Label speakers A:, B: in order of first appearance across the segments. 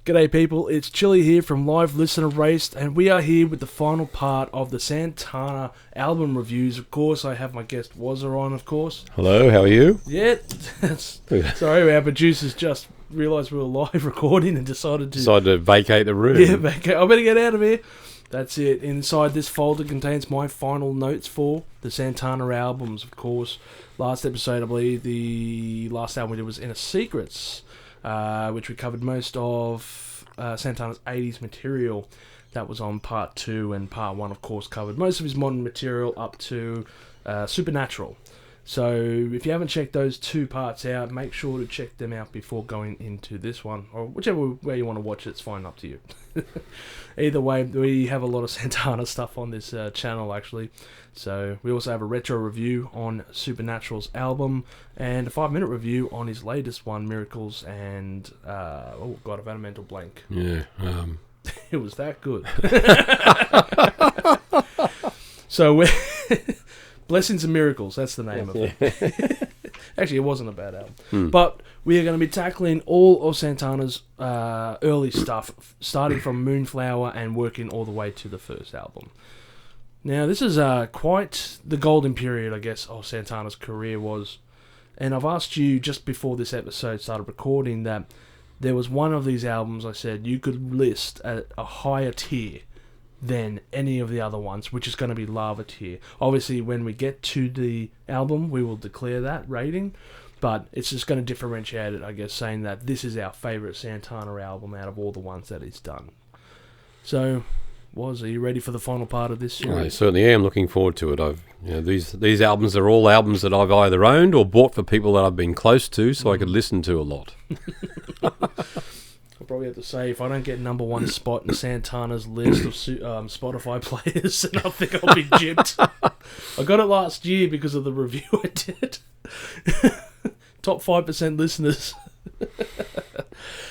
A: G'day people, it's Chilli here from Live Listener Raced, and we are here with the final part of the Santana album reviews. Of course, I have my guest Wazza on, of course.
B: Hello, how are you?
A: Yeah, sorry, our producers just realised we were live recording and decided to
B: vacate the room.
A: Yeah, vacate. I better get out of here. That's it. Inside this folder contains my final notes for the Santana albums, of course. Last episode, I believe, the last album we did was Inner Secrets, which we covered most of Santana's 80s material. That was on part 2, and part 1, of course, covered most of his modern material up to Supernatural. So if you haven't checked those 2 parts out, make sure to check them out before going into this one, or whichever way you want to watch it, it's fine, up to you. Either way, we have a lot of Santana stuff on this channel, actually. So we also have a retro review on Supernatural's album, and a 5-minute review on his latest one, Miracles, and oh god, I've had a mental blank.
B: Yeah,
A: it was that good. So we're Blessings and Miracles, that's the name of it. Actually, it wasn't a bad album. But we are going to be tackling all of Santana's early stuff, starting from Moonflower and working all the way to the first album. Now, this is quite the golden period, I guess, of Santana's career was. And I've asked you just before this episode started recording that there was one of these albums I said you could list at a higher tier than any of the other ones, which is going to be Lava tier. Obviously, when we get to the album, we will declare that rating, but it's just going to differentiate it, I guess, saying that this is our favourite Santana album out of all the ones that he's done. So, are you ready for the final part of this series?
B: I certainly am. Looking forward to it. These albums are all albums that I've either owned or bought for people that I've been close to, so I could listen to a lot.
A: I'll probably have to say, if I don't get number 1 spot in Santana's list of Spotify players, then I think I'll be gypped. I got it last year because of the review I did. Top 5% listeners.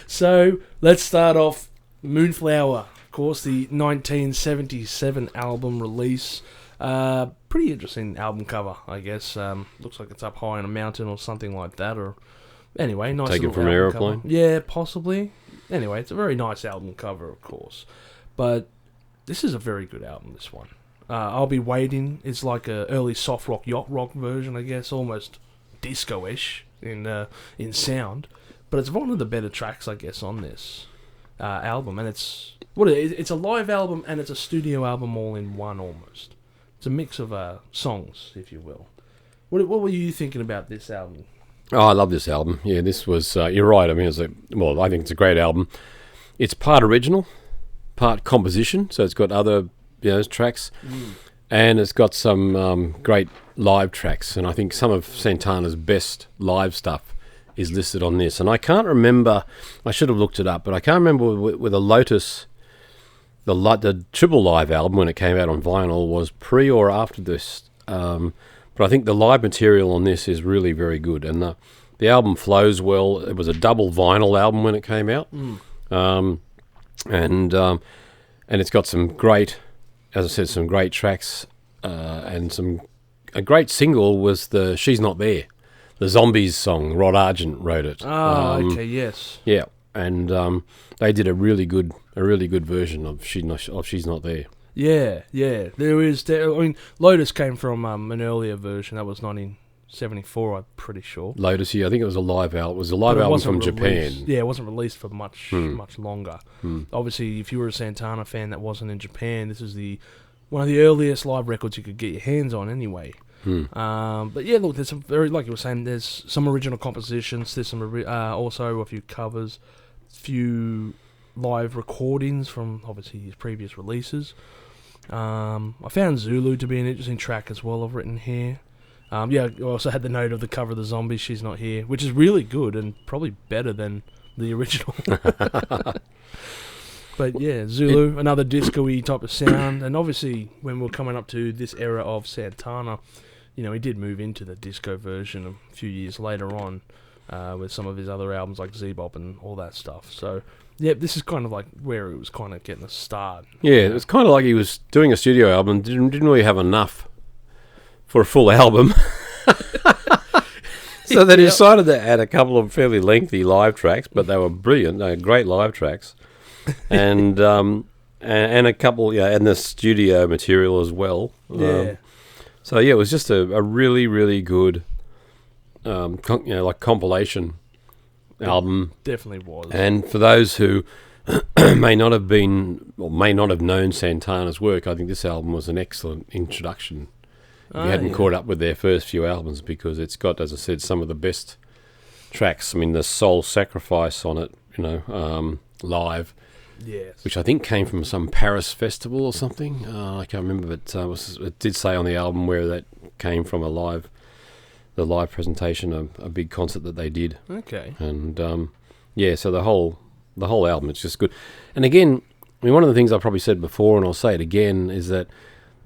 A: So, let's start off Moonflower. Of course, the 1977 album release. Pretty interesting album cover, I guess. Looks like it's up high on a mountain or something like that. Or anyway, nice.
B: Taken from an aeroplane?
A: Yeah, possibly. Anyway, it's a very nice album cover, of course. But this is a very good album, this one. I'll Be Waiting is like a early soft rock, yacht rock version, I guess, almost disco-ish in sound. But it's one of the better tracks, I guess, on this album. And it's a live album and it's a studio album all in one, almost. It's a mix of songs, if you will. What were you thinking about this album?
B: Oh, I love this album. Yeah, this was, you're right. I mean, I think it's a great album. It's part original, part composition, so it's got other tracks, and it's got some great live tracks, and I think some of Santana's best live stuff is listed on this. And I can't remember, I should have looked it up, but I can't remember with a Lotus, the triple live album when it came out on vinyl was pre or after this. But I think the live material on this is really very good, and the album flows well. It was a double vinyl album when it came out, and it's got some great, as I said, some great tracks, and a great single was the "She's Not There," the Zombies song. Rod Argent wrote it.
A: Okay, yes,
B: yeah, and they did a really good version of She's Not There.
A: Yeah. There is. I mean, Lotus came from an earlier version. That was 1974, I'm pretty sure.
B: Lotus, yeah, I think it was a live album. It was a live album from Japan.
A: Yeah, it wasn't released for much longer. Obviously, if you were a Santana fan that wasn't in Japan, this is one of the earliest live records you could get your hands on anyway. But yeah, look, there's some very, like you were saying, there's some original compositions. There's some also a few covers, few live recordings from obviously his previous releases. I found Zulu to be an interesting track as well, I've written here. I also had the note of the cover of the Zombies, She's Not Here, which is really good and probably better than the original. But yeah, Zulu, another disco-y type of sound. And obviously, when we're coming up to this era of Santana, he did move into the disco version a few years later on with some of his other albums like Z-Bop and all that stuff. So yeah, this is kind of like where it was kind of getting a start.
B: Yeah, it was kind of like he was doing a studio album, didn't really have enough for a full album. So they decided to add a couple of fairly lengthy live tracks, but they were brilliant. They were great live tracks, and a couple, and the studio material as well. So it was just a really, really good, compilation album.
A: Definitely was.
B: And for those who may not have known Santana's work, I think this album was an excellent introduction. If you hadn't caught up with their first few albums, because it's got, as I said, some of the best tracks. I mean, the Soul Sacrifice on it, live.
A: Yes.
B: Which I think came from some Paris festival or something. I can't remember, but it did say on the album where that came from, the live presentation of a big concert that they did.
A: Okay.
B: And so the whole album, it's just good. And again, I mean, one of the things I've probably said before, and I'll say it again, is that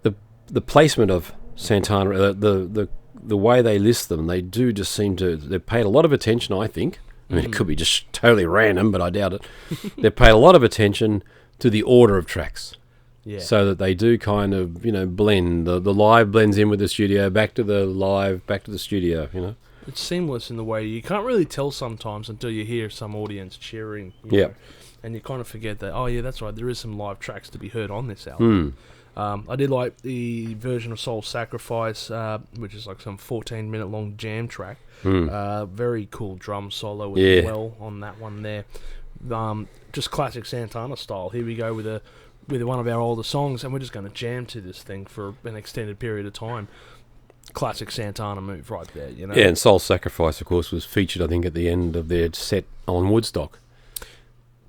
B: the placement of Santana, the way they list them, they do just seem to, they've paid a lot of attention, I think. I mean, it could be just totally random, but I doubt it. They've paid a lot of attention to the order of tracks. Yeah. So that they do kind of, blend. The live blends in with the studio, back to the live, back to the studio,
A: It's seamless in the way you can't really tell sometimes until you hear some audience cheering. You know, and you kind of forget that, that's right, there is some live tracks to be heard on this album. I did like the version of Soul Sacrifice, which is like some 14-minute long jam track. Very cool drum solo as well on that one there. Just classic Santana style. Here we go with one of our older songs, and we're just going to jam to this thing for an extended period of time. Classic Santana move right there, Yeah,
B: and Soul Sacrifice, of course, was featured, I think, at the end of their set on Woodstock.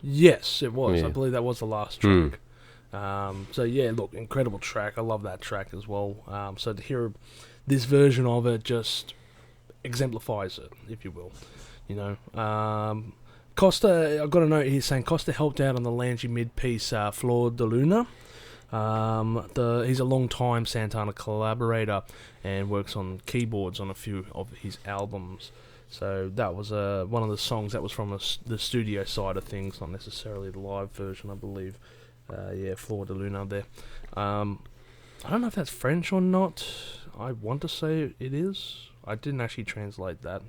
A: Yes, it was.
B: Yeah.
A: I believe that was the last track. Look, incredible track. I love that track as well. So to hear this version of it just exemplifies it, if you will. Costa, I've got a note here saying Costa helped out on the Langy mid-piece Flor de Luna. He's a long-time Santana collaborator and works on keyboards on a few of his albums. So that was one of the songs that was from the studio side of things, not necessarily the live version, I believe. Flor de Luna there. I don't know if that's French or not. I want to say it is. I didn't actually translate that.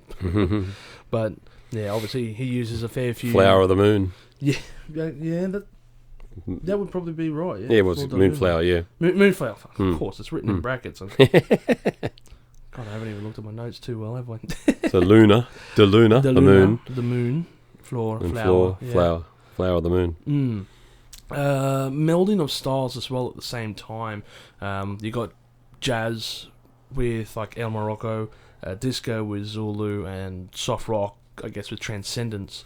A: But, obviously he uses a fair few...
B: Flower of the Moon.
A: Yeah, that would probably be right.
B: Yeah, it was Moonflower, yeah.
A: Moonflower, of course, it's written in brackets. God, I haven't even looked at my notes too well, have I?
B: So Luna, the moon.
A: The moon, flower.
B: Flower of the Moon.
A: Melding of styles as well at the same time. You got jazz with like El Morocco, disco with Zulu, and soft rock, I guess, with Transcendence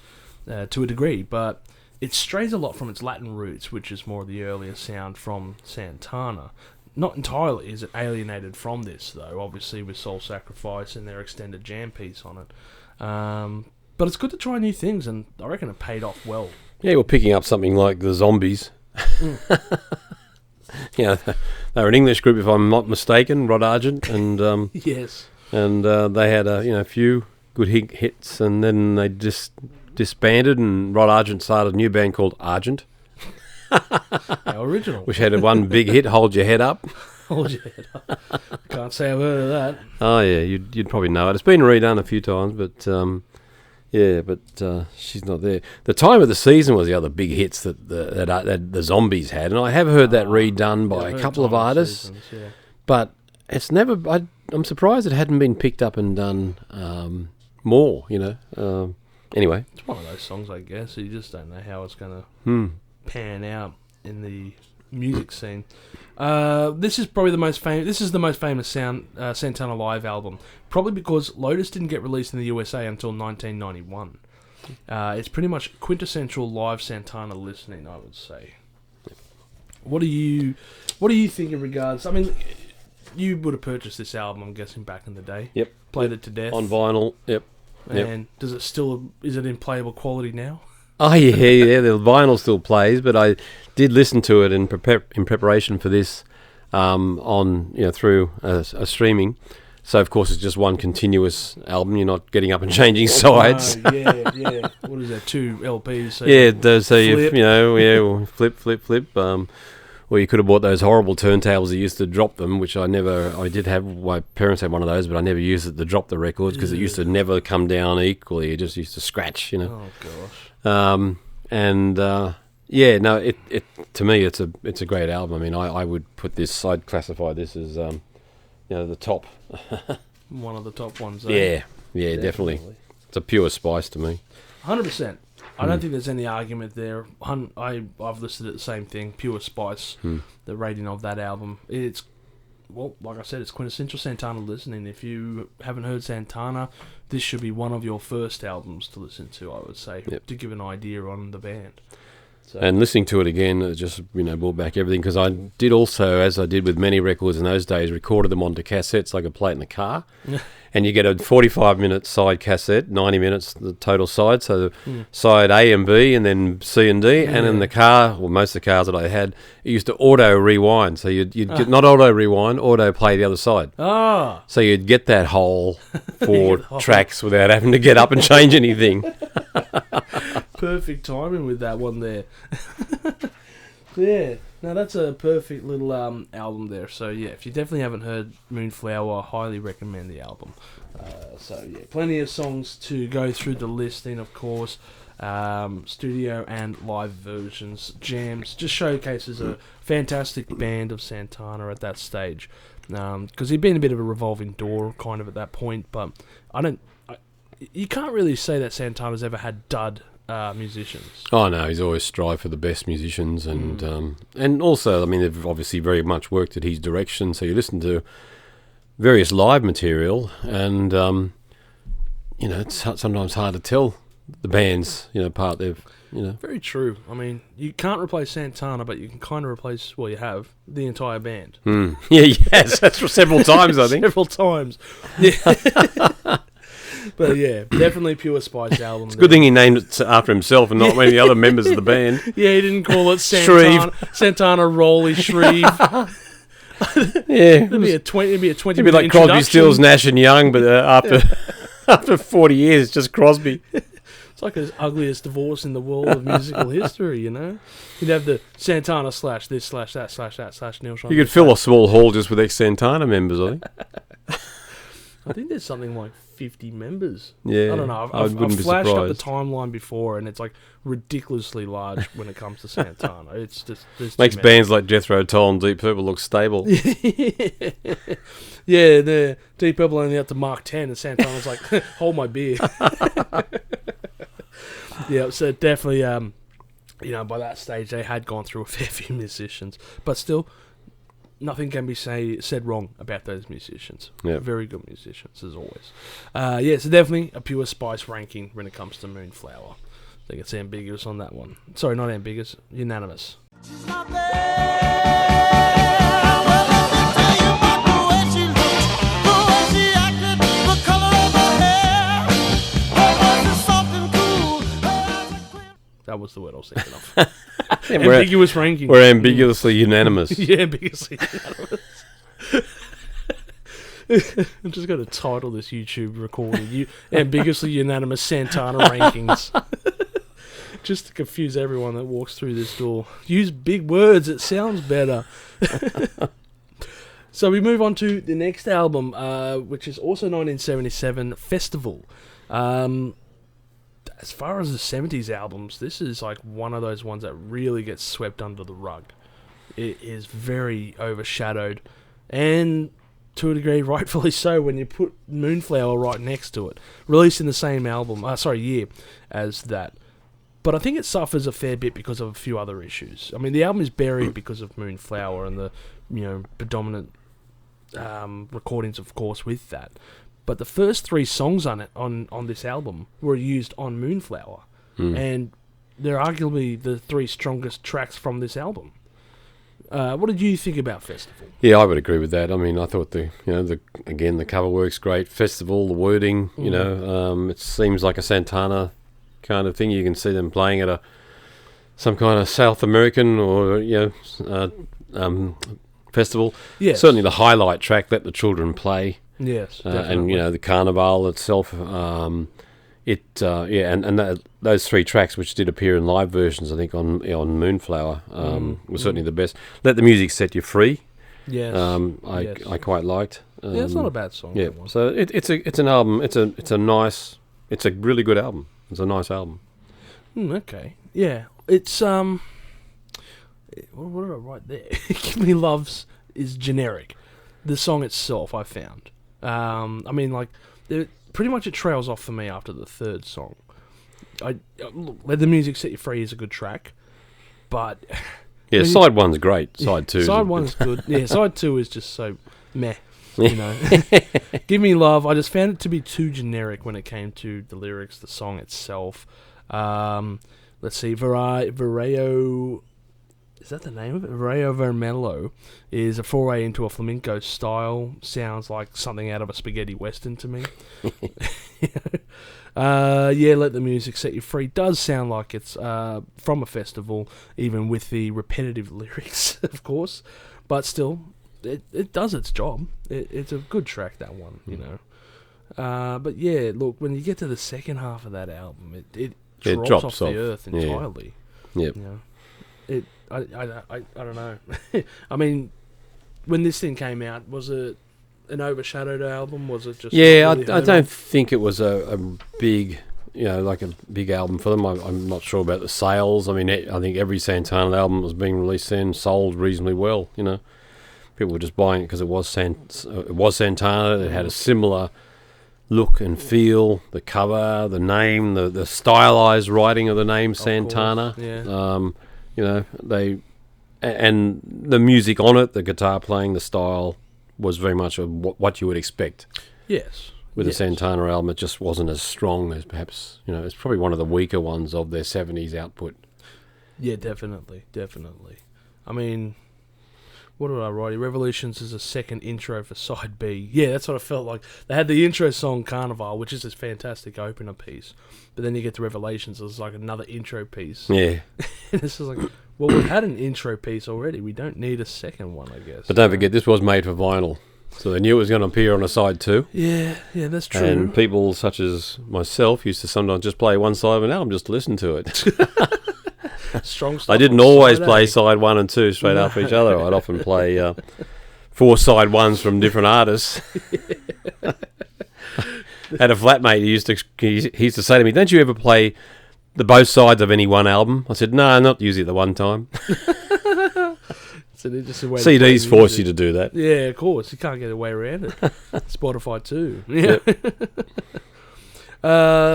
A: to a degree, but it strays a lot from its Latin roots, which is more of the earlier sound from Santana. Not entirely is it alienated from this, though, obviously with Soul Sacrifice and their extended jam piece on it. But it's good to try new things, and I reckon it paid off well.
B: Yeah, we're picking up something like the Zombies. They were an English group, if I'm not mistaken, Rod Argent, and
A: yes,
B: and they had a few good hits, and then they just disbanded, and Rod Argent started a new band called Argent.
A: Our original,
B: which had one big hit, Hold Your Head Up.
A: Hold Your Head Up. Can't say I've heard of that.
B: Oh yeah, you'd probably know it. It's been redone a few times, but she's not there. The Time of the Season was the other big hits that the Zombies had, and I have heard that redone by a couple of artists. But it's never. I'm surprised it hadn't been picked up and done more. Anyway,
A: it's one of those songs, I guess. You just don't know how it's going to pan out in the music scene. This is probably the most famous. This is the most famous Santana live album, probably because Lotus didn't get released in the USA until 1991. It's pretty much quintessential live Santana listening, I would say. What do you think in regards? I mean, you would have purchased this album, I'm guessing, back in the day.
B: Yep.
A: Played it to death
B: on vinyl. Yep.
A: And is it in playable quality now?
B: Oh yeah, the vinyl still plays, but I did listen to it in preparation for this through a streaming. So of course it's just one continuous album. You're not getting up and changing sides.
A: Yeah. What is that? 2 LPs. So
B: yeah, so flip. Or you could have bought those horrible turntables that used to drop them, which I did have, my parents had one of those, but I never used it to drop the records because it used to never come down equally. It just used to scratch, you know.
A: Oh, gosh.
B: It to me, it's a great album. I mean, I would put this, I'd classify this as, the top.
A: One of the top ones.
B: Yeah, definitely. It's a pure spice to me.
A: 100%. I don't think there's any argument there. I've listed it the same thing, pure spice, the rating of that album. It's, well, like I said, it's quintessential Santana listening. If you haven't heard Santana, this should be one of your first albums to listen to, I would say, to give an idea on the band. So.
B: And listening to it again, it just brought back everything, because I did also, as I did with many records in those days, recorded them onto cassettes like I play it in the car. And you get a 45-minute side cassette, 90 minutes the total side, so the side A and B, and then C and D. And in the car, well, most of the cars that I had, it used to auto rewind. So you'd get, not auto rewind, auto play the other side. So you'd get that whole 4 tracks without having to get up and change anything.
A: Perfect timing with that one there. Yeah, no, that's a perfect little album there. So yeah, if you definitely haven't heard Moonflower, I highly recommend the album. Plenty of songs to go through the listing, of course. Studio and live versions, jams, just showcases a fantastic band of Santana at that stage. Because he'd been a bit of a revolving door kind of at that point, but you can't really say that Santana's ever had dud musicians.
B: Oh no, he's always strived for the best musicians, and also, I mean, they've obviously very much worked at his direction. So you listen to various live material, and it's sometimes hard to tell the bands apart.
A: Very true. I mean, you can't replace Santana, but you can kind of replace, well, you have the entire band.
B: Yes, that's for several times, I think.
A: Several times. Yeah. But yeah, definitely pure spice album.
B: It's a good thing he named it after himself and not one of the other members of the band.
A: Yeah, he didn't call it Santana Rolly Shreve. It'd be a 20.
B: It'd be like Crosby, Stills, Nash and Young, but after 40 years, it's just Crosby.
A: It's like the ugliest divorce in the world of musical history, You'd have the Santana / this / that / Neil Sean.
B: You could fill a small hall just with ex-Santana members, I think.
A: I think there's something like 50 members.
B: Yeah.
A: I don't know. I've flashed up the timeline before, and it's like ridiculously large when it comes to Santana. It's just
B: makes bands like Jethro Tull and Deep Purple look stable.
A: Yeah, the Deep Purple only up to Mark 10, and Santana's like, hold my beer. Yeah, so definitely, by that stage they had gone through a fair few musicians, but still, nothing can be said wrong about those musicians.
B: Yeah.
A: Very good musicians, as always. So definitely a pure spice ranking when it comes to Moonflower. I think it's ambiguous on that one. Sorry, not ambiguous, unanimous. She's not That was the word I was thinking of. Ambiguous ranking.
B: We're ambiguously unanimous.
A: Yeah, ambiguously unanimous. I'm just going to title this YouTube recording, Ambiguously Unanimous Santana Rankings. Just to confuse everyone that walks through this door. Use big words, it sounds better. So we move on to the next album, which is also 1977, Festival. As far as the 70s albums, this is like one of those ones that really gets swept under the rug. It is very overshadowed, and to a degree, rightfully so, when you put Moonflower right next to it. Released in the same year as that. But I think it suffers a fair bit because of a few other issues. I mean, the album is buried because of Moonflower and the predominant recordings, of course, with that. But the first 3 songs on it on this album were used on Moonflower, and they're arguably the 3 strongest tracks from this album. What did you think about Festival?
B: Yeah, I would agree with that. I mean, I thought the cover work's great. Festival, the wording, it seems like a Santana kind of thing. You can see them playing at some kind of South American or festival.
A: Yes.
B: Certainly the highlight track, Let the Children Play.
A: Yes,
B: and the Carnival itself, those 3 tracks which did appear in live versions, I think on Moonflower, was certainly the best. Let the Music Set You Free.
A: Yes.
B: I quite liked.
A: Yeah, it's not a bad song.
B: Yeah. So it's an album. It's a really good album. It's a nice album.
A: Okay. Yeah. It's what did I write there? Give Me Loves is generic. The song itself, I found. I mean, like, pretty much it trails off for me after the 3rd song. Let the Music Set You Free is a good track, but
B: yeah, side 1's great. Side 2.
A: Side 1's good. Yeah, side 2 is just so meh. You know, Give Me Love. I just found it to be too generic when it came to the lyrics, the song itself. Let's see, Vareo. Is that the name of it? Vareo Vermelho is a foray into a flamenco style. Sounds like something out of a spaghetti western to me. Let the Music Set You Free does sound like it's from a festival, even with the repetitive lyrics, of course. But still, it does its job. It's a good track, that one, you know. But yeah, look, when you get to the second half of that album, it drops off the earth entirely.
B: Yeah.
A: You know, I don't know. I mean, when this thing came out, was it an overshadowed album? Was it just?
B: Yeah, I don't think it was a big, like a big album for them. I'm not sure about the sales. I mean, I think every Santana album that was being released then sold reasonably well. You know, people were just buying it because it was Santana. It had a similar look and feel, the cover, the name, the stylized writing of the name Santana.
A: Yeah.
B: And the music on it, the guitar playing, the style was very much what you would expect.
A: Yes.
B: With the Santana album, it just wasn't as strong as perhaps, it's probably one of the weaker ones of their 70s output.
A: Yeah, definitely. I mean, what did I write? Revolutions is a second intro for side B. Yeah, that's what I felt like. They had the intro song Carnival, which is this fantastic opener piece. But then you get to Revelations, it's like another intro piece.
B: Yeah.
A: And it's just like, well, we've had an intro piece already. We don't need a second one, I guess.
B: But don't forget, this was made for vinyl. So they knew it was going to appear on a side too.
A: Yeah, that's true.
B: And people such as myself used to sometimes just play one side of an album just to listen to it.
A: Strong stuff.
B: I didn't always play side 1 and 2 straight after each other. I'd often play 4 side 1s from different artists. Had a flatmate he used to say to me, "Don't you ever play the both sides of any one album?" I said, "No, not usually at the one time."
A: It's an interesting way.
B: CDs force you to do that.
A: Yeah, of course. You can't get away around it. Spotify too.
B: Yeah.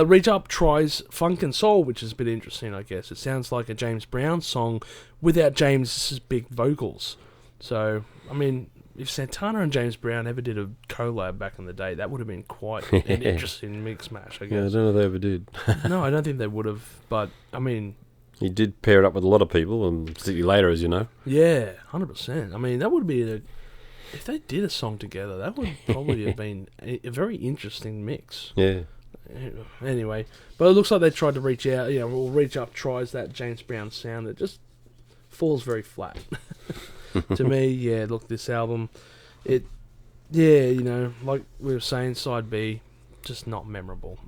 A: Reach Up tries funk and soul, which is a bit interesting, I guess. It sounds like a James Brown song without James's big vocals. So, I mean, if Santana and James Brown ever did a collab back in the day, that would have been quite an interesting mix match, I guess.
B: Yeah, I don't know if they ever did.
A: No, I don't think they would have. But, I mean...
B: He did pair it up with a lot of people, and particularly later, as you know.
A: Yeah, 100%. I mean, that would be if they did a song together, that would probably have been a very interesting mix.
B: Yeah.
A: Anyway, but it looks like they tried to reach out. Reach Up tries that James Brown sound that just falls very flat. To me, look, this album, like we were saying, side B, just not memorable,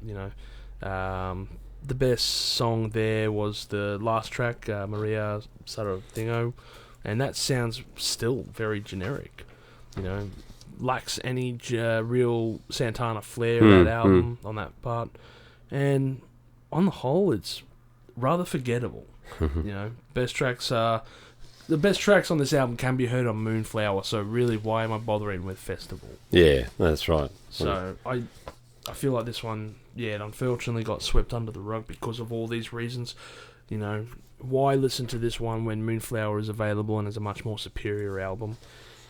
A: The best song there was the last track, Maria Sarathingo, and that sounds still very generic, lacks any real Santana flair in that album on that part, and on the whole, it's rather forgettable. The best tracks on this album can be heard on Moonflower, so really, why am I bothering with Festival?
B: Yeah, that's right.
A: So I feel like this one, it unfortunately got swept under the rug because of all these reasons. Why listen to this one when Moonflower is available and is a much more superior album?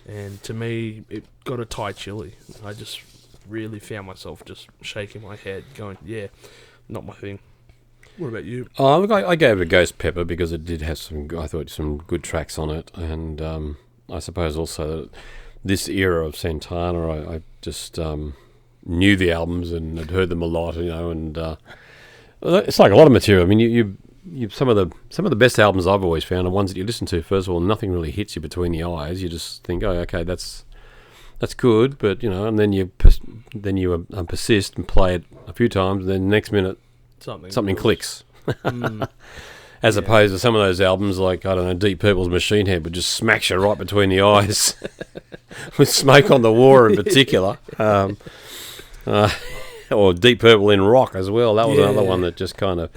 A: And to me, it got a Thai chili. I just really found myself just shaking my head, going, yeah, not my thing. What about you?
B: Look, I gave it a Ghost Pepper because it did have some good tracks on it, and I suppose also that this era of Santana, I just knew the albums and had heard them a lot, and it's like a lot of material. I mean, you some of the best albums I've always found are ones that you listen to. First of all, nothing really hits you between the eyes. You just think, oh, okay, that's good, but and then you persist and play it a few times, and then next minute something clicks.
A: Mm.
B: As opposed to some of those albums like, I don't know, Deep Purple's Machine Head would just smacks you right between the eyes. With Smoke on the War in particular. Or Deep Purple in Rock as well. That was another one that just kind of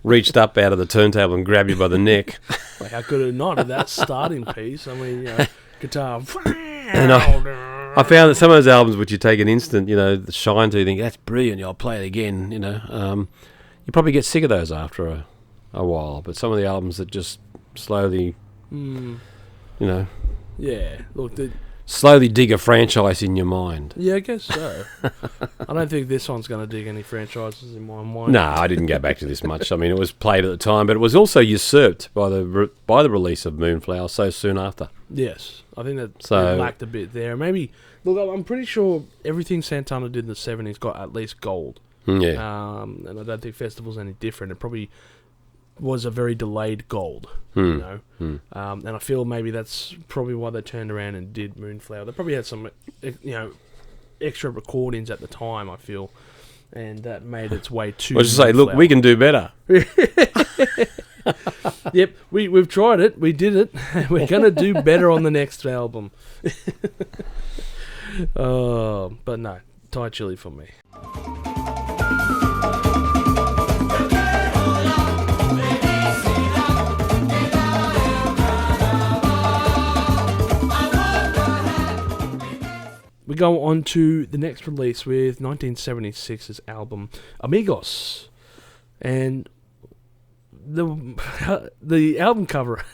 B: reached up out of the turntable and grabbed you by the neck.
A: Well, how could it not? At that starting piece, I mean, guitar.
B: And I found that some of those albums which you take an instant, the shine to, you think, that's brilliant, I'll play it again, you probably get sick of those after a while. But some of the albums that just slowly,
A: Yeah, look,
B: slowly dig a franchise in your mind.
A: Yeah, I guess so. I don't think this one's going to dig any franchises in my mind.
B: No, I didn't go back to this much. I mean, it was played at the time, but it was also usurped by the release of Moonflower so soon after.
A: Yes, I think that it lacked a bit there. Maybe, look, I'm pretty sure everything Santana did in the 70s got at least gold.
B: Yeah.
A: And I don't think Festival's any different. It probably was a very delayed gold, And I feel maybe that's probably why they turned around and did Moonflower. They probably had some, extra recordings at the time, I feel, and that made its way to
B: Let's just say, look, we can do better.
A: Yep, we've tried it. We did it. We're going to do better on the next album. But no, Thai Chili for me. We go on to the next release with 1976's album Amigos, and the album cover.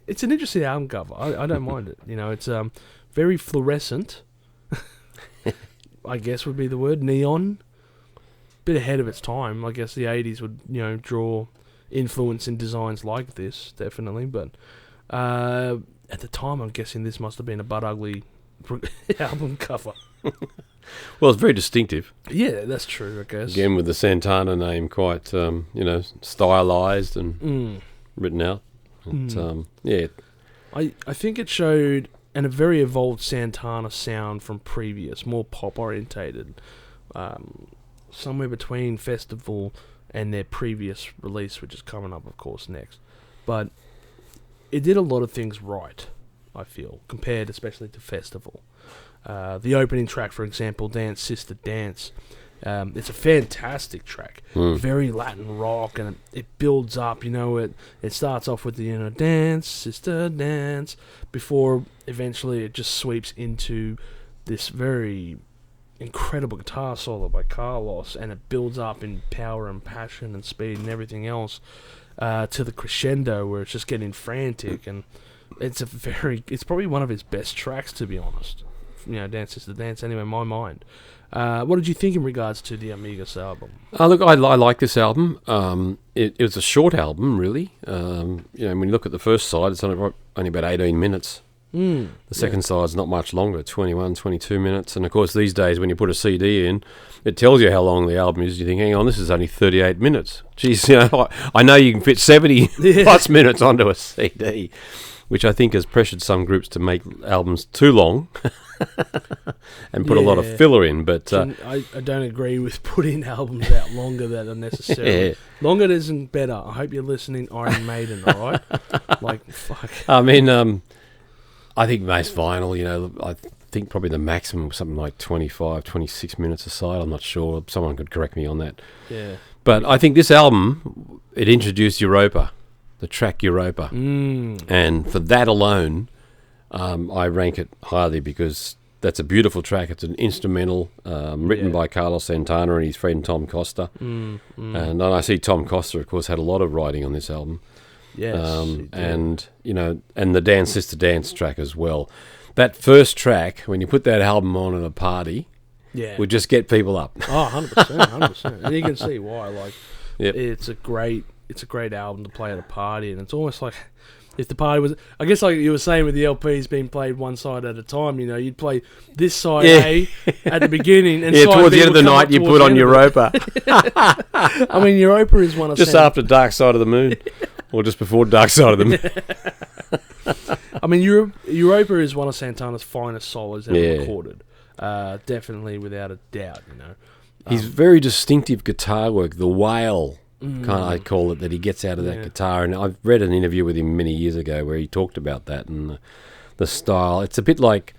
A: It's an interesting album cover. I don't mind it. It's very fluorescent. I guess would be the word, neon. Bit ahead of its time. I guess the 80s would draw influence in designs like this, definitely. But at the time, I'm guessing this must have been a butt ugly album cover.
B: Well, it's very distinctive.
A: Yeah, that's true, I guess.
B: Again, with the Santana name quite, stylized and written out.
A: I think it showed a very evolved Santana sound from previous, more pop orientated, somewhere between Festival and their previous release, which is coming up, of course, next. But it did a lot of things right, I feel, compared especially to Festival. The opening track, for example, Dance Sister Dance, it's a fantastic track. Very Latin rock, and it builds up, it starts off with the, Dance Sister Dance, before eventually it just sweeps into this very incredible guitar solo by Carlos, and it builds up in power and passion and speed and everything else to the crescendo where it's just getting frantic, and it's probably one of his best tracks, to be honest. Dance Sister Dance, anyway, in my mind. What did you think in regards to the Amigos album?
B: Look, I like this album. It was a short album, really. When you look at the first side, it's only about 18 minutes. The second side's not much longer, 21, 22 minutes. And, of course, these days, when you put a CD in, it tells you how long the album is. You think, hang on, this is only 38 minutes. Jeez, I know you can fit 70 plus minutes onto a CD, which I think has pressured some groups to make albums too long and put a lot of filler in. But
A: I don't agree with putting albums out longer than unnecessary. Longer isn't better. I hope you're listening, Iron Maiden, all right? Fuck.
B: I mean, I think most vinyl, I think probably the maximum was something like 25, 26 minutes a side. I'm not sure. Someone could correct me on that.
A: Yeah.
B: But I think this album, it introduced Europa. The track Europa. And for that alone, I rank it highly because that's a beautiful track. It's an instrumental written by Carlos Santana and his friend Tom Costa. And I see Tom Costa, of course, had a lot of writing on this album.
A: Yes.
B: And the Dance Sister Dance track as well. That first track, when you put that album on at a party, would just get people up.
A: Oh, 100%. And you can see why. It's a great album to play at a party, and it's almost like if the party was, I guess, like you were saying with the LPs being played one side at a time, you'd play this side A at the beginning, and side
B: towards
A: B
B: the end of the night you put on Europa.
A: I mean, Europa is one of
B: just after Dark Side of the Moon, or just before Dark Side of the Moon.
A: I mean, Europa is one of Santana's finest solos ever recorded, definitely without a doubt.
B: His very distinctive guitar work, the wail, I call it, that he gets out of that guitar. And I've read an interview with him many years ago where he talked about that and the style. It's a bit like,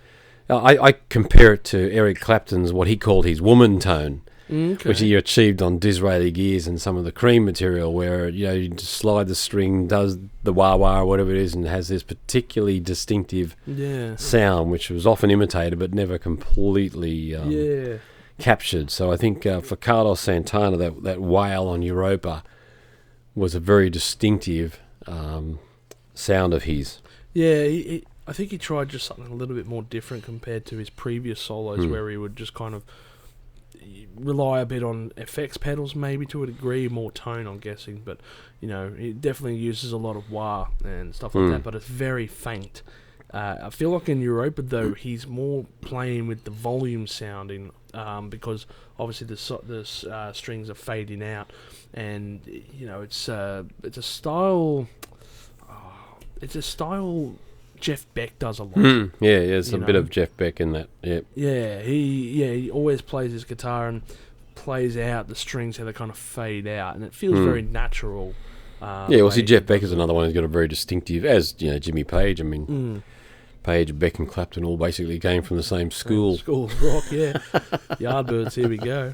B: I compare it to Eric Clapton's, what he called his woman tone, which he achieved on Disraeli Gears and some of the Cream material, where you just slide the string, does the wah-wah or whatever it is, and has this particularly distinctive sound, which was often imitated but never completely captured. So I think for Carlos Santana, that wail on Europa was a very distinctive sound of his.
A: Yeah, I think he tried just something a little bit more different compared to his previous solos, where he would just kind of rely a bit on effects pedals, maybe to a degree, more tone, I'm guessing. But it definitely uses a lot of wah and stuff like that. But it's very faint. I feel like in Europa, though, he's more playing with the volume sounding, because obviously the strings are fading out, and it's a style. It's a style Jeff Beck does a lot.
B: Yeah, there's a bit of Jeff Beck in that. Yeah.
A: Yeah, he always plays his guitar and plays out the strings how they kind of fade out, and it feels very natural.
B: Jeff Beck is another one who's got a very distinctive, as Jimmy Page. I mean, Page, Beck, and Clapton all basically came from the same school.
A: School of rock, yeah. Yardbirds, here we go.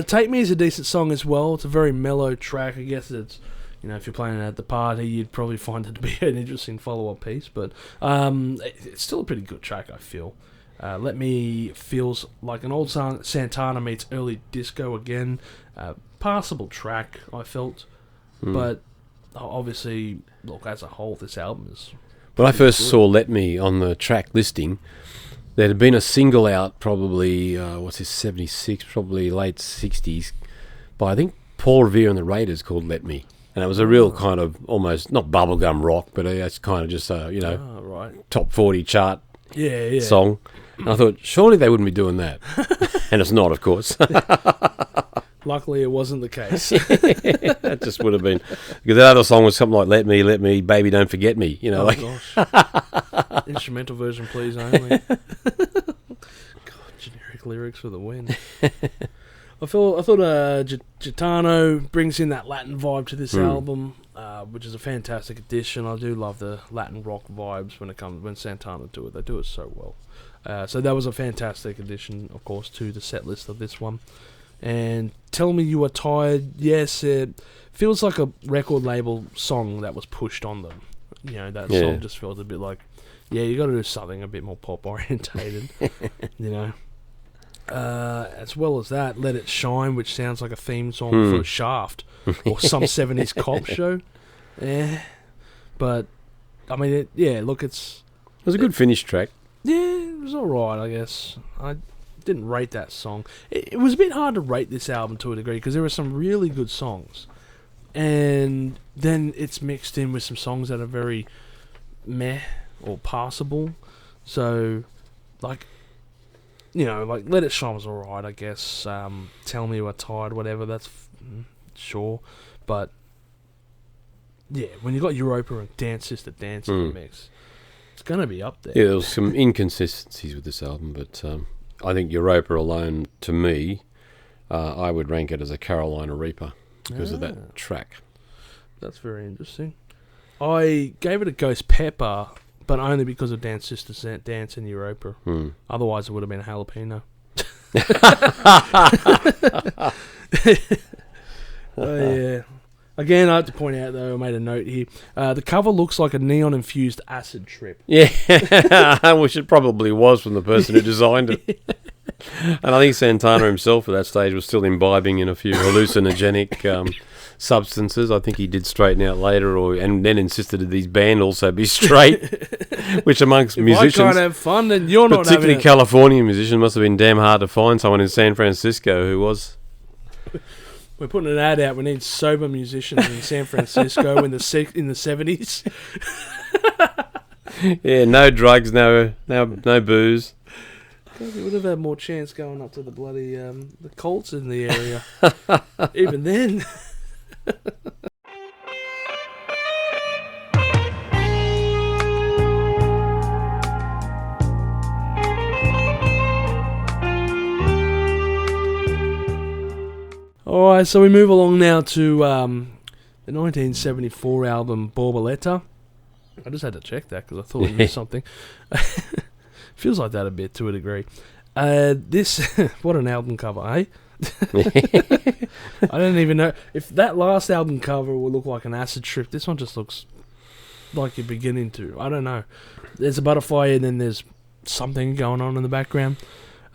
A: Take Me is a decent song as well. It's a very mellow track. I guess it's, if you're playing it at the party, you'd probably find it to be an interesting follow-up piece. But it's still a pretty good track, I feel. Let Me feels like an old Santana meets early disco again. Passable track, I felt. But obviously, look, as a whole, this album is... When I
B: first saw Let Me on the track listing, there had been a single out probably, 76, probably late 60s, by I think Paul Revere and the Raiders, called Let Me. And it was a real kind of almost, not bubblegum rock, but it's kind of just a, top 40 chart song. And I thought, surely they wouldn't be doing that. And it's not, of course.
A: Luckily, it wasn't the case.
B: That just would have been... Because the other song was something like, Let Me, Baby, Don't Forget Me.
A: Gosh. Instrumental version, please, only. God, generic lyrics for the win. I thought Gitano brings in that Latin vibe to this album, which is a fantastic addition. I do love the Latin rock vibes when Santana do it. They do it so well. So that was a fantastic addition, of course, to the set list of this one. And Tell Me You Are Tired, yes, it feels like a record label song that was pushed on them. That song just feels a bit like, you got to do something a bit more pop orientated, As well as that, Let It Shine, which sounds like a theme song for Shaft or some 70s cop show. But, I mean, it
B: was a good finished track.
A: Yeah, it was alright, I guess. I didn't rate that song. It was a bit hard to rate this album to a degree because there were some really good songs. And then it's mixed in with some songs that are very meh or passable. So, Let It Shine was alright, I guess. Tell Me You Are Tired, whatever, that's sure. But, when you got Europa and Dance Sister Dance in the mix, it's going to be up there.
B: Yeah, there was some inconsistencies with this album, but I think Europa alone, to me, I would rank it as a Carolina Reaper because of that track.
A: That's very interesting. I gave it a Ghost Pepper, but only because of Dance Sister Dance in Europa. Otherwise, it would have been a jalapeno. Yeah. Again, I have to point out, though, I made a note here. The cover looks like a neon-infused acid trip.
B: Yeah, which it probably was from the person who designed it. And I think Santana himself at that stage was still imbibing in a few hallucinogenic substances. I think he did straighten out later, and then insisted that his band also be straight, which amongst musicians...
A: I can't have fun, then you're not having it.
B: Particularly Californian musicians, must have been damn hard to find someone in San Francisco who was...
A: We're putting an ad out. We need sober musicians in San Francisco in the 70s.
B: Yeah, no drugs, no booze.
A: God, we would have had more chance going up to the bloody the Colts in the area. Even then. All right, so we move along now to the 1974 album Borboletta. I just had to check that because I thought it was something. Feels like that a bit to a degree. This, what an album cover, eh? I don't even know if that last album cover will look like an acid trip. This one just looks like you're beginning to. I don't know. There's a butterfly and then there's something going on in the background.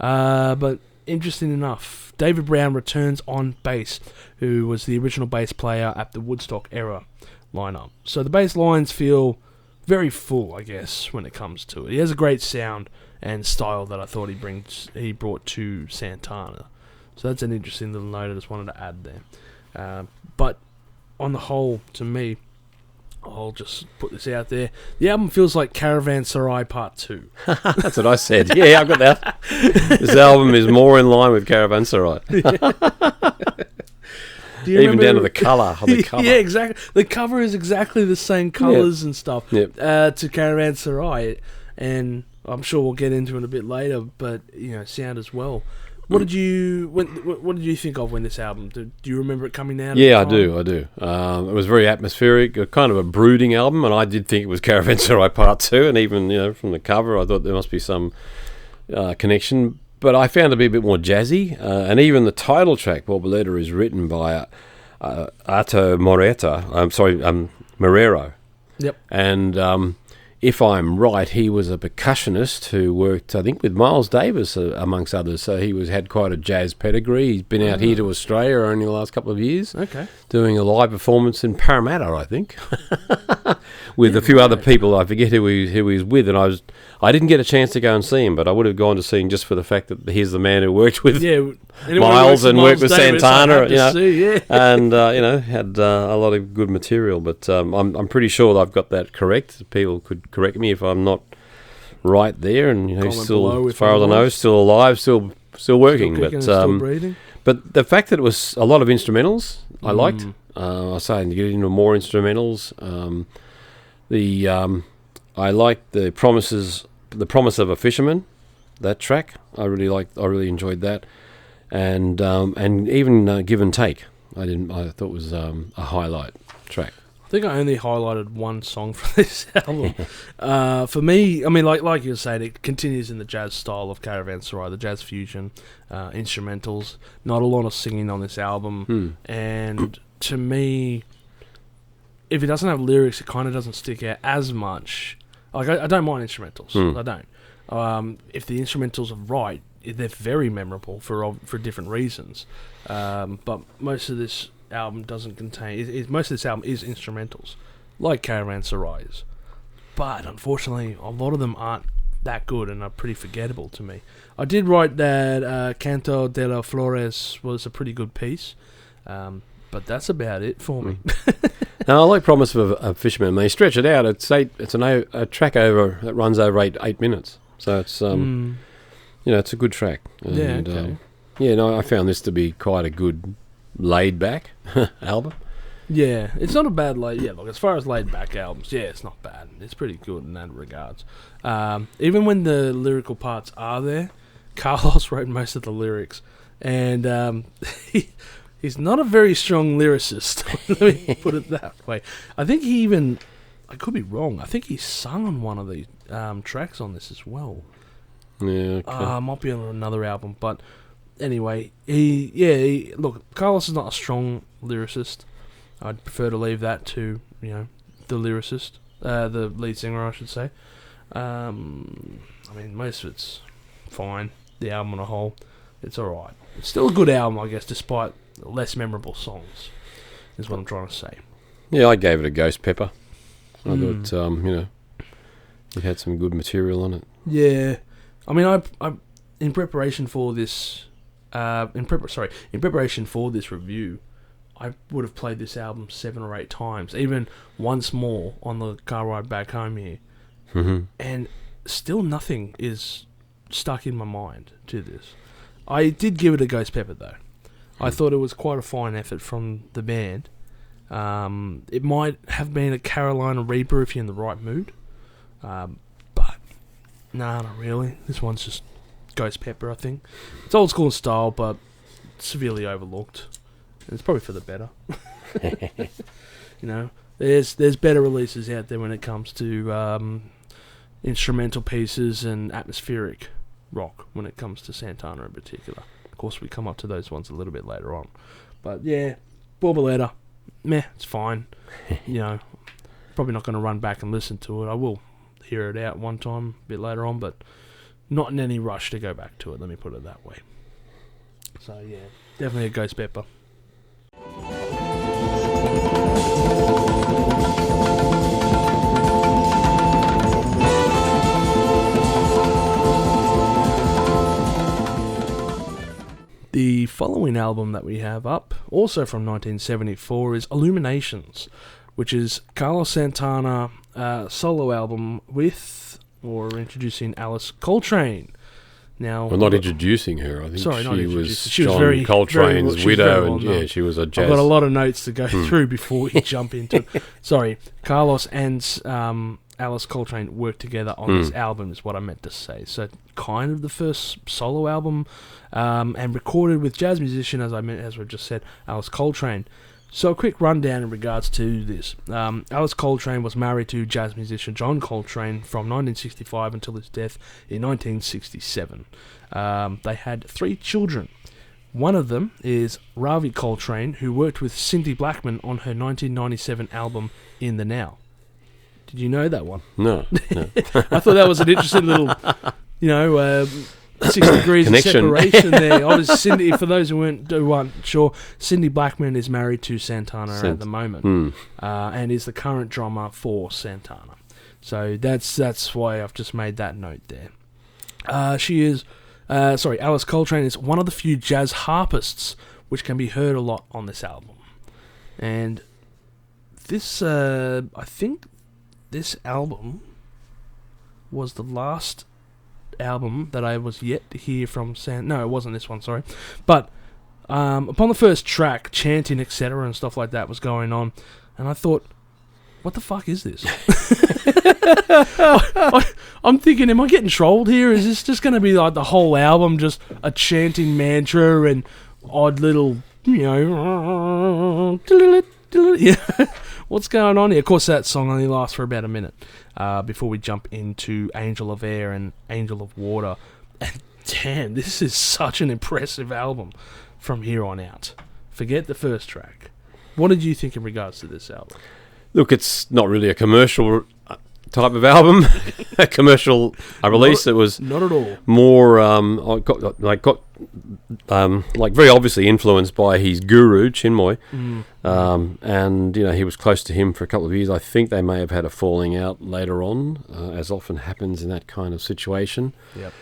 A: But interesting enough, David Brown returns on bass, who was the original bass player at the Woodstock era lineup. So the bass lines feel very full, I guess, when it comes to it. He has a great sound and style that I thought he brought to Santana. So that's an interesting little note I just wanted to add there. But on the whole, to me, I'll just put this out there. The album feels like Caravanserai Part 2.
B: That's what I said. Yeah, I've got that. This album is more in line with Caravanserai. Even down to the colour of the cover.
A: Yeah, exactly. The cover is exactly the same colours and stuff to Caravanserai. And I'm sure we'll get into it a bit later, but, sound as well. What did you think of when this album? Do you remember it coming out?
B: Yeah, I do. It was very atmospheric, kind of a brooding album, and I did think it was Caravanserai Part 2, and even, from the cover, I thought there must be some connection, but I found it to be a bit more jazzy, and even the title track, Borboletta, is written by Arto Morero.
A: Yep.
B: And if I'm right, he was a percussionist who worked, I think, with Miles Davis, amongst others. So he had quite a jazz pedigree. He's been out here to Australia only the last couple of years.
A: Okay.
B: Doing a live performance in Parramatta, I think, with a few other people. I forget who he was with, and I didn't get a chance to go and see him, but I would have gone to see him just for the fact that he's the man who worked with Miles and worked with
A: Davis,
B: Santana,
A: and
B: had a lot of good material. But I'm pretty sure that I've got that correct. People could correct me if I'm not right there, and he's still, as far as I know, still alive, still working.
A: Still breathing.
B: But the fact that it was a lot of instrumentals, I liked. I was saying to get into more instrumentals. I liked the promise of a fisherman. That track, I really enjoyed that, and even Give and Take. I thought was a highlight track.
A: I think I only highlighted one song from this album. For me, I mean, like you were saying, it continues in the jazz style of Caravanserai, the jazz fusion, instrumentals. Not a lot of singing on this album, and to me, if it doesn't have lyrics, it kind of doesn't stick out as much. Like I don't mind instrumentals. I don't. If the instrumentals are right, they're very memorable for different reasons. But most of this album doesn't contain. Most of this album is instrumentals, like Caravanserai is. But unfortunately, a lot of them aren't that good and are pretty forgettable to me. I did write that Canto de la Flores was a pretty good piece, but that's about it for me.
B: Now, I like Promise of a Fisherman. When you stretch it out, it's a track that runs over 8 minutes. So it's it's a good track. And, I found this to be quite a good laid back album.
A: Yeah, it's not a bad look, as far as laid back albums, it's not bad. It's pretty good in that regards. Even when the lyrical parts are there, Carlos wrote most of the lyrics, and he's not a very strong lyricist. Let me put it that way. I think I could be wrong, I think he sung on one of the tracks on this as well.
B: Yeah, okay.
A: Might be on another album, but anyway, look, Carlos is not a strong lyricist. I'd prefer to leave that to, the lyricist, the lead singer, I should say. I mean, most of it's fine. The album on a whole, it's alright. It's still a good album, I guess, despite less memorable songs, is what I'm trying to say.
B: Yeah, I gave it a ghost pepper. I thought, it had some good material on it.
A: Yeah. I mean, I in preparation for this, in preparation for this review, I would have played this album 7 or 8 times, even once more on the car ride back home here.
B: Mm-hmm.
A: And still nothing is stuck in my mind to this. I did give it a ghost pepper, though. I thought it was quite a fine effort from the band. It might have been a Carolina Reaper if you're in the right mood. But, nah, not really. This one's just ghost pepper, I think. It's old school in style, but severely overlooked. It's probably for the better. There's better releases out there when it comes to instrumental pieces and atmospheric rock when it comes to Santana in particular. Of course, we come up to those ones a little bit later on. But yeah, Borboletta, meh, it's fine. Probably not going to run back and listen to it. I will hear it out one time a bit later on, but not in any rush to go back to it, let me put it that way. So yeah, definitely a Ghost Pepper. The following album that we have up, also from 1974, is Illuminations, which is Carlos Santana solo album with, or introducing, Alice Coltrane. Now,
B: well, not introducing her. I think she was
A: very,
B: Coltrane's
A: very,
B: widow, and she was a jazz.
A: I've got a lot of notes to go through before we jump into it. Sorry, Carlos and Alice Coltrane worked together on this album, is what I meant to say. So, kind of the first solo album, and recorded with jazz musician, as we've just said, Alice Coltrane. So a quick rundown in regards to this. Alice Coltrane was married to jazz musician John Coltrane from 1965 until his death in 1967. They had 3 children. One of them is Ravi Coltrane, who worked with Cindy Blackman on her 1997 album In the Now. Did you know that one?
B: No.
A: I thought that was an interesting little, 6 degrees
B: connection.
A: of separation there. Obviously, Cindy, for those who aren't sure, Cindy Blackman is married to Santana at the moment, and is the current drummer for Santana. So that's why I've just made that note there. Alice Coltrane is one of the few jazz harpists which can be heard a lot on this album. And this, I think this album was the last album that I was yet to hear from No, it wasn't this one, sorry. But upon the first track, chanting, etc. and stuff like that was going on, and I thought, what the fuck is this? I'm thinking, am I getting trolled here? Is this just going to be like the whole album, just a chanting mantra and odd little, what's going on here? Of course, that song only lasts for about a minute before we jump into Angel of Air and Angel of Water. And damn, this is such an impressive album from here on out. Forget the first track. What did you think in regards to this album?
B: Look, it's not really a commercial type of album, a commercial release. It was
A: not at all
B: more very obviously influenced by his guru Chinmoy, and he was close to him for a couple of years. I think they may have had a falling out later on, as often happens in that kind of situation.
A: Yep.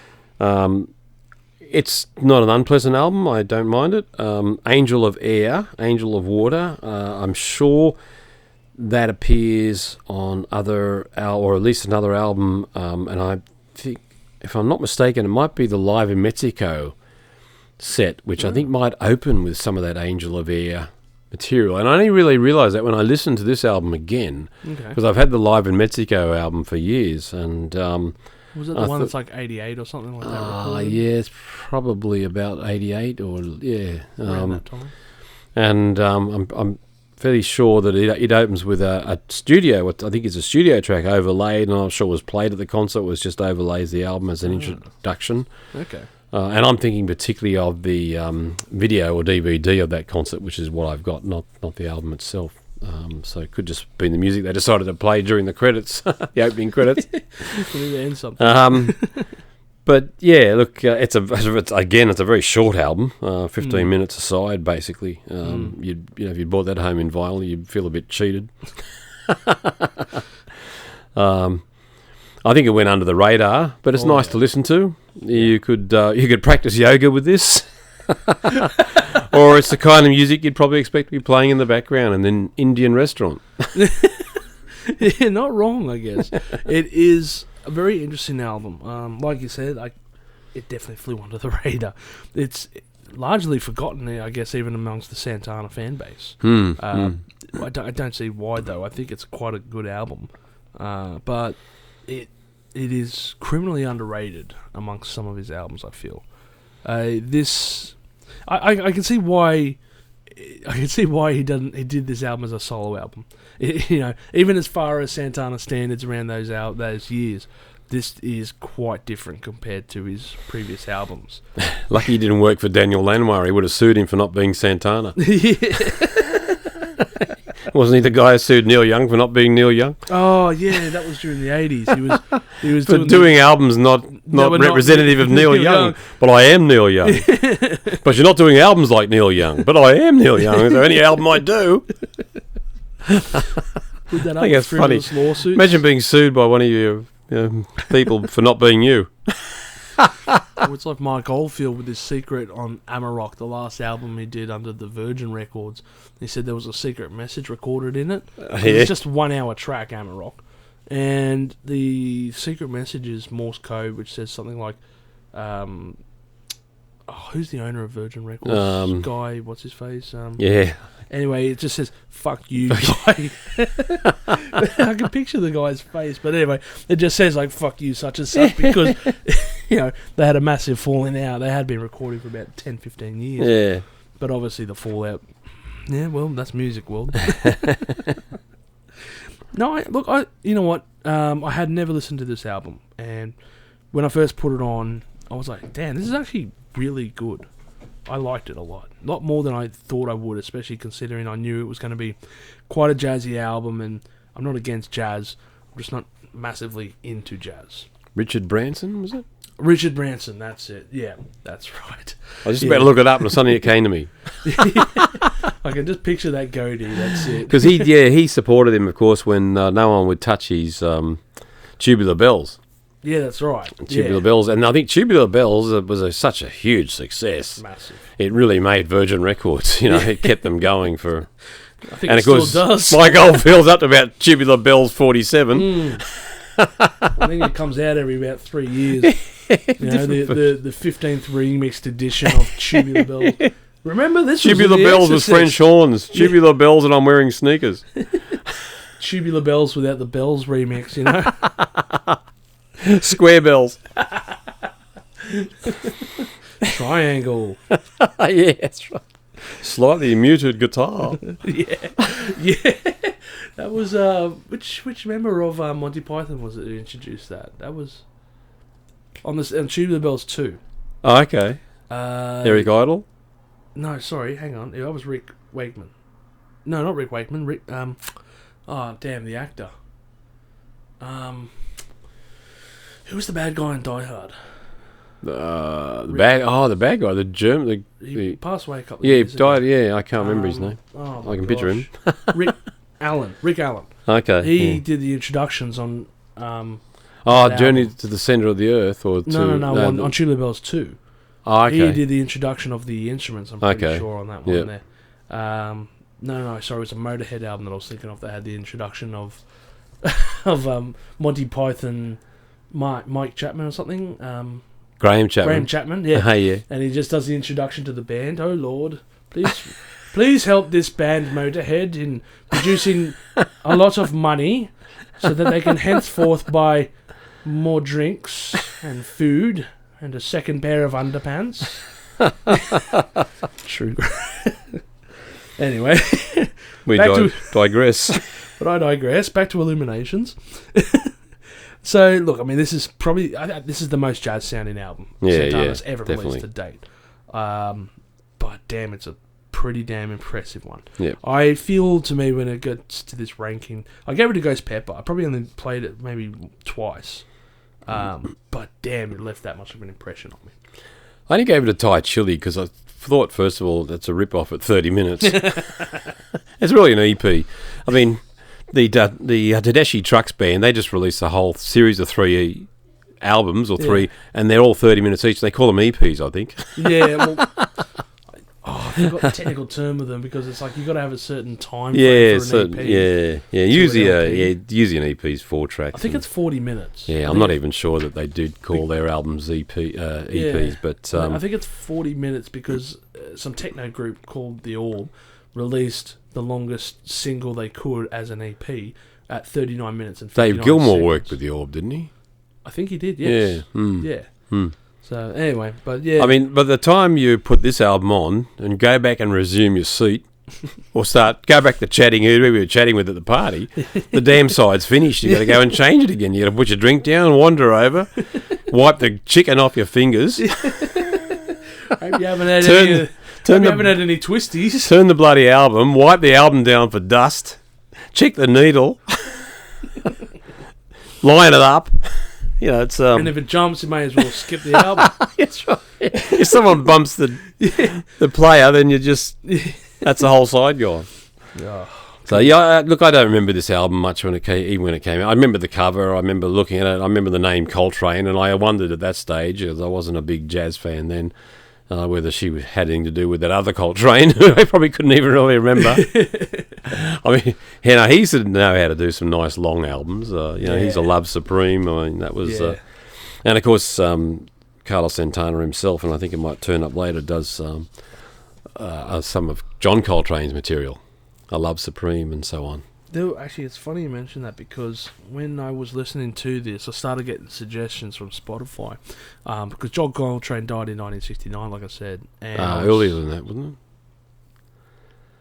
B: It's not an unpleasant album. I don't mind it. Angel of Air, Angel of Water. I'm sure that appears on or at least another album, and I think, if I'm not mistaken, it might be the Live in Mexico set, which I think might open with some of that Angel of Air material. And I only really realised that when I listened to this album again, because I've had the Live in Mexico album for years, and
A: was it the one that's like 88 or something like that?
B: Yeah, it's probably about 88 or
A: around that time.
B: And I'm fairly sure that it opens with a studio, what I think is a studio track overlaid, and I'm not sure it was played at the concert, was just overlays the album as an introduction.
A: Okay.
B: And I'm thinking particularly of the video or DVD of that concert, which is what I've got, not the album itself. So it could just be the music they decided to play during the credits, the opening credits. But yeah, look, it's a very short album, 15 minutes aside, basically. If you bought that home in vinyl, you'd feel a bit cheated. I think it went under the radar, but it's nice to listen to. You could practice yoga with this, or it's the kind of music you'd probably expect to be playing in the background in an Indian restaurant.
A: Yeah, not wrong, I guess. It is a very interesting album. Like you said, it definitely flew under the radar. It's largely forgotten, I guess, even amongst the Santana fan base. I don't see why, though. I think it's quite a good album, but it is criminally underrated amongst some of his albums, I feel. I can see why I can see why he did this album as a solo album. Even as far as Santana standards around those years, this is quite different compared to his previous albums.
B: Lucky he didn't work for Daniel Lanois. He would have sued him for not being Santana. Wasn't he the guy who sued Neil Young for not being Neil Young?
A: Oh yeah, that was during the 80s. He was
B: for doing albums not representative of Neil Young. But I am Neil Young. But you're not doing albums like Neil Young. But I am Neil Young. So any album I do.
A: I think that's funny. Lawsuits.
B: Imagine being sued by one of your people for not being you.
A: It's like Mike Oldfield with his secret on Amarok, the last album he did under the Virgin Records. He said there was a secret message recorded in it. It's just 1 hour track, Amarok. And the secret message is Morse code, which says something like, who's the owner of Virgin Records? Guy, what's his face? Anyway, it just says, fuck you, guy. I can picture the guy's face. But anyway, it just says, like, fuck you, such and such, because, they had a massive falling out. They had been recording for about 10, 15 years.
B: Yeah.
A: But obviously the fallout, that's music world. No, you know what? I had never listened to this album. And when I first put it on, I was like, damn, this is actually really good. I liked it a lot more than I thought I would, especially considering I knew it was going to be quite a jazzy album, and I'm not against jazz, I'm just not massively into jazz.
B: Richard Branson, was it?
A: Richard Branson, that's it. Yeah, that's right.
B: I was just about to look it up, and suddenly it came to me.
A: I can just picture that goatee, that's it.
B: Because he supported him, of course, when no one would touch his Tubular Bells.
A: Yeah, that's right.
B: Tubular Bells, and I think Tubular Bells was such a huge success.
A: Massive.
B: It really made Virgin Records. It kept them going for.
A: I think and it still does.
B: My goal fills up to about Tubular Bells 47.
A: I think it comes out every about 3 years. The 15th remixed edition of Tubular Bells. Remember this?
B: Tubular Bells with French horns. Tubular Bells, and I'm wearing sneakers.
A: Tubular Bells without the bells remix.
B: Square bells.
A: Triangle.
B: Yeah, that's right. Slightly muted guitar.
A: Yeah. That was which member of Monty Python was it who introduced that? That was on Tubular Bells 2.
B: Oh, okay. Eric Idle?
A: No, sorry, hang on. That was Rick Wakeman. No, not Rick Wakeman. Rick the actor. Who was the bad guy in Die Hard?
B: The bad guy, the German.
A: He passed away a couple of
B: years
A: ago.
B: He died, yeah, I can't remember his name. I can picture him.
A: Rick Allen.
B: Okay.
A: He did the introductions on...
B: Journey to the Centre of the Earth? Or
A: No, on Chilli Bells 2.
B: Oh, okay.
A: He did the introduction of the instruments, I'm pretty sure, on that one there. Sorry, it was a Motorhead album that I was thinking of that had the introduction of Monty Python... Mike Chapman or something.
B: Graham
A: Chapman, yeah.
B: Yeah.
A: And he just does the introduction to the band. Oh Lord, please help this band Motorhead in producing a lot of money so that they can henceforth buy more drinks and food and a second pair of underpants. True. Anyway,
B: we digress.
A: But I digress. Back to Illuminations. So, look, I mean, this is probably... this is the most jazz-sounding album Santana's ever released to date. But, damn, it's a pretty damn impressive one.
B: Yep.
A: I feel, to me, when it gets to this ranking... I gave it a Ghost Pepper. I probably only played it maybe twice. But, damn, it left that much of an impression on me.
B: I only gave it a Thai Chili because I thought, first of all, that's a rip-off at 30 minutes. It's really an EP. I mean... The Tedeschi Trucks Band, they just released a whole series of 3 albums, and they're all 30 minutes each. They call them EPs, I think.
A: Yeah, well... I forgot the technical term of them, because it's like you've got to have a certain time frame for an EP.
B: Yeah. Usually an EP is 4 tracks.
A: I think it's 40 minutes.
B: Yeah, I'm not even sure that they did call their albums EPs, but...
A: I think it's 40 minutes because some techno group called The Orb released the longest single they could as an EP at 39 minutes and 59
B: Dave Gilmour
A: seconds.
B: worked with The Orb, didn't he?
A: I think he did, yes.
B: Yeah.
A: So anyway, but yeah.
B: I mean, by the time you put this album on and go back and resume your seat, or go back to chatting whoever we were chatting with at the party, the damn side's finished. You got to go and change it again. You got to put your drink down, wander over, wipe the chicken off your fingers.
A: Hope you haven't had any twisties.
B: Turn the bloody album, wipe the album down for dust, check the needle, line it up. You know, it's
A: and if it jumps, you may as well skip the album.
B: That's right. If someone bumps the player, then you just that's the whole side gone.
A: Yeah.
B: So yeah, look, I don't remember this album much when it came out. I remember the cover. I remember looking at it. I remember the name Coltrane, and I wondered at that stage, because I wasn't a big jazz fan then, whether she had anything to do with that other Coltrane, who I probably couldn't even really remember. I mean, he used to know how to do some nice long albums. He's a Love Supreme. I mean, that was... and, of course, Carlos Santana himself, and I think it might turn up later, does some of John Coltrane's material, A Love Supreme and so on.
A: Actually, it's funny you mention that, because when I was listening to this, I started getting suggestions from Spotify, because John Coltrane died in 1969, like I said. And
B: earlier than that, wasn't it?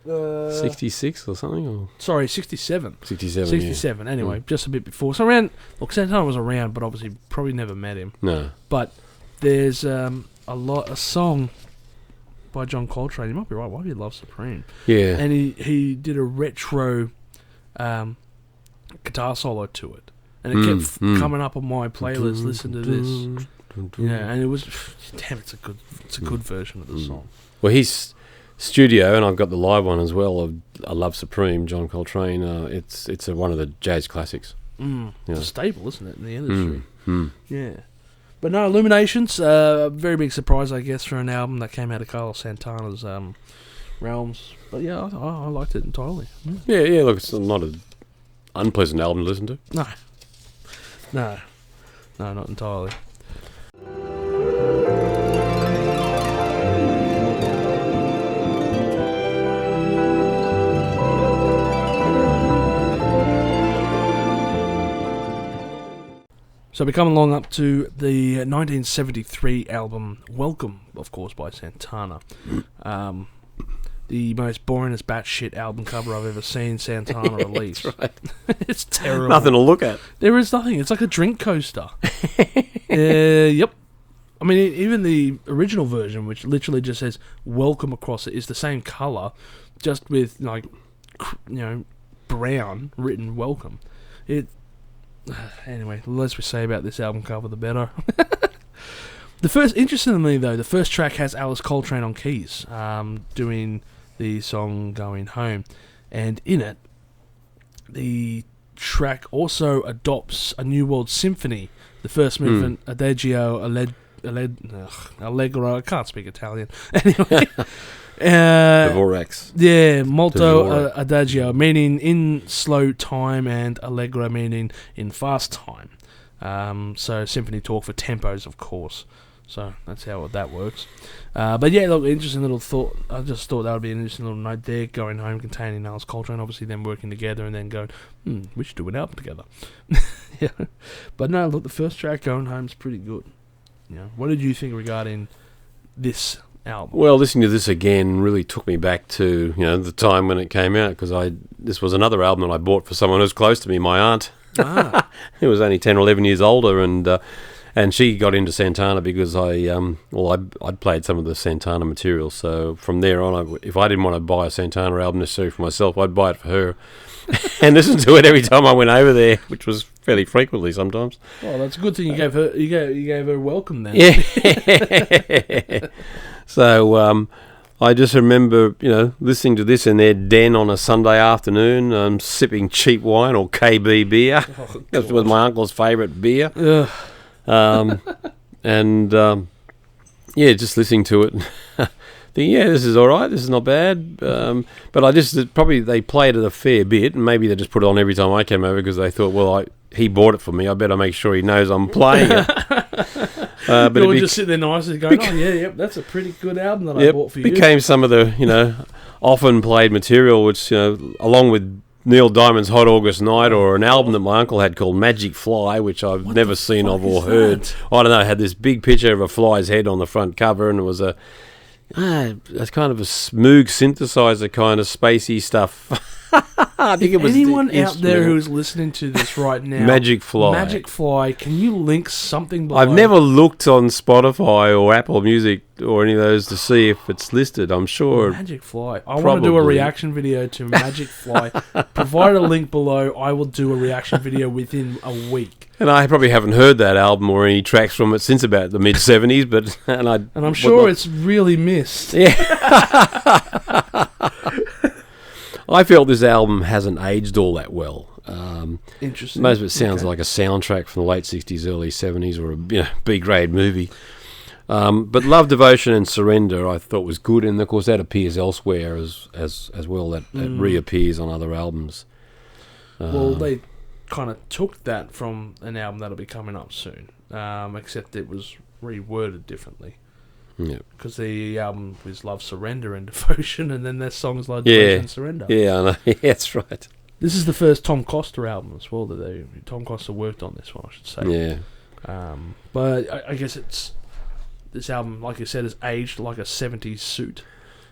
B: 66 or something? Or?
A: Sorry, 67.
B: 67,
A: yeah. Anyway, just a bit before. So Santana was around, but obviously probably never met him.
B: No.
A: But there's a song by John Coltrane. You might be right. Why do you Love Supreme?
B: Yeah.
A: And he did a retro guitar solo to it, and it kept coming up on my playlist. Listen to this, and it was damn. It's a good version of the song.
B: Well, he's studio, and I've got the live one as well of A Love Supreme, John Coltrane. It's one of the jazz classics.
A: It's a staple, isn't it, in the industry? Yeah. But no, Illuminations, very big surprise, I guess, for an album that came out of Carlos Santana's realms. But yeah, I liked it entirely.
B: Yeah, look, it's not an unpleasant album to listen to.
A: No, not entirely. So we're coming along up to the 1973 album Welcome, of course, by Santana. The most boringest batshit album cover I've ever seen Santana release.
B: That's right.
A: It's terrible.
B: Nothing to look at.
A: There is nothing. It's like a drink coaster. Yep. I mean, even the original version, which literally just says Welcome across it, is the same colour, just with, brown written Welcome. Anyway, the less we say about this album cover, the better. Interestingly though, the first track has Alice Coltrane on keys, doing the song Going Home, and in it, the track also adopts a New World Symphony, the first movement, Adagio Allegro. I can't speak Italian. Anyway.
B: Dvorak's.
A: Yeah, molto adagio, meaning in slow time, and allegro meaning in fast time. So symphony talk for tempos, of course. So that's how that works. But yeah, look, interesting little thought. I just thought that would be an interesting little note there. Going Home containing Alice Coltrane, obviously them working together, and then going, we should do an album together. Yeah. But no, look, the first track, Going Home, is pretty good. What did you think regarding this album?
B: Well, listening to this again really took me back to the time when it came out, because this was another album that I bought for someone who's close to me, my aunt. Who was only 10 or 11 years older, and she got into Santana because I'd played some of the Santana material. So from there on, if I didn't want to buy a Santana album necessarily for myself, I'd buy it for her and listen to it every time I went over there, which was fairly frequently sometimes.
A: Well, that's a good thing you gave her. You gave her Welcome then.
B: Yeah. So I just remember, listening to this in their den on a Sunday afternoon, sipping cheap wine or KB beer. That was my uncle's favourite beer. Just listening to it. Thinking, this is all right, this is not bad. But probably they played it a fair bit, and maybe they just put it on every time I came over because they thought, he bought it for me, I better make sure he knows I'm playing it.
A: But you were just sitting there nicely going, that's a pretty good album that I bought for you.
B: It became some of the, often played material, which, along with Neil Diamond's Hot August Night, or an album that my uncle had called Magic Fly, which I've never seen of or heard. I don't know. It had this big picture of a fly's head on the front cover, and it was that's kind of a Moog synthesizer kind of spacey stuff. I think it was
A: anyone out there who's listening to this right now.
B: Magic
A: Fly. Can you link something below?
B: I've never looked on Spotify or Apple Music or any of those to see if it's listed. I'm sure.
A: Magic Fly. I want to do a reaction video to Magic Fly. Provide a link below. I will do a reaction video within a week.
B: And I probably haven't heard that album or any tracks from it since about the mid '70s, but and
A: I'm sure it's really missed.
B: Yeah. I felt this album hasn't aged all that well.
A: Interesting.
B: Most of it sounds like a soundtrack from the late 60s, early 70s, or a B-grade movie. But Love, Devotion and Surrender I thought was good, and of course that appears elsewhere as well. That reappears on other albums.
A: Well, they kind of took that from an album that'll be coming up soon, except it was reworded differently.
B: Yeah,
A: because the album was Love, Surrender and Devotion, and then their songs like Devotion and Surrender.
B: Yeah, I know. Yeah, that's right.
A: This is the first Tom Coster album as well that Tom Coster worked on this one, I should say.
B: Yeah.
A: But I guess this album, like you said, is aged like a 70s suit.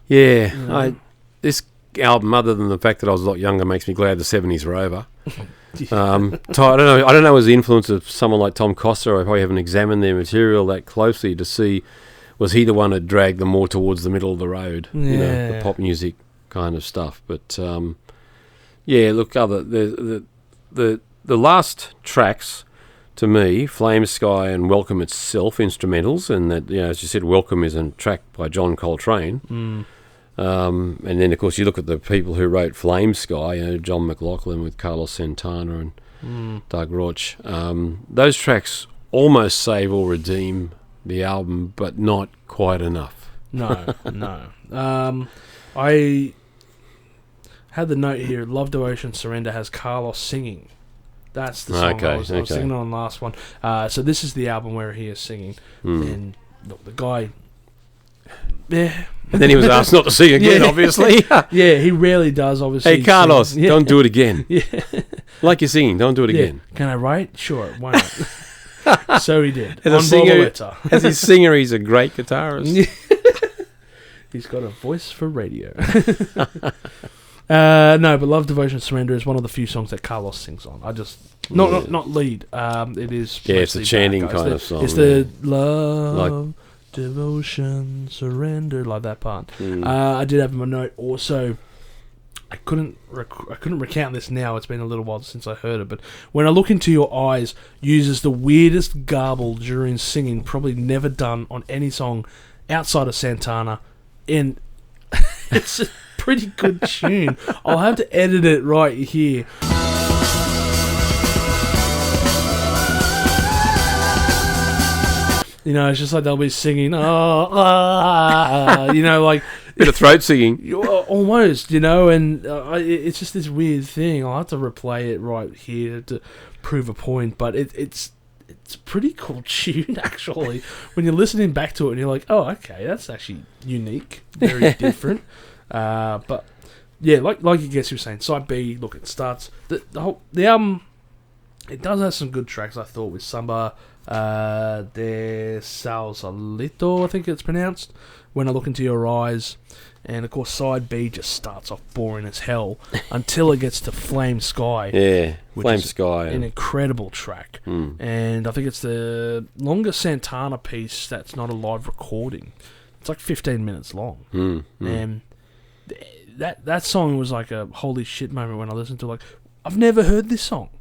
B: Yeah, this album, other than the fact that I was a lot younger, makes me glad the 70s were over. I don't know, as the influence of someone like Tom Coster, I probably haven't examined their material that closely to see. Was he the one that dragged them more towards the middle of the road?
A: Yeah.
B: The pop music kind of stuff. But look, the last tracks to me, Flame Sky and Welcome itself, instrumentals, and that as you said, Welcome is a track by John Coltrane. And then of course you look at the people who wrote Flame Sky, John McLaughlin with Carlos Santana and Doug Roach. Those tracks almost save or redeem the album, but not quite enough.
A: No. I had the note here, Love, Devotion, Surrender has Carlos singing. That's the song I was singing on the last one. So this is the album where he is singing. And look, the guy... Yeah.
B: And then he was asked not to sing again, obviously.
A: Yeah, he rarely does, obviously.
B: Hey, Carlos, don't do it again. Yeah. Like you're singing, don't do it again.
A: Can I write? Sure, why not? So he did.
B: As a singer, he's a great guitarist.
A: He's got a voice for radio. No, but Love, Devotion, Surrender is one of the few songs that Carlos sings on. Not lead. It is.
B: Yeah, it's a chanting kind of song.
A: It's the Love, Devotion, Surrender, like that part. I did have in my note also. I couldn't recount this now. It's been a little while since I heard it. But When I Look Into Your Eyes uses the weirdest garble during singing, probably never done on any song outside of Santana. And it's a pretty good tune. I'll have to edit it right here. It's just like they'll be singing, like...
B: Bit of throat singing.
A: Almost, and it's just this weird thing. I'll have to replay it right here to prove a point, but it's a pretty cool tune, actually. When you're listening back to it and you're like, oh, okay, that's actually unique, very different. But, yeah, like you guess you were saying, Side B, look, it starts... The album, it does have some good tracks, I thought, with Samba de Salsalito, I think it's pronounced. When I Look Into Your Eyes, and of course Side B just starts off boring as hell until it gets to Flame Sky.
B: Yeah, Flame Sky,
A: an incredible track, and I think it's the longest Santana piece that's not a live recording. It's like 15 minutes long, and that song was like a holy shit moment when I listened to it. Like, I've never heard this song,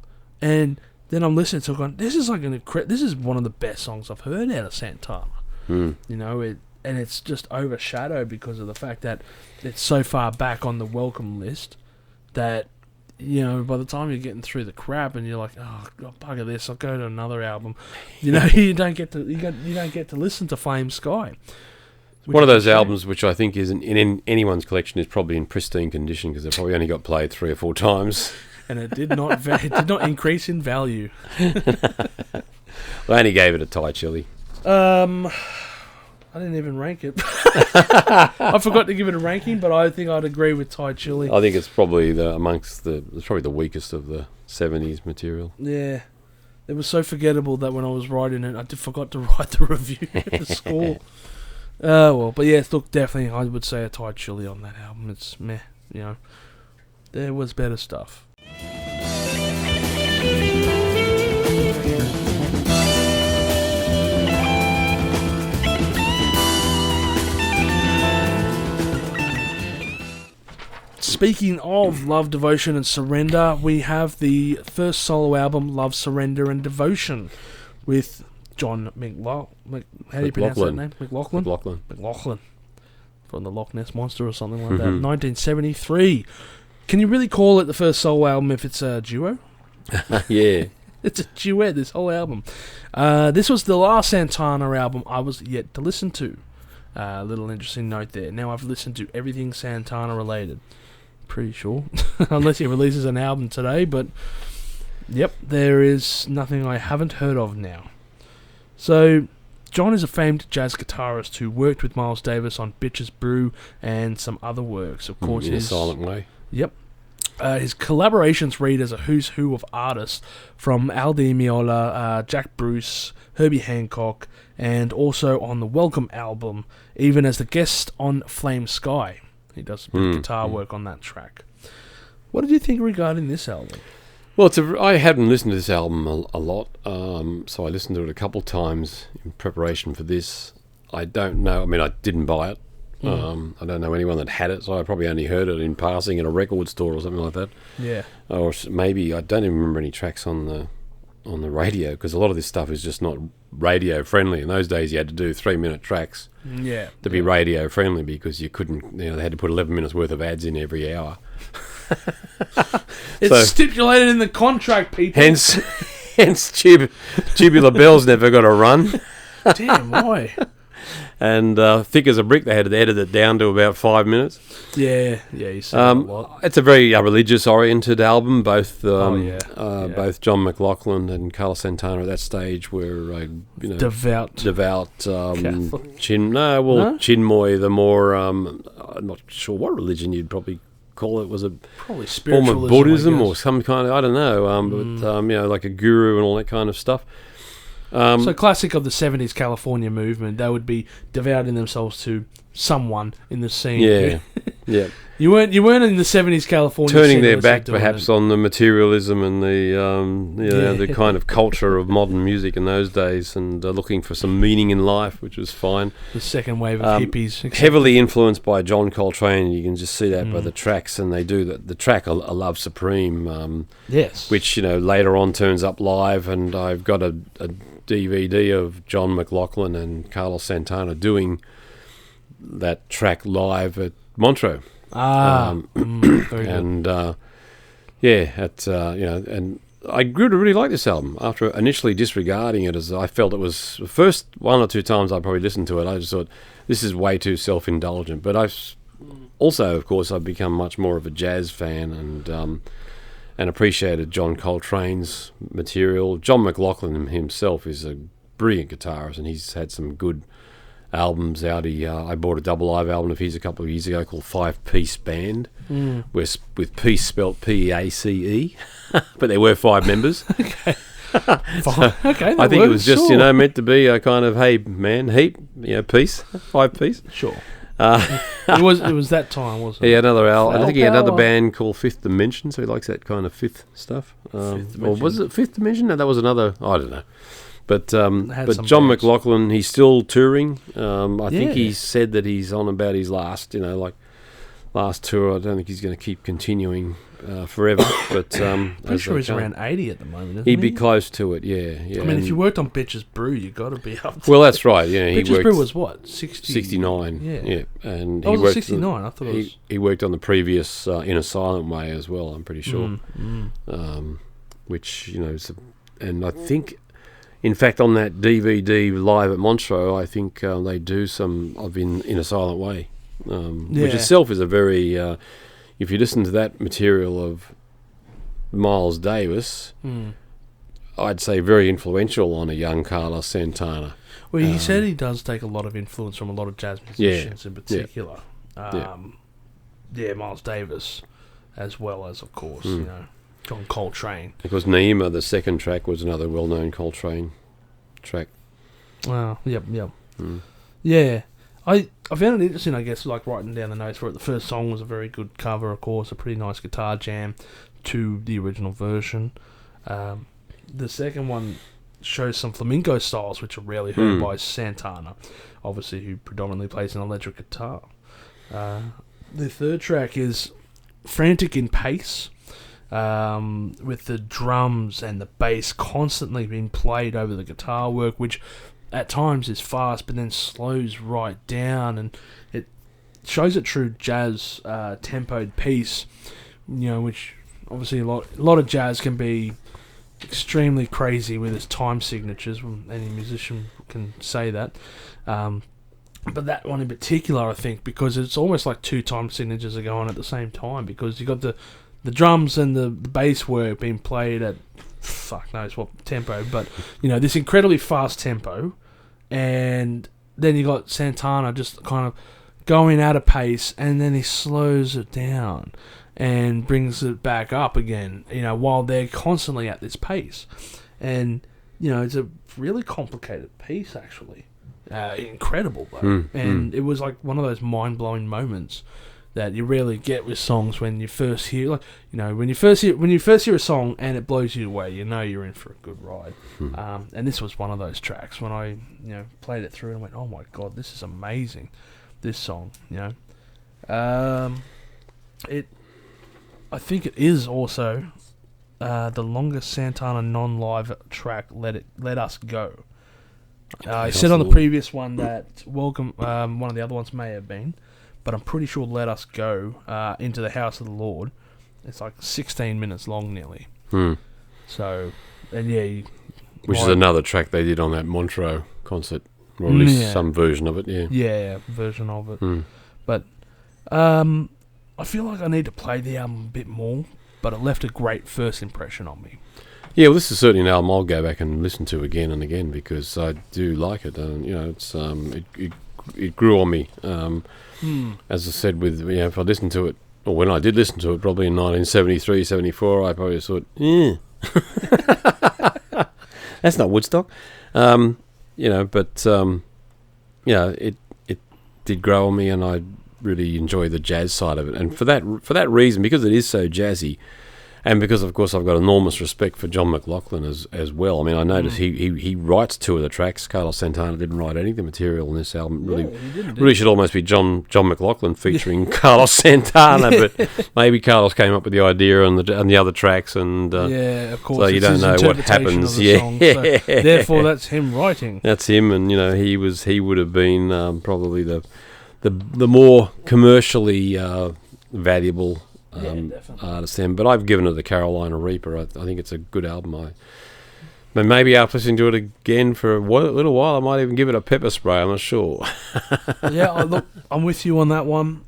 A: and then I'm listening to it going, this is like this is one of the best songs I've heard out of Santana. And it's just overshadowed because of the fact that it's so far back on the welcome list that, by the time you're getting through the crap and you're like, oh, bugger this, I'll go to another album. You don't get to listen to Flame Sky.
B: One of those albums which I think is in anyone's collection is probably in pristine condition because it probably only got played 3 or 4 times.
A: And it did not increase in value.
B: I only gave it a Thai chili.
A: I didn't even rank it. I forgot to give it a ranking, but I think I'd agree with Thai Chilli.
B: I think it's probably the weakest of the 70s material.
A: Yeah. It was so forgettable that when I was writing it, I forgot to write the review, the score. But yeah, look, definitely, I would say a Thai Chilli on that album. It's meh, There was better stuff. Speaking of love, devotion, and surrender, we have the first solo album, Love, Surrender, and Devotion, with John McLaughlin. How do you pronounce that name? McLaughlin? McLaughlin. From the Loch Ness Monster or something like that. 1973. Can you really call it the first solo album if it's a duo?
B: Yeah.
A: It's a duet, this whole album. This was the last Santana album I was yet to listen to. Little interesting note there. Now I've listened to everything Santana related. Pretty sure. Unless he releases an album today, but yep, there is nothing I haven't heard of now. So, John is a famed jazz guitarist who worked with Miles Davis on Bitches Brew and some other works. Of course,
B: in a silent way.
A: Yep. His collaborations read as a who's who of artists from Al Di Meola, Jack Bruce, Herbie Hancock, and also on the Welcome album, even as the guest on Flame Sky. He does a bit of guitar work on that track. What did you think regarding this album?
B: Well, I hadn't listened to this album a lot, so I listened to it a couple times in preparation for this. I don't know. I mean, I didn't buy it. I don't know anyone that had it, so I probably only heard it in passing in a record store or something like that.
A: Yeah. Or
B: maybe I don't even remember any tracks on the radio, because a lot of this stuff is just not radio friendly. In those days, you had to do 3-minute tracks to be radio friendly, because you couldn't. They had to put 11 minutes worth of ads in every hour.
A: It's stipulated in the contract, people.
B: Hence, Tubular Bells never got a run.
A: Damn, why?
B: And Thick as a Brick, they had to edit it down to about 5 minutes.
A: Yeah, you see that a lot.
B: It's a very religious-oriented album. Both both John McLaughlin and Carlos Santana at that stage were,
A: devout
B: Chinmoy, the more, I'm not sure what religion you'd probably call it. Was it
A: probably
B: form
A: spiritualism,
B: of Buddhism or some kind of, I don't know, but like a guru and all that kind of stuff.
A: So classic of the 70s California movement, they would be devoting themselves to someone in the scene.
B: Yeah, yeah.
A: You weren't in the 70s California
B: turning
A: scene
B: their back perhaps on the materialism and the kind of culture of modern music in those days, and looking for some meaning in life, which was fine.
A: The second wave of hippies.
B: Heavily influenced by John Coltrane, you can just see that by the tracks, and they do the track A Love Supreme,
A: yes,
B: which later on turns up live, and I've got a DVD of John McLaughlin and Carlos Santana doing that track live at Montreux.
A: Very
B: and and I grew to really like this album after initially disregarding it, as I felt it was the first 1 or 2 times I probably listened to it. I just thought this is way too self-indulgent. But also, of course, I've become much more of a jazz fan and appreciated John Coltrane's material. John McLaughlin himself is a brilliant guitarist, and he's had some good albums out. I bought a double live album of his a couple of years ago called 5 Piece Band, with piece spelt P-A-C-E, but there were 5 members.
A: Okay.
B: Okay, I think it was just meant to be a kind of, hey man, piece, 5 piece.
A: Sure. It was that time, wasn't it?
B: Yeah, another album. I think he had another band called Fifth Dimension, so he likes that kind of fifth stuff. Or was it Fifth Dimension? No, that was another. I don't know. But John McLaughlin, he's still touring. I think he said that he's on about his last tour. I don't think he's going to keep continuing forever. But
A: pretty sure he's around 80 at the moment, isn't
B: he'd be close to it, yeah.
A: I mean, if you worked on Bitches Brew, you got to be up to
B: Well, that's right, yeah.
A: Bitches Brew was what?
B: 69. Yeah. And
A: he worked 69, I thought it was...
B: He worked on the previous In a Silent Way as well, I'm pretty sure. Which, and I think... In fact, on that DVD live at Montreux, I think they do some of In a Silent Way, which itself is a very... if you listen to that material of Miles Davis, I'd say very influential on a young Carlos Santana.
A: Well, he said he does take a lot of influence from a lot of jazz musicians in particular. Miles Davis, as well as, of course, John Coltrane.
B: Because Naima, the second track, was another well-known Coltrane track.
A: Well, yep. Yeah. I found it interesting, I guess, like writing down the notes for it. The first song was a very good cover, of course, a pretty nice guitar jam to the original version. The second one shows some flamenco styles, which are rarely heard by Santana, obviously, who predominantly plays an electric guitar. The third track is frantic in pace, with the drums and the bass constantly being played over the guitar work, which at times is fast, but then slows right down, and it shows a true jazz tempoed piece, which obviously a lot of jazz can be extremely crazy with its time signatures. Any musician can say that. But that one in particular, I think, because it's almost like two time signatures are going at the same time, because you got the drums and the bass work being played at fuck knows what tempo, but this incredibly fast tempo, and then you got Santana just kind of going at a pace, and then he slows it down and brings it back up again, while they're constantly at this pace. And it's a really complicated piece, actually. Incredible, though. It was like one of those mind-blowing moments that you rarely get with songs when you first hear, when you first hear a song and it blows you away, you're in for a good ride. And this was one of those tracks when I, played it through and went, oh my god, this is amazing, this song, I think it is also the longest Santana non-live track, Let Us Go. I said on the previous one that Welcome, one of the other ones may have been, but I'm pretty sure Let Us Go, Into the House of the Lord, it's like 16 minutes long nearly. So, and
B: which is another track they did on that Montreux concert, or at least some version of it,
A: Yeah, version of it. But I feel like I need to play the album a bit more, but it left a great first impression on me.
B: Yeah, well, this is certainly an album I'll go back and listen to again and again, because I do like it. It's it grew on me. As I said, with if I listened to it, or when I did listen to it, probably in 1973, 74, I probably thought, that's not Woodstock. It did grow on me, and I really enjoy the jazz side of it. And for that reason, because it is so jazzy, and because, of course, I've got enormous respect for John McLaughlin as well. I mean, I noticed he writes two of the tracks. Carlos Santana didn't write any of the material in this album. Really should almost be John McLaughlin featuring Carlos Santana, but maybe Carlos came up with the idea on the other tracks, and
A: of course,
B: so you don't know what happens.
A: Song, so therefore, that's him writing.
B: That's him, and he would have been probably the more commercially valuable artist then. But I've given it the Carolina Reaper. I think it's a good album. But maybe after listening to it again for a little while, I might even give it a pepper spray. I'm not sure.
A: Look, I'm with you on that one.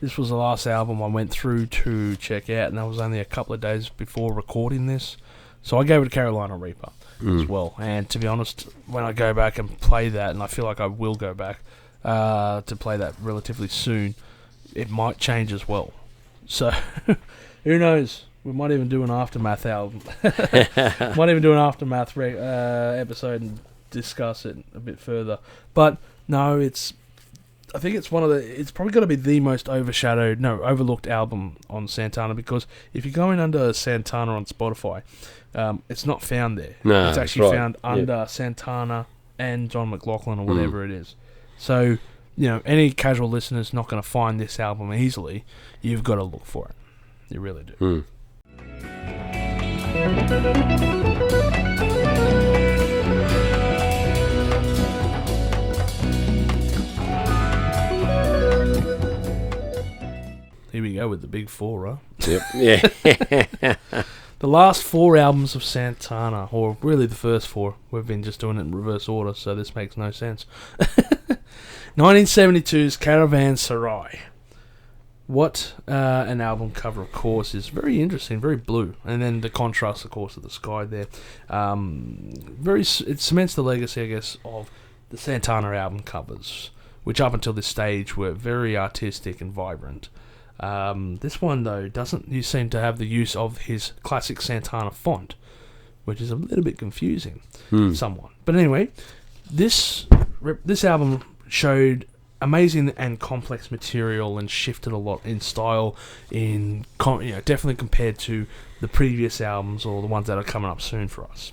A: This was the last album I went through to check out, and that was only a couple of days before recording this. So I gave it a Carolina Reaper as well. And to be honest, when I go back and play that, and I feel like I will go back to play that relatively soon, it might change as well. So, who knows? We might even do an Aftermath album. Might even do an Aftermath episode and discuss it a bit further. But no, I think it's it's probably got to be the most overlooked album on Santana, because if you're going under Santana on Spotify, it's not found there.
B: No,
A: it's actually found under Santana and John McLaughlin or whatever it is. So, any casual listener's not going to find this album easily. You've got to look for it. You really do. Here we go with the big four, huh?
B: Yep. Yeah.
A: The last four albums of Santana, or really the first four, we've been just doing it in reverse order, so this makes no sense. 1972's Caravanserai. What an album cover, of course, is very interesting, very blue, and then the contrast, of course, of the sky there. It cements the legacy, I guess, of the Santana album covers, which up until this stage were very artistic and vibrant. This one, though, doesn't seem to have the use of his classic Santana font, which is a little bit confusing, somewhat. But anyway, this album showed amazing and complex material and shifted a lot in style, definitely compared to the previous albums or the ones that are coming up soon for us.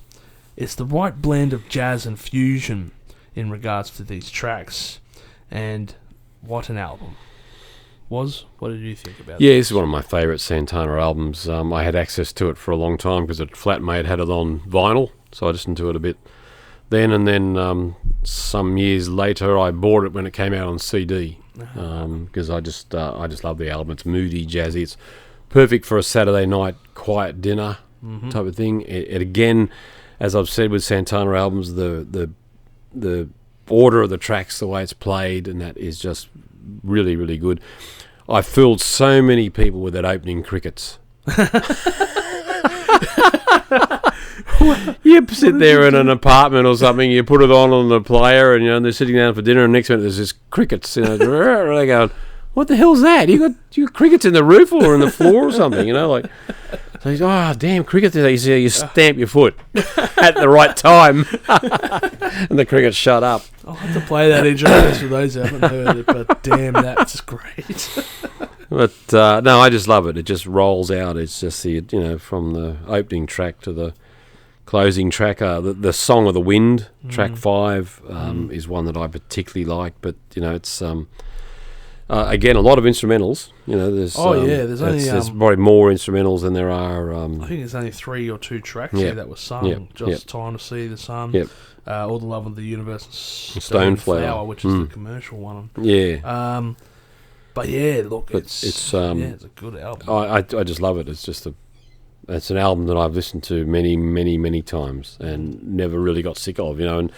A: It's the right blend of jazz and fusion in regards to these tracks, and what an album. What did you think about it?
B: Yeah, this is one of my favourite Santana albums. I had access to it for a long time because a flatmate had it on vinyl, so I listened to it a bit then, and then some years later I bought it when it came out on CD because I just love the album. It's moody, jazzy. It's perfect for a Saturday night quiet dinner type of thing. It again, as I've said with Santana albums, the order of the tracks, the way it's played, and that is just really, really good. I fooled so many people with that opening crickets. You sit there in an apartment or something, you put it on the player, and they're sitting down for dinner, and next minute there's this crickets. They're going, "What the hell's that? You got crickets in the roof or in the floor or something?" So he's, "Oh, damn crickets!" You stamp your foot at the right time, and the crickets shut up.
A: I'll have to play that intro for those who haven't heard it, but damn, that's great.
B: But no, I just love it. It just rolls out. It's just from the opening track to the closing track. The Song of the Wind, track 5, is one that I particularly like. But it's again a lot of instrumentals. There's there's probably more instrumentals than there are.
A: I think there's only 3 or 2 tracks here that were sung. Time to See the Sun.
B: Yep.
A: All the Love of the Universe, and Stoneflower, which is the commercial one.
B: Yeah.
A: But yeah, look, it's a good album.
B: I just love it. It's an album that I've listened to many, many, many times and never really got sick of. And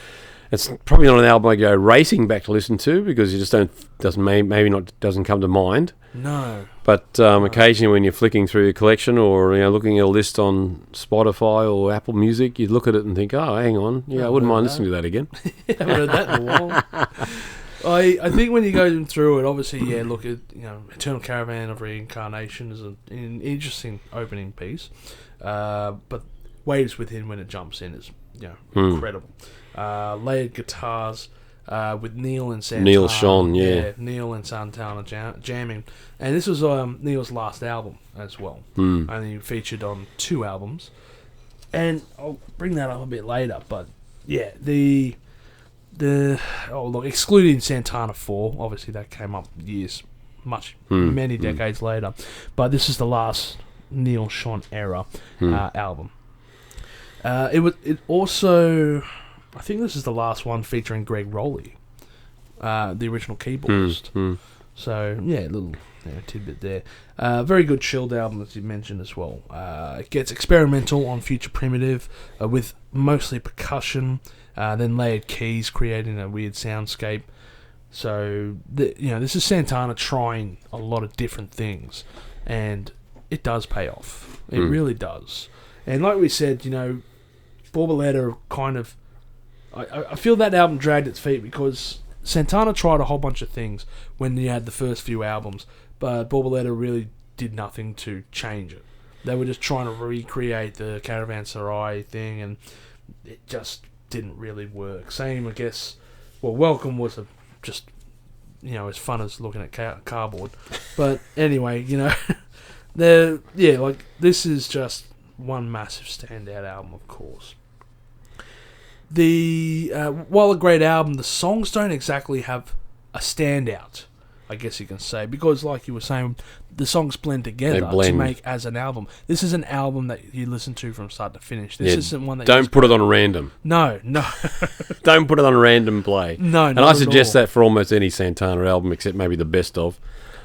B: it's probably not an album I go racing back to listen to because you just doesn't come to mind.
A: No.
B: But occasionally when you're flicking through your collection or looking at a list on Spotify or Apple Music, you look at it and think, oh, hang on, I wouldn't mind listening to that again.
A: I haven't heard that in a while. I think when you go through it, obviously, look at Eternal Caravan of Reincarnation is an interesting opening piece, but Waves Within when it jumps in is incredible. Layered guitars with Neil and Santana.
B: Neil Schon,
A: Neil and Santana jamming, and this was Neil's last album as well. Only featured on 2 albums, and I'll bring that up a bit later. But yeah, excluding Santana 4, obviously that came up many decades later, but this is the last Neil Schon era album. It also, I think this is the last one featuring Greg Rowley, the original keyboardist. So yeah, a little tidbit there. Very good chilled album, as you mentioned as well. It gets experimental on Future Primitive with mostly percussion. Then layered keys, creating a weird soundscape. So, this is Santana trying a lot of different things, and it does pay off. It really does. And like we said, Borboletta kind of... I feel that album dragged its feet because Santana tried a whole bunch of things when he had the first few albums, but Borboletta really did nothing to change it. They were just trying to recreate the Caravanserai thing, and it just didn't really work. Same, I guess. Well, Welcome was just as fun as looking at cardboard. But anyway, this is just one massive standout album, of course. While a great album, the songs don't exactly have a standout, I guess you can say, because like you were saying, the songs blend together to make as an album. This is an album that you listen to from start to finish. This isn't one that
B: don't put it on random.
A: No.
B: Don't put it on a random play.
A: No,
B: and I suggest that for almost any Santana album except maybe the best of.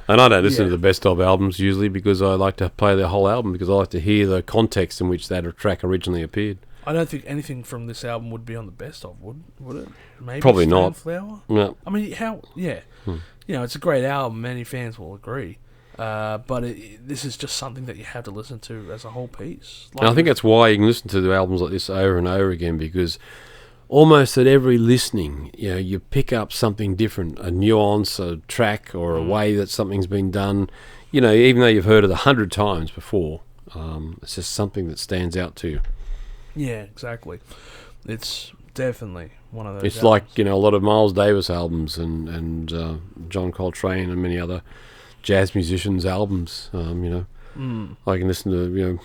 B: And I don't listen to the best of albums usually because I like to play the whole album because I like to hear the context in which that track originally appeared.
A: I don't think anything from this album would be on the best of, would it? Maybe
B: probably not.
A: Flower?
B: No.
A: I mean, how? Yeah. It's a great album. Many fans will agree. But this is just something that you have to listen to as a whole piece.
B: And I think that's why you can listen to the albums like this over and over again, because almost at every listening, you pick up something different, a nuance, a track, or a way that something's been done. Even though you've heard it 100 times before, it's just something that stands out to you.
A: Yeah, exactly. It's definitely one of those.
B: It's
A: albums.
B: like a lot of Miles Davis albums and John Coltrane and many other jazz musicians' albums. I can listen to